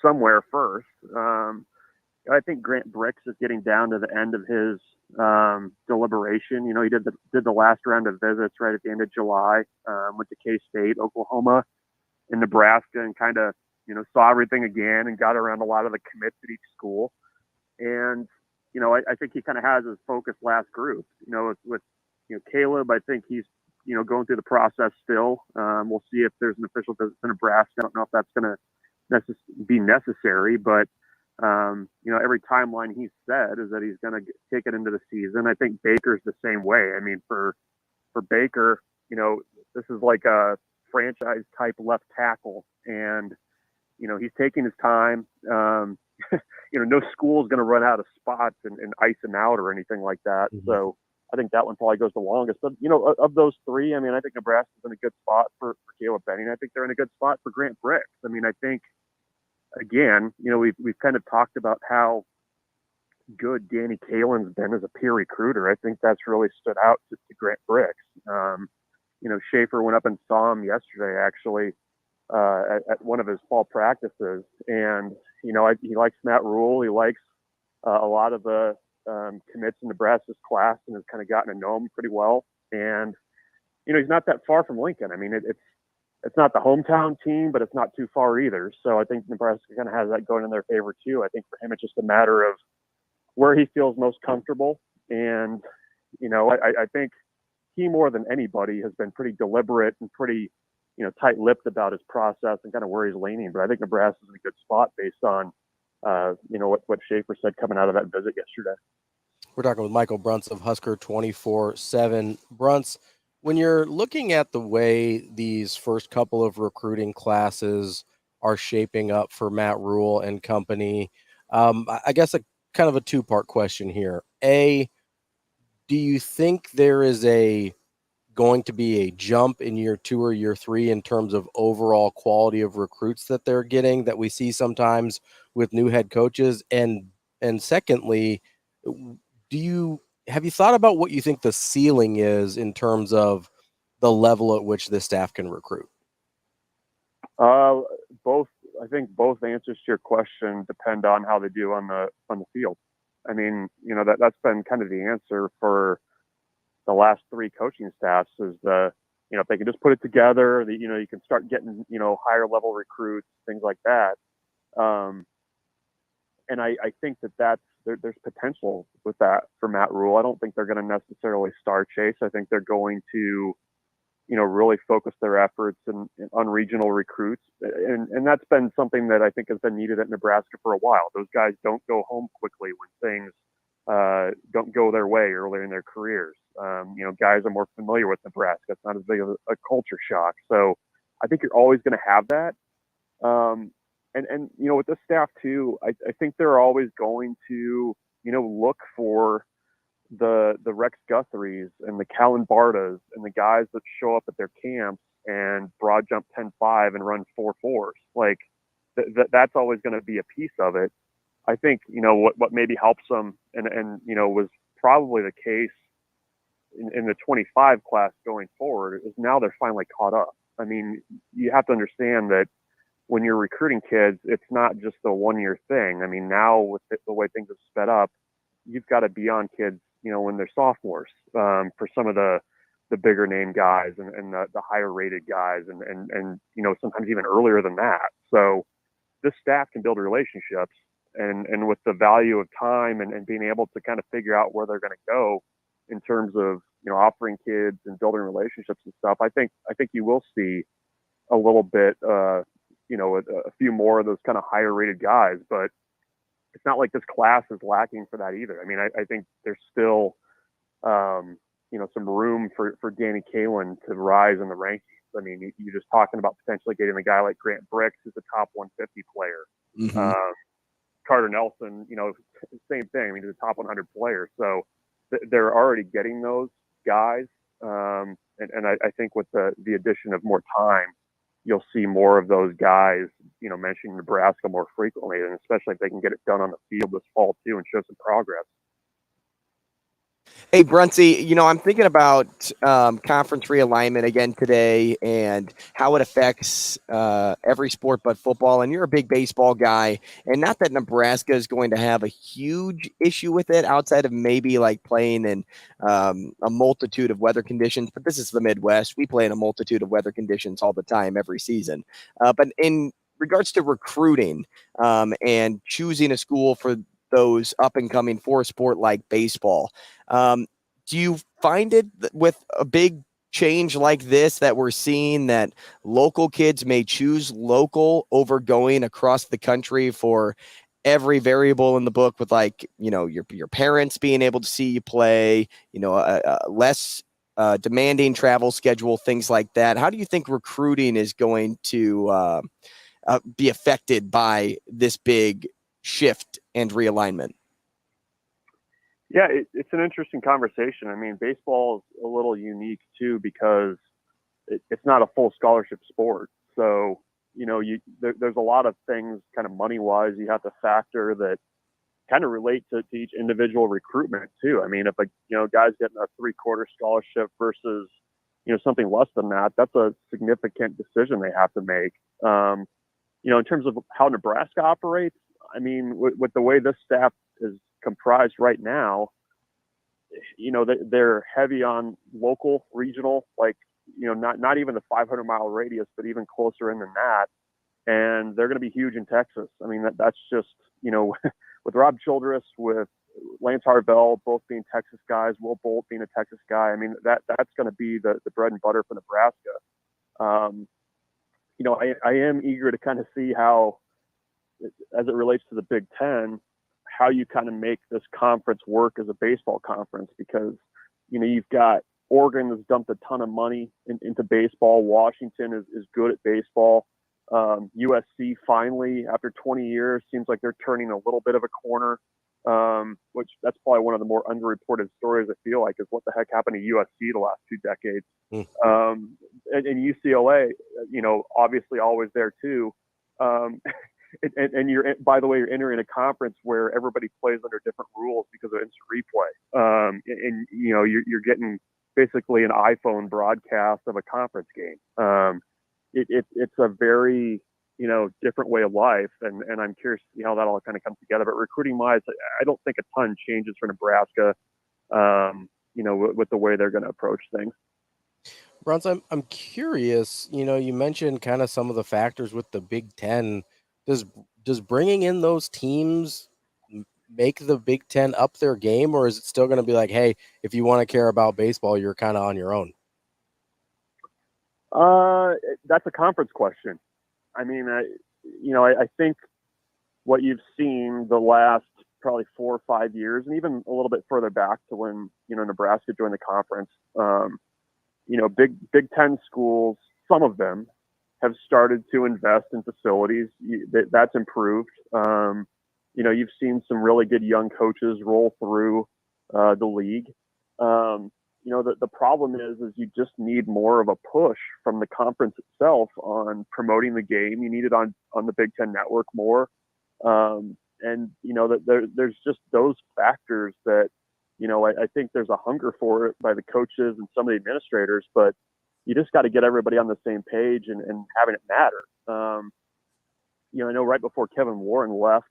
somewhere first. I think Grant Bricks is getting down to the end of his deliberation. You know, he did the last round of visits right at the end of July. Went to K-State, Oklahoma, and Nebraska, and kind of, you know, saw everything again and got around a lot of the commits at each school. And, you know, I think he kind of has his focus last group. You know, with you know, Caleb, I think he's, you know, going through the process still. We'll see if there's an official visit to Nebraska. I don't know if that's going to be necessary, but you know, every timeline he's said is that he's going to take it into the season. I think Baker's the same way. I mean, for Baker, you know, this is like a franchise type left tackle, and you know, he's taking his time. You know, no school is going to run out of spots and ice him out or anything like that. Mm-hmm. So I think that one probably goes the longest. But you know, of those three, I mean, I think Nebraska's in a good spot for Caleb Benning. I think they're in a good spot for Grant Bricks. I mean, I think, again, you know, we've kind of talked about how good Danny Kalen's been as a peer recruiter. I think that's really stood out to Grant Bricks. You know, Schaefer went up and saw him yesterday, actually, at one of his fall practices. And, you know, he likes Matt Rule. He likes a lot of the commits in Nebraska's class and has kind of gotten to know him pretty well. And, you know, he's not that far from Lincoln. I mean, it's not the hometown team, but it's not too far either. So I think Nebraska kind of has that going in their favor too. I think for him, it's just a matter of where he feels most comfortable. And, you know, I think he more than anybody has been pretty deliberate and pretty, you know, tight-lipped about his process and kind of where he's leaning. But I think Nebraska's in a good spot based on, you know, what Schaefer said coming out of that visit yesterday. We're talking with Michael Bruntz of Husker 24/7. Bruntz, when you're looking at the way these first couple of recruiting classes are shaping up for Matt Rule and company, I guess a kind of a two-part question here. A, do you think there is going to be a jump in year 2 or year 3 in terms of overall quality of recruits that they're getting that we see sometimes with new head coaches? And secondly, have you thought about what you think the ceiling is in terms of the level at which this staff can recruit? Both. I think both answers to your question depend on how they do on the field. I mean, you know, that's been kind of the answer for the last 3 coaching staffs is you know, if they can just put it together, you know, you can start getting, you know, higher level recruits, things like that. And I think there's potential with that for Matt Rule. I don't think they're going to necessarily star chase. I think they're going to, you know, really focus their efforts on regional recruits. And that's been something that I think has been needed at Nebraska for a while. Those guys don't go home quickly when things don't go their way early in their careers. You know, guys are more familiar with Nebraska. It's not as big of a culture shock. So I think you're always going to have that. And you know, with this staff too, I think they're always going to, you know, look for the Rex Guthries and the Callan Bartas and the guys that show up at their camps and broad jump 10.5 and run 4.4s. Like that's always going to be a piece of it. I think, you know, what maybe helps them and you know, was probably the case in the 25 class going forward is now they're finally caught up. I mean, you have to understand that when you're recruiting kids, it's not just a 1-year thing. I mean, now with the way things have sped up, you've got to be on kids, you know, when they're sophomores, for some of the bigger name guys and the higher rated guys and, you know, sometimes even earlier than that. So this staff can build relationships and with the value of time and being able to kind of figure out where they're going to go in terms of, you know, offering kids and building relationships and stuff. I think you will see a little bit, you know, a few more of those kind of higher rated guys, but it's not like this class is lacking for that either. I mean, I think there's still, you know, some room for Danny Kalen to rise in the rankings. I mean, you're just talking about potentially getting a guy like Grant Bricks, who's a top 150 player. Mm-hmm. Carter Nelson, you know, same thing. I mean, he's a top 100 player. So they're already getting those guys. And I think with the addition of more time, you'll see more of those guys, you know, mentioning Nebraska more frequently, and especially if they can get it done on the field this fall too and show some progress. Hey, Bruntz, I'm thinking about conference realignment again today and how it affects every sport but football. And you're a big baseball guy. And not that Nebraska is going to have a huge issue with it outside of maybe like playing in a multitude of weather conditions. But this is the Midwest. We play in a multitude of weather conditions all the time, every season. But in regards to recruiting and choosing a school for those up and coming for a sport like baseball. Do you find it with a big change like this that we're seeing that local kids may choose local over going across the country for every variable in the book with your parents being able to see you play, less demanding travel schedule, things like that? How do you think recruiting is going to be affected by this big shift and realignment? Yeah, it's an interesting conversation. I mean, baseball is a little unique too because it's not a full scholarship sport. So, there's a lot of things kind of money-wise you have to factor that kind of relate to each individual recruitment too. I mean, if guy's getting a 3/4 scholarship versus, something less than that, that's a significant decision they have to make. In terms of how Nebraska operates, I mean, with the way this staff is comprised right now, they're heavy on local, regional, not even the 500-mile radius, but even closer in than that. And they're going to be huge in Texas. I mean, that's just, with Rob Childress, with Lance Harvell, both being Texas guys, Will Bolt being a Texas guy. I mean, that's going to be the bread and butter for Nebraska. I am eager to kind of see how, as it relates to the Big Ten, how you kind of make this conference work as a baseball conference, because, you've got Oregon that's dumped a ton of money into baseball. Washington is good at baseball. USC finally, after 20 years, seems like they're turning a little bit of a corner, which that's probably one of the more underreported stories, I feel like, is what the heck happened to USC the last 2 decades. And UCLA, obviously always there too. And you're, by the way, you're entering a conference where everybody plays under different rules because of instant replay. And you're getting basically an iPhone broadcast of a conference game. It's a very, different way of life. And I'm curious to see how that all kind of comes together. But recruiting wise, I don't think a ton changes for Nebraska, with the way they're going to approach things. Bruntz, I'm curious, you mentioned kind of some of the factors with the Big Ten. Does bringing in those teams make the Big Ten up their game, or is it still going to be like, hey, if you want to care about baseball, you're kind of on your own? That's a conference question. I mean, I think what you've seen the last probably 4 or 5 years, and even a little bit further back to when, Nebraska joined the conference, Big Ten schools, some of them have started to invest in facilities. That's improved. You've seen some really good young coaches roll through the league. The problem is you just need more of a push from the conference itself on promoting the game. You need it on the Big Ten Network more. There's just those factors that, I think there's a hunger for it by the coaches and some of the administrators, but you just got to get everybody on the same page and having it matter. I know right before Kevin Warren left,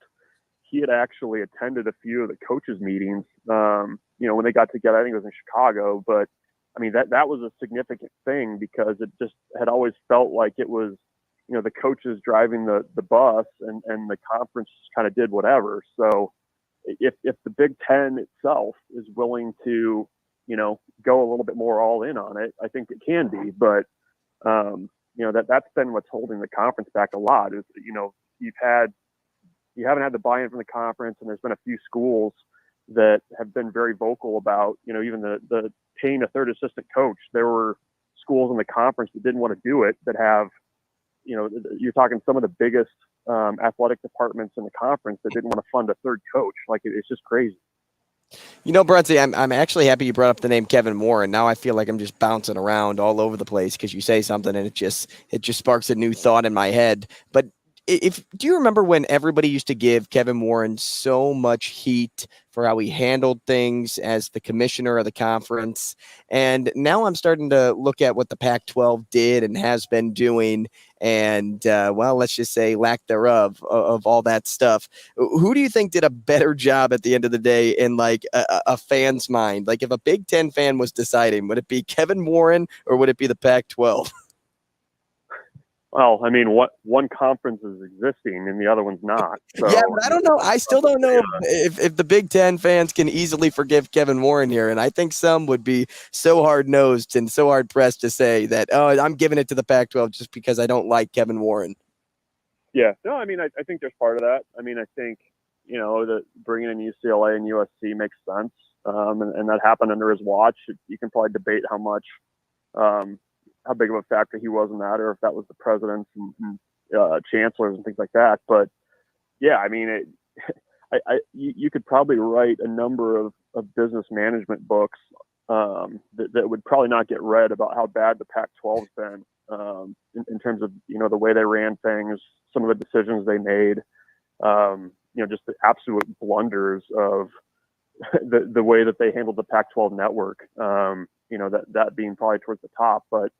he had actually attended a few of the coaches' meetings, when they got together. I think it was in Chicago, but I mean, that was a significant thing because it just had always felt like it was, the coaches driving the bus and the conference kind of did whatever. So if the Big Ten itself is willing to, go a little bit more all in on it, I think it can be. But, that's been what's holding the conference back a lot is, you haven't had the buy-in from the conference, and there's been a few schools that have been very vocal about, even the paying a third assistant coach. There were schools in the conference that didn't want to do it, that have, you're talking some of the biggest athletic departments in the conference that didn't want to fund a third coach. Like, it's just crazy. Bruntz, I'm actually happy you brought up the name Kevin Warren. Now I feel like I'm just bouncing around all over the place because you say something and it just sparks a new thought in my head. But do you remember when everybody used to give Kevin Warren so much heat for how he handled things as the commissioner of the conference? And now I'm starting to look at what the Pac-12 did and has been doing, and well, let's just say lack thereof of all that stuff. Who do you think did a better job at the end of the day in like a fan's mind? Like if a Big Ten fan was deciding, would it be Kevin Warren or would it be the Pac-12? Well, I mean, one conference is existing and the other one's not. So, yeah, but I don't know. I still don't know if the Big Ten fans can easily forgive Kevin Warren here. And I think some would be so hard-nosed and so hard-pressed to say that, oh, I'm giving it to the Pac-12 just because I don't like Kevin Warren. Yeah. No, I mean, I think there's part of that. I mean, I think, that bringing in UCLA and USC makes sense. And that happened under his watch. You can probably debate how big of a factor he was in that, or if that was the presidents and chancellors and things like that. But yeah, I mean, you could probably write a number of business management books that would probably not get read about how bad the Pac-12's been in terms of, the way they ran things, some of the decisions they made, just the absolute blunders of the way that they handled the Pac-12 network, that being probably towards the top. But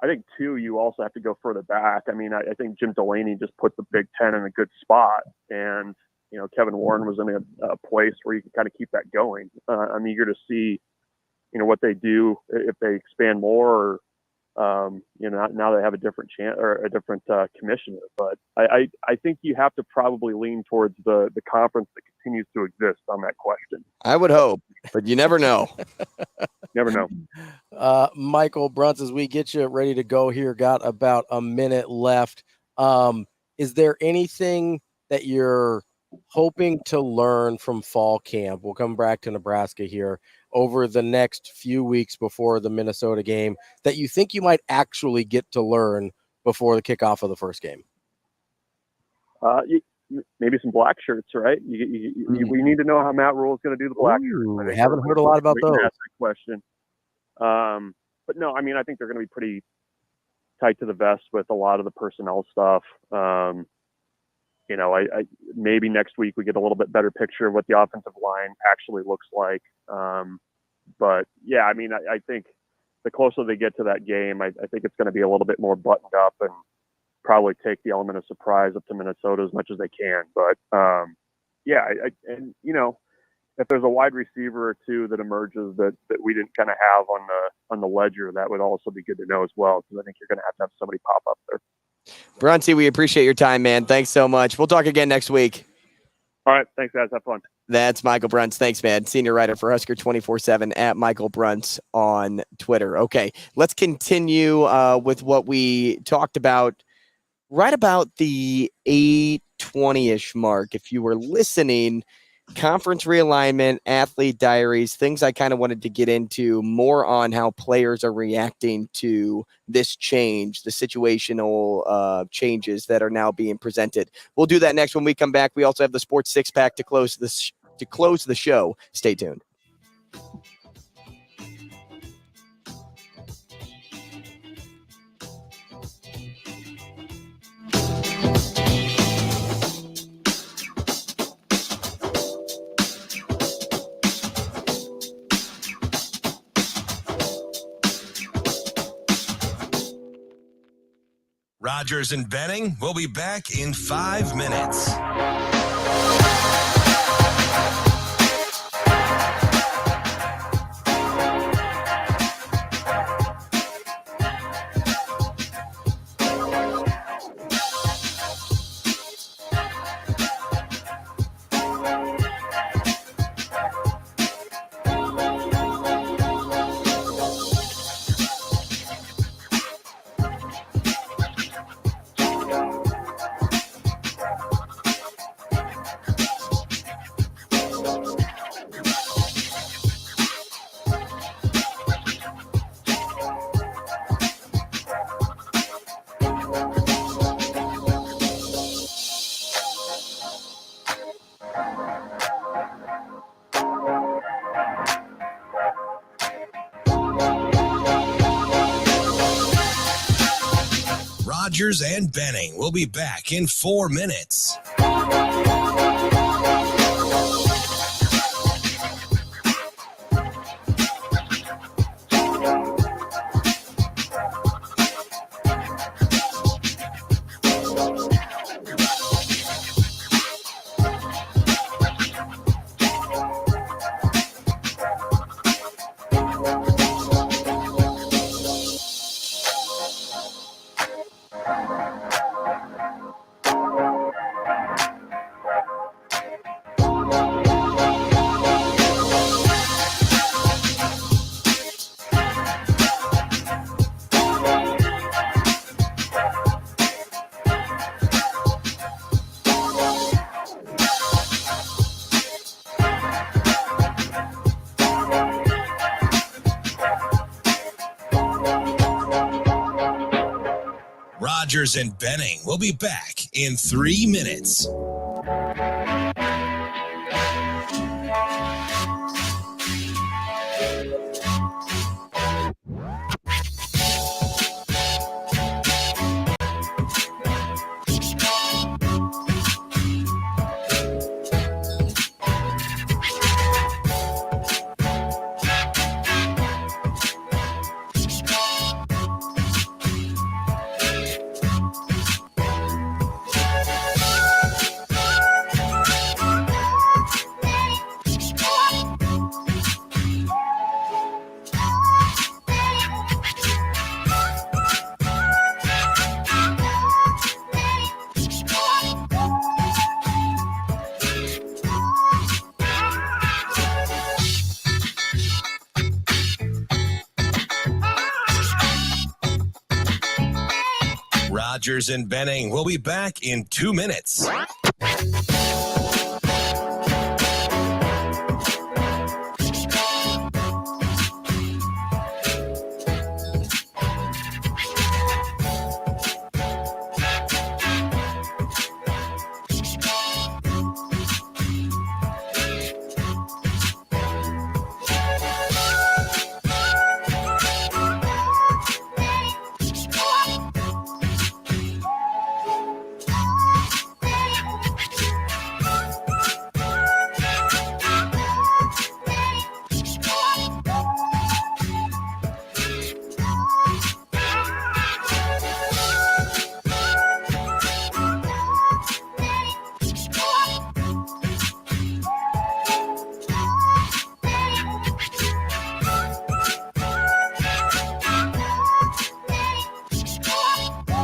I think too, you also have to go further back. I mean, I think Jim Delaney just put the Big Ten in a good spot, and Kevin Warren was in a place where you can kind of keep that going. I'm eager to see, what they do if they expand more, or now they have a different commissioner. But I think you have to probably lean towards the conference that continues to exist on that question. I would hope, but you never know. Never know. Michael Bruntz, as we get you ready to go here, got about a minute left. Is there anything that you're hoping to learn from fall camp? We'll come back to Nebraska here over the next few weeks before the Minnesota game that you think you might actually get to learn before the kickoff of the first game? Maybe some black shirts, right? We need to know how Matt Rule is going to do the black shirts. I haven't heard a lot about those. Ask that question. But no, I mean, I think they're going to be pretty tight to the vest with a lot of the personnel stuff. I maybe next week we get a little bit better picture of what the offensive line actually looks like. But yeah, I mean, I think the closer they get to that game, I think it's going to be a little bit more buttoned up and probably take the element of surprise up to Minnesota as much as they can. But if there's a wide receiver or two that emerges that we didn't kind of have on the ledger, that would also be good to know as well, because I think you're going to have somebody pop up there. Bruntz, we appreciate your time, man. Thanks so much. We'll talk again next week. All right. Thanks, guys. Have fun. That's Michael Bruntz. Thanks, man. Senior writer for Husker 24/7 at Michael Bruntz on Twitter. Okay, let's continue with what we talked about right about the 8:20-ish mark. If you were listening, conference realignment, athlete diaries, things I kind of wanted to get into more on how players are reacting to this change, the situational changes that are now being presented. We'll do that next when we come back. We also have the Sports Six Pack to close the show. Stay tuned. Rogers and Benning will be back in 5 minutes. Rogers and Benning will be back in 4 minutes. Rogers and Benning will be back in 3 minutes. Rogers and Benning will be back in 2 minutes.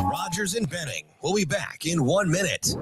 Rogers and Benning will be back in 1 minute.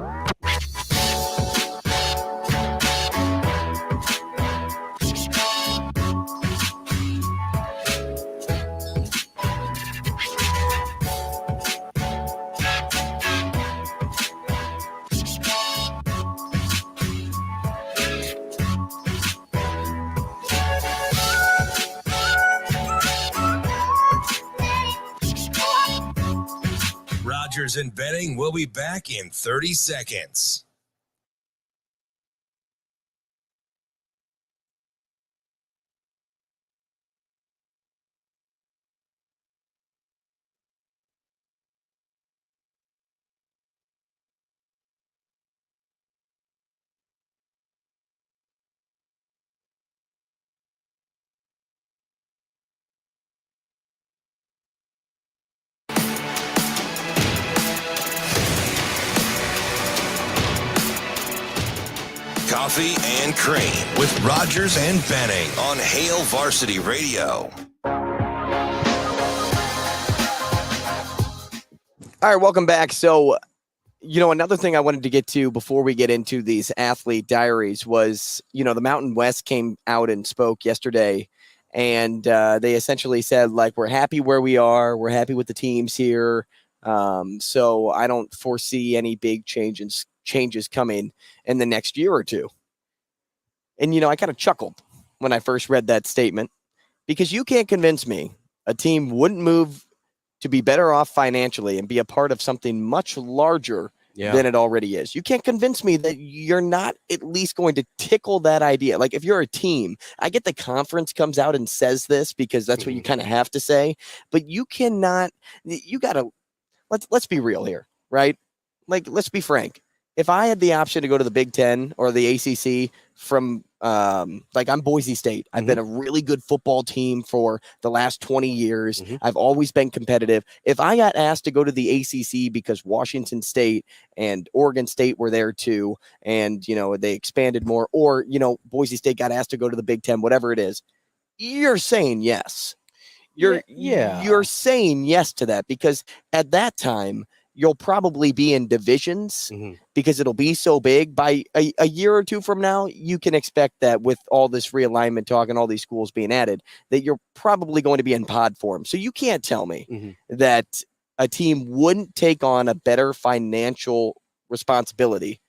Rogers and Benning will be back in 30 seconds. Coffee and Cream with Rogers and Benning on Hail Varsity Radio. All right, welcome back. So, another thing I wanted to get to before we get into these athlete diaries was, the Mountain West came out and spoke yesterday, and they essentially said, we're happy where we are. We're happy with the teams here. So I don't foresee any big changes coming in the next year or two. And, I kind of chuckled when I first read that statement, because you can't convince me a team wouldn't move to be better off financially and be a part of something much larger than it already is. You can't convince me that you're not at least going to tickle that idea. Like, if you're a team, I get the conference comes out and says this because that's what you kind of have to say, but you got to, let's be real here, right? Like, let's be frank. If I had the option to go to the Big Ten or the ACC from, like, I'm Boise State. I've been a really good football team for the last 20 years. I've always been competitive. If I got asked to go to the ACC because Washington State and Oregon State were there too, and, you know, they expanded more, or, you know, Boise State got asked to go to the Big Ten, whatever it is, you're saying yes. You're saying yes to that, because at that time, you'll probably be in divisions because it'll be so big. By a year or two from now, you can expect that with all this realignment talk and all these schools being added, that you're probably going to be in pod form. So you can't tell me that a team wouldn't take on a better financial responsibility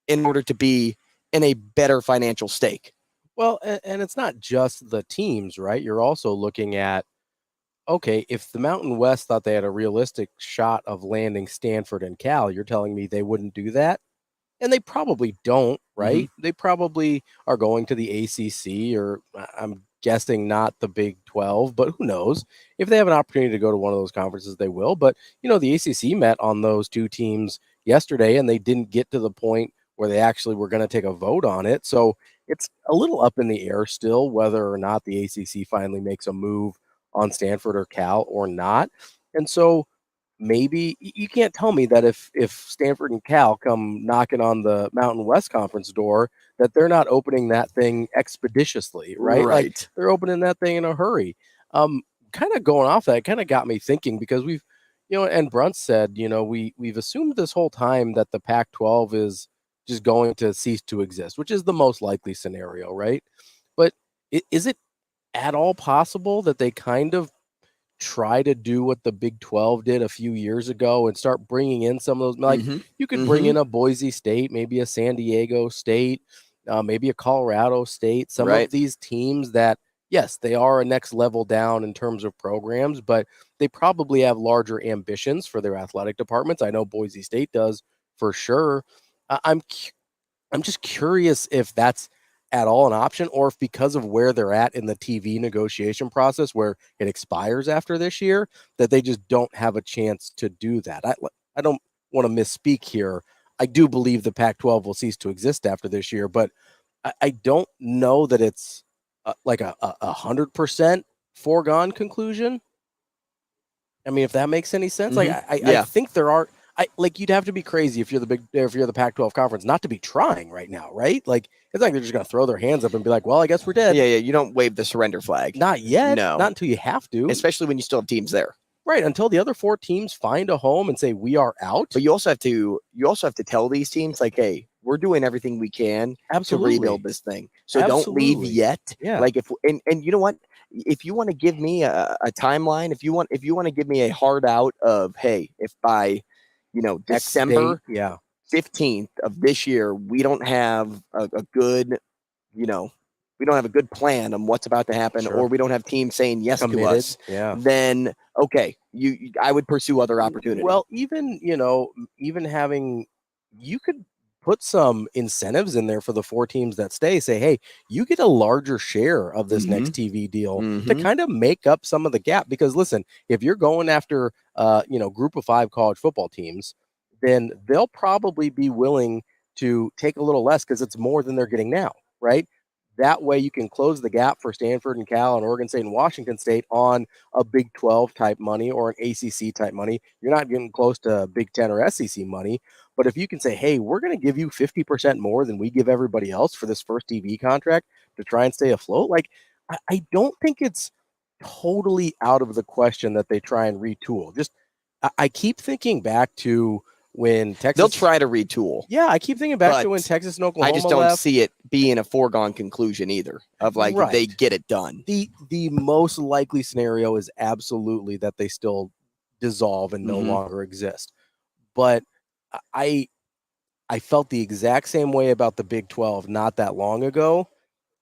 in order to be in a better financial stake. Well, and it's not just the teams, right? You're also looking at, okay, if the Mountain West thought they had a realistic shot of landing Stanford and Cal, you're telling me they wouldn't do that? And they probably don't, right? They probably are going to the ACC, or I'm guessing not the Big 12, but who knows? If they have an opportunity to go to one of those conferences, they will. But, you know, the ACC met on those two teams yesterday, and they didn't get to the point where they actually were going to take a vote on it. So it's a little up in the air still whether or not the ACC finally makes a move on Stanford or Cal or not. And so maybe you can't tell me that if Stanford and Cal come knocking on the Mountain West Conference door, that they're not opening that thing expeditiously, right? Like, they're opening that thing in a hurry. Kind of going off that kind of got me thinking, because we've, you know, and Bruntz said, you know, we've assumed this whole time that the Pac-12 is just going to cease to exist, which is the most likely scenario, right? But is it at all possible that they kind of try to do what the Big 12 did a few years ago and start bringing in some of those, like you could bring in a Boise State, maybe a San Diego State, maybe a Colorado State, some of these teams that, yes, they are a next level down in terms of programs, but they probably have larger ambitions for their athletic departments. I know Boise State does for sure. I'm just curious if that's at all an option, or if because of where they're at in the TV negotiation process, where it expires after this year, that they just don't have a chance to do that. I don't want to misspeak here. I do believe the Pac-12 will cease to exist after this year, but I don't know that it's like a 100% foregone conclusion. I mean, if that makes any sense, like I think there are. Like, you'd have to be crazy if you're the Pac-12 conference not to be trying right now, right? Like, it's like they're just going to throw their hands up and be like, well, I guess we're dead. Yeah, you don't wave the surrender flag. Not yet. No. Not until you have to. Especially when you still have teams there. Right, until the other four teams find a home and say, we are out. But you also have to tell these teams, like, hey, we're doing everything we can to rebuild this thing. So don't leave yet. Yeah. Like, and you know what? If you want to give me a timeline, if you want to give me a hard out of, hey, if by December 15th of this year, we don't have a good, we don't have a good plan on what's about to happen, or we don't have teams saying yes to us, then okay, I would pursue other opportunities. Well, even having, you could put some incentives in there for the four teams that stay. Say, hey, you get a larger share of this next TV deal to kind of make up some of the gap. Because listen, if you're going after group of 5 college football teams, then they'll probably be willing to take a little less because it's more than they're getting now, right? That way you can close the gap for Stanford and Cal and Oregon State and Washington State on a Big 12 type money or an ACC type money. You're not getting close to Big 10 or SEC money. But if you can say, hey, we're going to give you 50% more than we give everybody else for this first TV contract to try and stay afloat, like, I don't think it's totally out of the question that they try and retool. Just, I keep thinking back to when Texas... They'll try to retool. Yeah, I keep thinking back to when Texas and Oklahoma I just don't left. see it being a foregone conclusion either, of like, they get it done. The most likely scenario is absolutely that they still dissolve and no longer exist. But I felt the exact same way about the Big 12 not that long ago,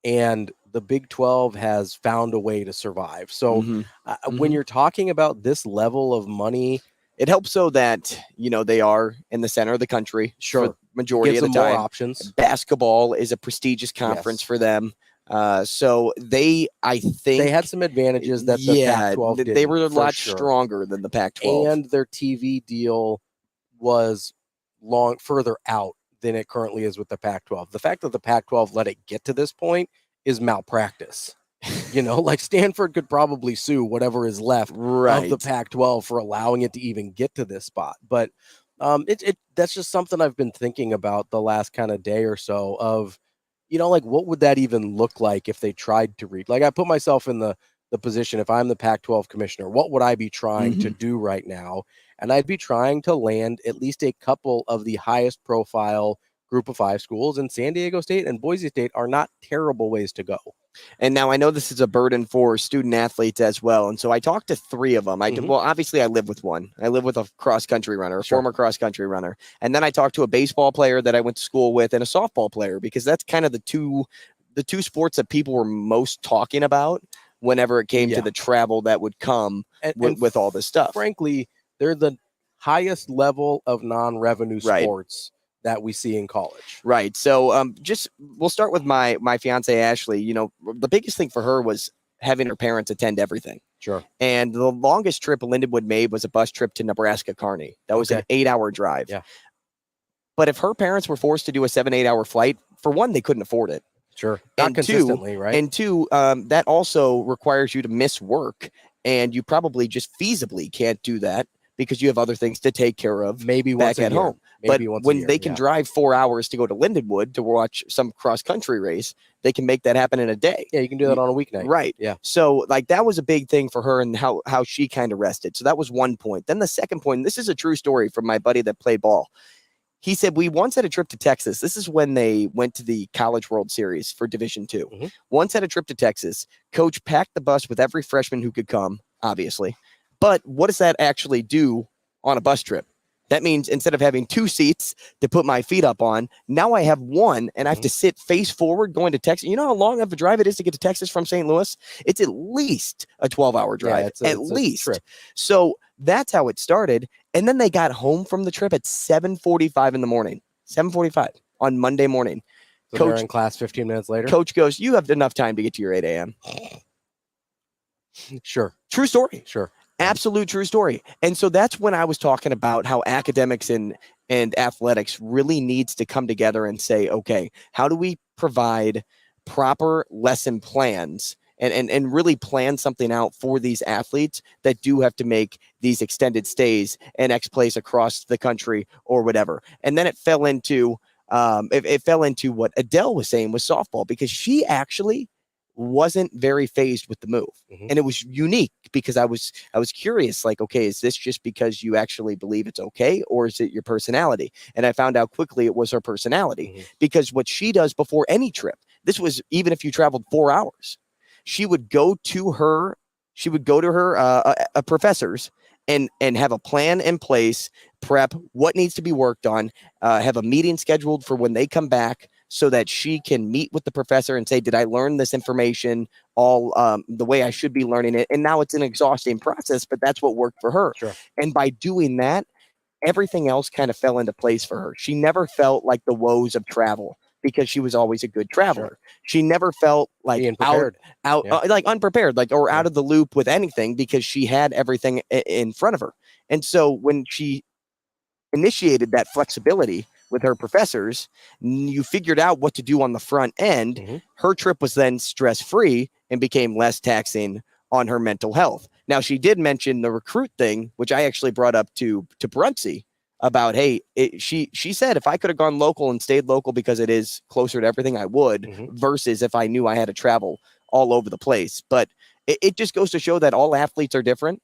and the Big 12 has found a way to survive. So when you're talking about this level of money, it helps so that, they are in the center of the country. Sure. For majority Gives of the them time. More options. Basketball is a prestigious conference for them. So I think they had some advantages that the Pac-12 didn't, they were a lot sure. stronger than the Pac-12. And their TV deal was further out than it currently is with the Pac-12. The fact that the Pac-12 let it get to this point is malpractice. Like Stanford could probably sue whatever is left of the Pac-12 for allowing it to even get to this spot. But that's just something I've been thinking about the last kind of day or so of, like what would that even look like if they tried to read? Like I put myself in the position, if I'm the Pac-12 commissioner, what would I be trying to do right now? And I'd be trying to land at least a couple of the highest profile Group of 5 schools, and San Diego State and Boise State are not terrible ways to go. And now I know this is a burden for student athletes as well. And so I talked to 3 of them. Well, obviously I live with one. I live with a cross-country runner, a former cross-country runner. And then I talked to a baseball player that I went to school with and a softball player, because that's kind of the two sports that people were most talking about whenever it came to the travel that would come with all this stuff. Frankly, they're the highest level of non-revenue sports that we see in college. Right. So we'll start with my fiance, Ashley. The biggest thing for her was having her parents attend everything. Sure. And the longest trip Lindenwood made was a bus trip to Nebraska Kearney. That was an 8-hour drive. Yeah. But if her parents were forced to do a 7-8 hour flight, for one, they couldn't afford it. Sure. Not consistently, right? And two, that also requires you to miss work, and you probably just feasibly can't do that because you have other things to take care of maybe back at home. But when they can yeah. drive 4 hours to go to Lindenwood to watch some cross-country race, they can make that happen in a day. Yeah, you can do that on a weeknight. Right. Yeah. So, that was a big thing for her and how she kind of rested. So that was one point. Then the second point, and this is a true story from my buddy that played ball. He said, we once had a trip to Texas. This is when they went to the College World Series for Division II. Once had a trip to Texas. Coach packed the bus with every freshman who could come, obviously. But what does that actually do on a bus trip? That means instead of having 2 seats to put my feet up on, now I have one, and I have to sit face forward going to Texas. You know how long of a drive it is to get to Texas from St. Louis? It's at least a 12-hour drive, at least. So that's how it started. And then they got home from the trip at 7:45 in the morning, 7:45 on Monday morning. So Coach, they're in class 15 minutes later? Coach goes, you have enough time to get to your 8 a.m. Sure. True story. Sure. Absolute true story. And so that's when I was talking about how academics and athletics really needs to come together and say, okay, how do we provide proper lesson plans and really plan something out for these athletes that do have to make these extended stays in X place across the country or whatever. And then it fell into what Adele was saying with softball, because she actually wasn't very phased with the move. And it was unique because I was curious, like, okay, is this just because you actually believe it's okay, or is it your personality? And I found out quickly it was her personality, because what she does before any trip, this was even if you traveled 4 hours, she would go to her professors and have a plan in place, prep what needs to be worked on, have a meeting scheduled for when they come back, so that she can meet with the professor and say, did I learn this information all the way I should be learning it? And now it's an exhausting process, but that's what worked for her. Sure. And by doing that, everything else kind of fell into place for her. She never felt like the woes of travel because she was always a good traveler. Sure. She never felt like unprepared, or out of the loop with anything, because she had everything in front of her. And so when she initiated that flexibility with her professors, you figured out what to do on the front end. Her trip was then stress-free and became less taxing on her mental health. Now, she did mention the recruit thing, which I actually brought up to Bruntz about, hey, she said if I could have gone local and stayed local because it is closer to everything, I would, versus if I knew I had to travel all over the place. But it just goes to show that all athletes are different.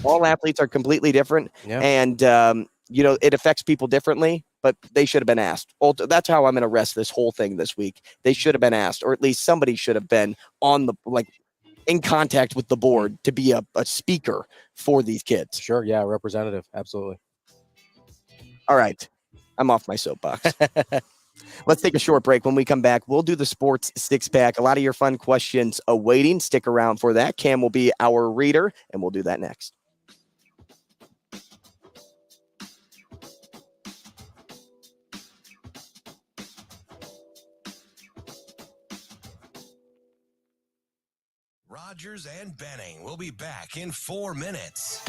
All athletes are completely different. Yeah. And, it affects people differently, but they should have been asked. That's how I'm going to rest this whole thing this week. They should have been asked, or at least somebody should have been in contact with the board to be a speaker for these kids. Sure. Yeah. Representative. Absolutely. All right. I'm off my soapbox. Let's take a short break. When we come back, we'll do the sports 6-pack. A lot of your fun questions awaiting. Stick around for that. Cam will be our reader, and we'll do that next. Rogers and Benning will be back in 4 minutes.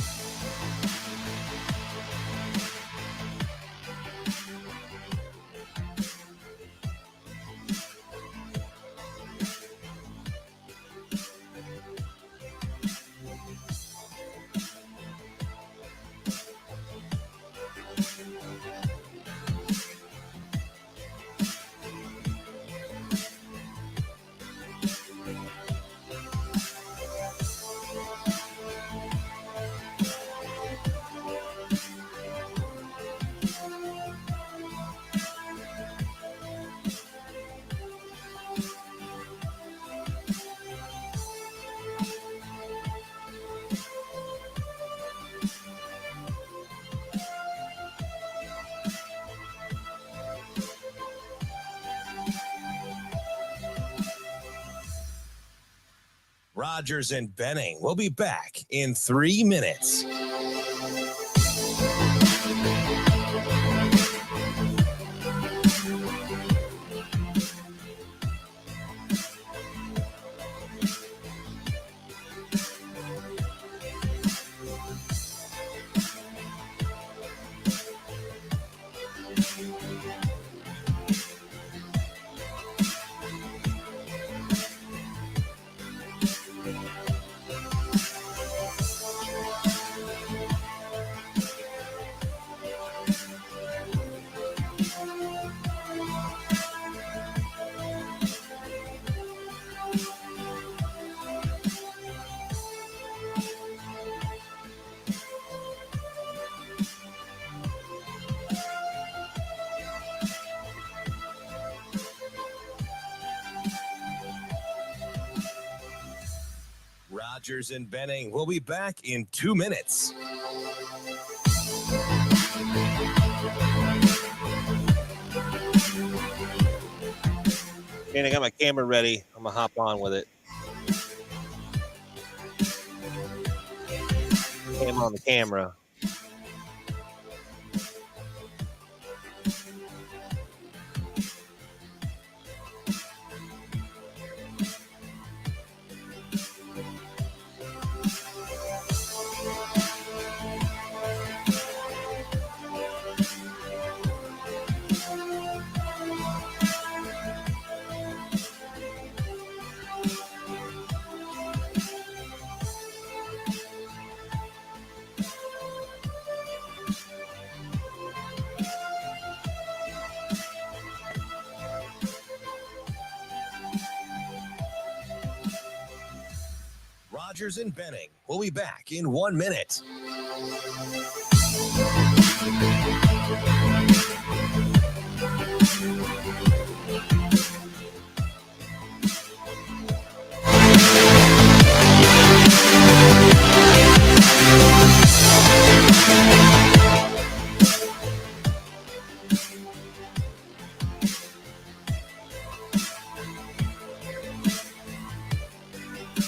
Rogers and Benning will be back in 3 minutes. Rogers and Benning will be back in 2 minutes. And I got my camera ready. I'm going to hop on with it. I'm on the camera. Rogers and Benning will be back in 1 minute.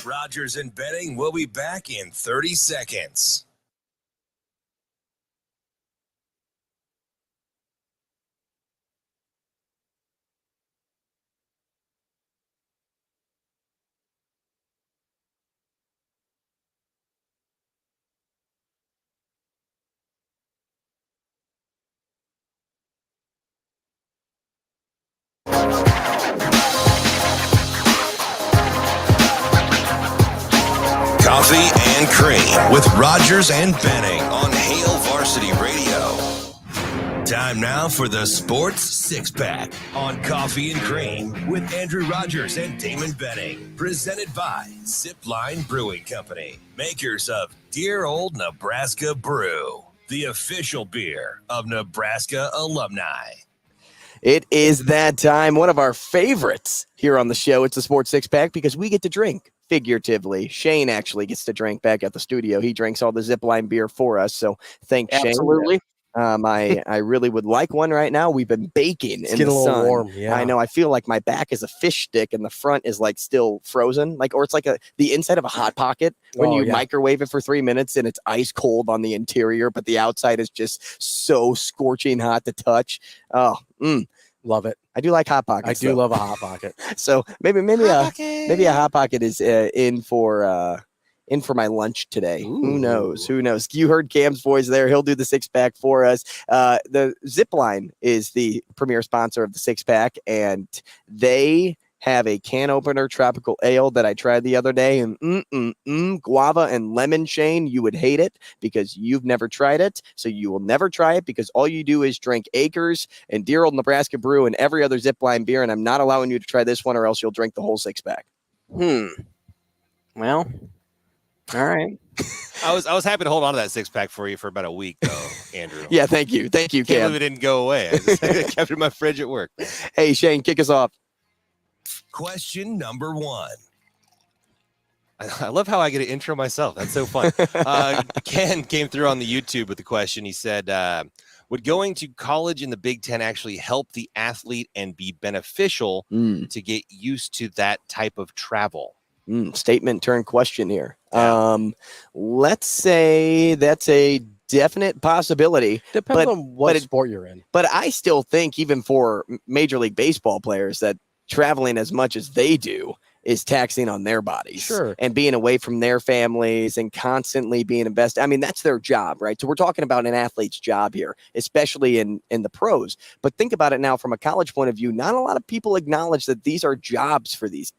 Rogers and Benning will be back in 30 seconds. Coffee and Cream with Rogers and Benning on Hail Varsity Radio. Time now for the Sports Six-Pack on Coffee and Cream with Andrew Rogers and Damon Benning. Presented by Zipline Brewing Company, makers of Dear Old Nebraska Brew, the official beer of Nebraska alumni. It is that time, one of our favorites here on the show. It's the Sports Six-Pack because we get to drink. Figuratively, Shane actually gets to drink back at the studio. He drinks all the Zipline beer for us, so thanks, Shane. Absolutely. I really would like one right now. We've been baking in the sun. Warm, yeah. I know. I feel like my back is a fish stick and the front is like still frozen, or it's like the inside of a Hot Pocket when you microwave it for 3 minutes and it's ice cold on the interior, but the outside is just so scorching hot to touch. Love it. I do like Hot Pockets. I do love a Hot Pocket. So maybe a Hot Pocket is in for my lunch today. Ooh. Who knows? You heard Cam's voice there. He'll do the 6-pack for us. The Zipline is the premier sponsor of the 6-pack, and they have a can opener tropical ale that I tried the other day, and guava and lemon, Shane. You would hate it because you've never tried it, so you will never try it because all you do is drink Acres and dear old Nebraska Brew and every other Zipline beer, and I'm not allowing you to try this one or else you'll drink the whole 6-pack. Well, all right. I was happy to hold on to that 6-pack for you for about a week, though, Andrew. Yeah, thank you, Can't Cam. believe it didn't go away. I just kept it in my fridge at work. Hey, Shane, kick us off. Question number 1. I love how I get to intro myself. That's so fun. Ken came through on the YouTube with the question. He said, would going to college in the Big Ten actually help the athlete and be beneficial to get used to that type of travel? Statement turn question here. Let's say that's a definite possibility. Depends on what sport you're in. But I still think even for Major League Baseball players that traveling as much as they do is taxing on their bodies. Sure. And being away from their families and constantly being invested. I mean, that's their job, right? So we're talking about an athlete's job here, especially in the pros. But think about it now from a college point of view. Not a lot of people acknowledge that these are jobs for these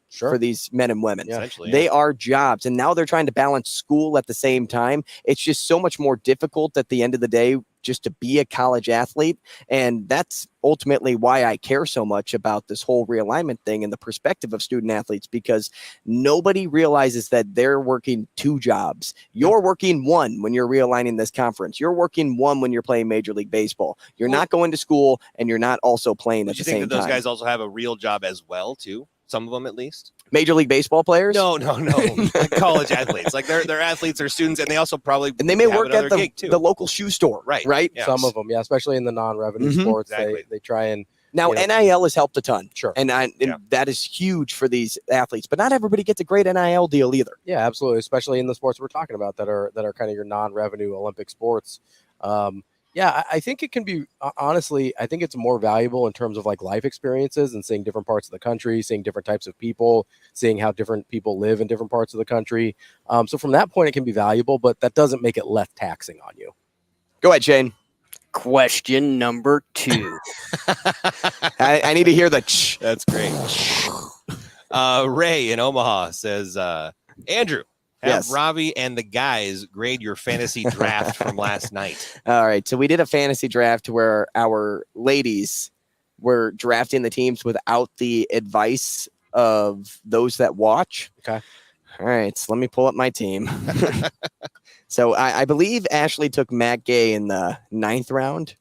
men and women. Yeah. They are jobs. And now they're trying to balance school at the same time. It's just so much more difficult at the end of the day just to be a college athlete. And that's ultimately why I care so much about this whole realignment thing and the perspective of student athletes, because nobody realizes that they're working 2 jobs. You're working 1 when you're realigning this conference. You're working 1 when you're playing Major League Baseball. You're not going to school and you're not also playing at the same time. Do you think that those guys also have a real job as well, too? Some of them, at least. Major League Baseball players? No. Like college athletes. Like they're athletes or students, and they also probably and they may work at the local shoe store, right? Yeah. Some of them, yeah, especially in the non-revenue sports, they try and now NIL has helped a ton, sure, and that is huge for these athletes. But not everybody gets a great NIL deal either. Yeah, absolutely, especially in the sports we're talking about that are kind of your non-revenue Olympic sports. Yeah, I think it can be, honestly, I think it's more valuable in terms of like life experiences and seeing different parts of the country, seeing different types of people, seeing how different people live in different parts of the country. So from that point, it can be valuable, but that doesn't make it less taxing on you. Go ahead, Shane. Question number 2. I need to hear the That's great. Ray in Omaha says, Andrew, have Ravi and the guys grade your fantasy draft from last night. All right. So we did a fantasy draft where our ladies were drafting the teams without the advice of those that watch. Okay. All right. So let me pull up my team. So I believe Ashley took Matt Gay in the 9th round.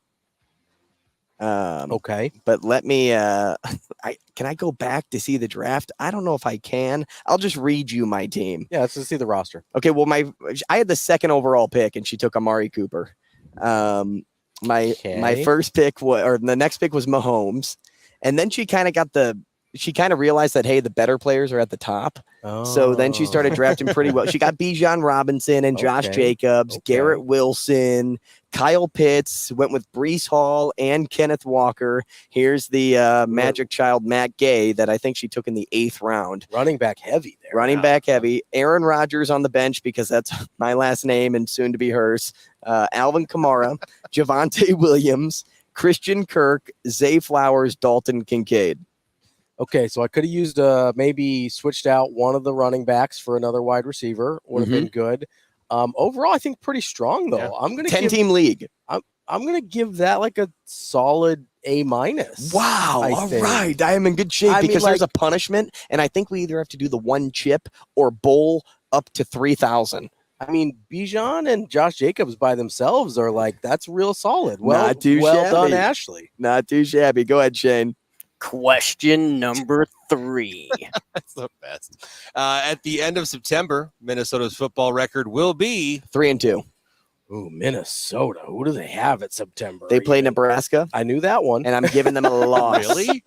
Okay. But let me can I go back to see the draft? I don't know if I can. I'll just read you my team. Yeah, let's just see the roster. Okay, well I had the 2nd overall pick and she took Amari Cooper. My first pick the next pick was Mahomes. And then she kind of realized that, hey, the better players are at the top. Oh. So then she started drafting pretty well. She got Bijan Robinson and Josh Jacobs, Garrett Wilson, Kyle Pitts, went with Breece Hall and Kenneth Walker. Here's the magic child, Matt Gay, that I think she took in the 8th round. Running back heavy there. Running back heavy. Aaron Rodgers on the bench because that's my last name and soon to be hers. Alvin Kamara, Javonte Williams, Christian Kirk, Zay Flowers, Dalton Kincaid. Okay, so I could have used maybe switched out one of the running backs for another wide receiver. Would have been good. Overall, I think pretty strong though. Yeah. I'm gonna 10-team league. I'm gonna give that like a solid A-. Wow! All right, I am in good shape because there's a punishment, and I think we either have to do the 1 chip or bowl up to 3,000. I mean, Bijan and Josh Jacobs by themselves are like that's real solid. Well shabby. Done, Ashley. Not too shabby. Go ahead, Shane. Question number 3. That's the best. At the end of September, Minnesota's football record will be 3-2. Ooh, Minnesota. Who do they have at September? They play Nebraska. I knew that one. And I'm giving them a loss. Really?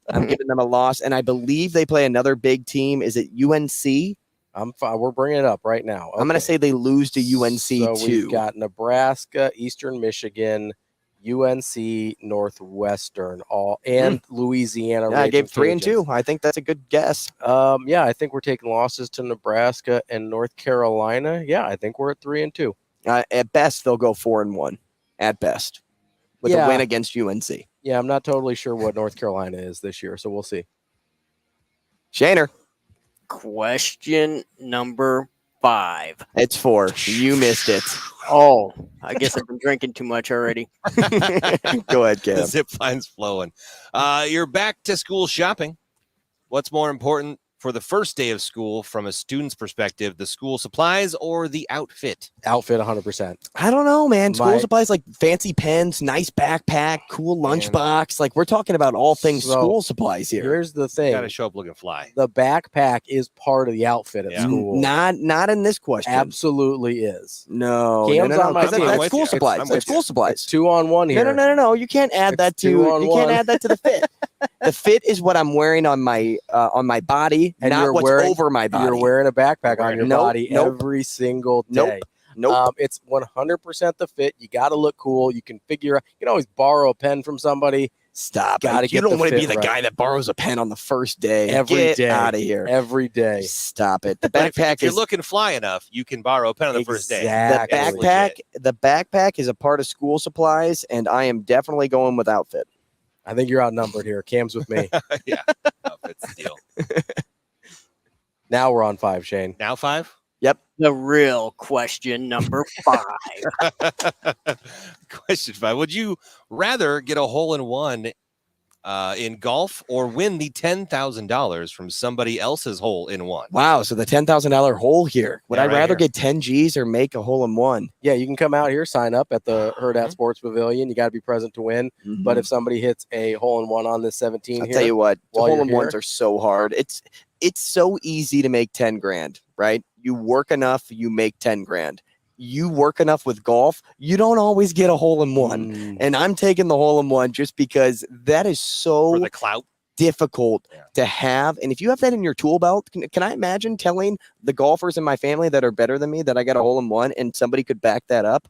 I'm giving them a loss. And I believe they play another big team. Is it UNC? I'm fine. We're bringing it up right now. Okay. I'm going to say they lose to UNC so too. We've got Nebraska, Eastern Michigan, UNC, Northwestern, and Louisiana. Yeah, I gave 3 and Cajuns. 2. I think that's a good guess. Yeah, I think we're taking losses to Nebraska and North Carolina. Yeah, I think we're at 3 and 2. At best, they'll go 4 and 1. At best, with a win against UNC. Yeah, I'm not totally sure what North Carolina is this year, so we'll see. Shaner. Question number 5. It's 4. You missed it. Oh, I guess I've been drinking too much already. Go ahead, Cam. The zip line's flowing. You're back to school shopping. What's more important for the first day of school from a student's perspective, the school supplies or the outfit? Outfit 100%. I don't know, man. School supplies like fancy pens, nice backpack, cool lunchbox. Like we're talking about all things school supplies here. Here's the thing. Got to show up looking fly. The backpack is part of the outfit at school. Not in this question. Absolutely is. No. Cam's on my team. That's school supplies. That's school supplies. It's 2 on 1 here. No. You can't add that to. You can't add that to the fit. The fit is what I'm wearing on my body, and not what's over my body. You're wearing a backpack on your body every single day. Nope. It's 100% the fit. You got to look cool. You can figure out. You can always borrow a pen from somebody. Stop. Gotta You get don't want to be fit the guy that borrows a pen on the first day. Every day. Out of here. Every day. Stop it. The But backpack if you're is looking fly enough, you can borrow a pen on the first day. The backpack is a part of school supplies, and I am definitely going with outfit. I think you're outnumbered here. Cam's with me. Yeah. Outfit's the deal. Now we're on 5, Shane. Now 5? Yep. The real question number 5. Question 5. Would you rather get a hole-in-one in golf or win the $10,000 from somebody else's hole-in-one? Wow. So the $10,000 hole here. Would I rather get 10 G's or make a hole-in-one? Yeah, you can come out here, sign up at the Hurrdat Sports Pavilion. You got to be present to win. But if somebody hits a hole-in-one on this 17 I'll here, tell you what, the while you're hole-in-ones here- are so hard. It's so easy to make 10 grand, right? You work enough, you make 10 grand. You work enough with golf, you don't always get a hole-in-one. And I'm taking the hole-in-one just because that is so For the clout. difficult to have. And if you have that in your tool belt, can I imagine telling the golfers in my family that are better than me that I got a hole-in-one and somebody could back that up?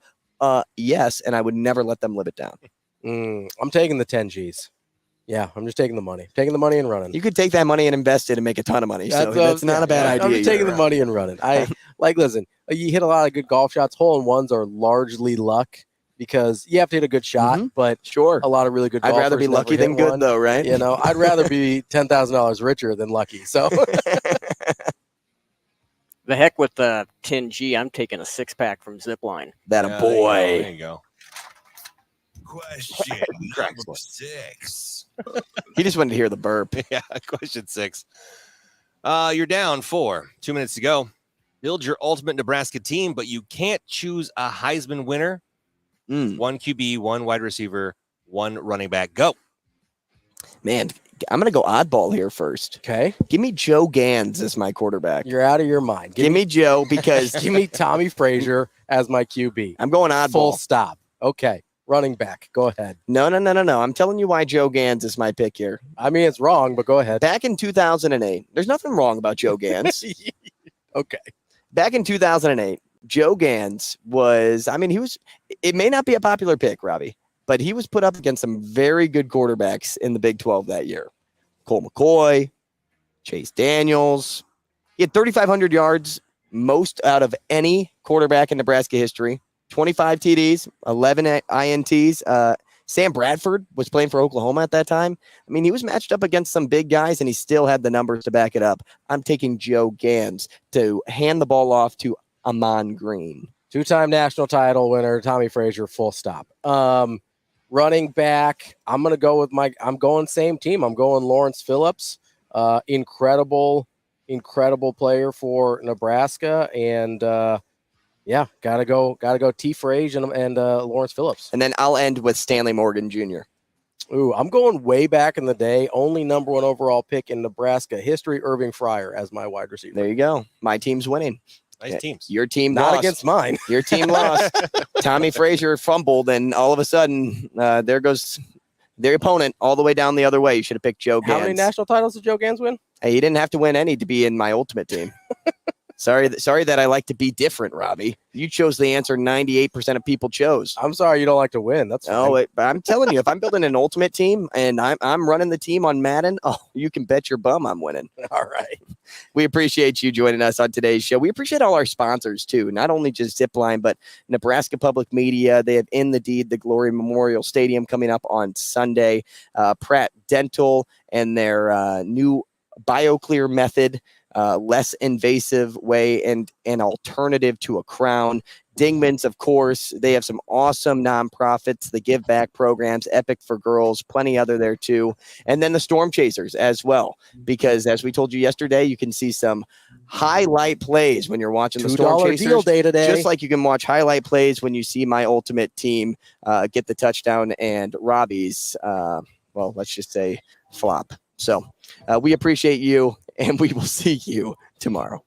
Yes, and I would never let them live it down. I'm taking the 10 G's. Yeah, I'm just taking the money. Taking the money and running. You could take that money and invest it and make a ton of money. So that's not a bad idea. I'm just taking the money and running. Listen, you hit a lot of good golf shots. Hole-in-ones are largely luck because you have to hit a good shot, but sure, a lot of really good golfers I'd rather be never lucky hit than good, one. though, right? You know, I'd rather be $10,000 richer than lucky. So The heck with the 10G. I'm taking a 6-pack from Zipline. That a boy. There you go. Question number 6. He just wanted to hear the burp. Yeah, question 6. You're down 4. 2 minutes to go. Build your ultimate Nebraska team, but you can't choose a Heisman winner. 1 QB, 1 wide receiver, 1 running back. Go. Man, I'm going to go oddball here first. Okay. Give me Joe Gans as my quarterback. you're out of your mind. Give me Joe because Give me Tommy Frazier as my QB. I'm going oddball. Full stop. Okay. Running back. Go ahead. No. I'm telling you why Joe Gans is my pick here. I mean, it's wrong, but go ahead. Back in 2008, there's nothing wrong about Joe Gans. Okay. Back in 2008, Joe Gans was, it may not be a popular pick, Robbie, but he was put up against some very good quarterbacks in the Big 12 that year. Cole McCoy, Chase Daniels. He had 3,500 yards, most out of any quarterback in Nebraska history. 25 TDs, 11 INTs. Sam Bradford was playing for Oklahoma at that time. I mean, he was matched up against some big guys, and he still had the numbers to back it up. I'm taking Joe Gans to hand the ball off to Amon Green. 2-time national title winner, Tommy Frazier, full stop. Running back, I'm going same team. I'm going Lawrence Phillips. Incredible player for Nebraska. And gotta go T. Frazier and Lawrence Phillips. And then I'll end with Stanley Morgan Jr. Ooh, I'm going way back in the day. Only number 1 overall pick in Nebraska history, Irving Fryer as my wide receiver. There you go. My team's winning. Nice teams. Your team Not lost. against mine. Your team lost. Tommy Frazier fumbled, and all of a sudden, there goes their opponent all the way down the other way. You should have picked Joe Gans. How many national titles did Joe Gans win? Hey, he didn't have to win any to be in my ultimate team. Sorry that I like to be different, Robbie. You chose the answer 98% of people chose. I'm sorry you don't like to win. That's fine. But I'm telling you, if I'm building an ultimate team and I'm running the team on Madden, you can bet your bum I'm winning. All right. We appreciate you joining us on today's show. We appreciate all our sponsors, too, not only just Zipline, but Nebraska Public Media. They have In the Deed, the Glory Memorial Stadium coming up on Sunday, Pratt Dental, and their new BioClear method. Less invasive way and an alternative to a crown. Dingman's, of course, they have some awesome nonprofits, the Give Back programs, Epic for Girls, plenty other there too. And then the Storm Chasers as well, because as we told you yesterday, you can see some highlight plays when you're watching the Storm Chasers. Deal day today. Just like you can watch highlight plays when you see my ultimate team get the touchdown and Robbie's, let's just say flop. So we appreciate you, and we will see you tomorrow.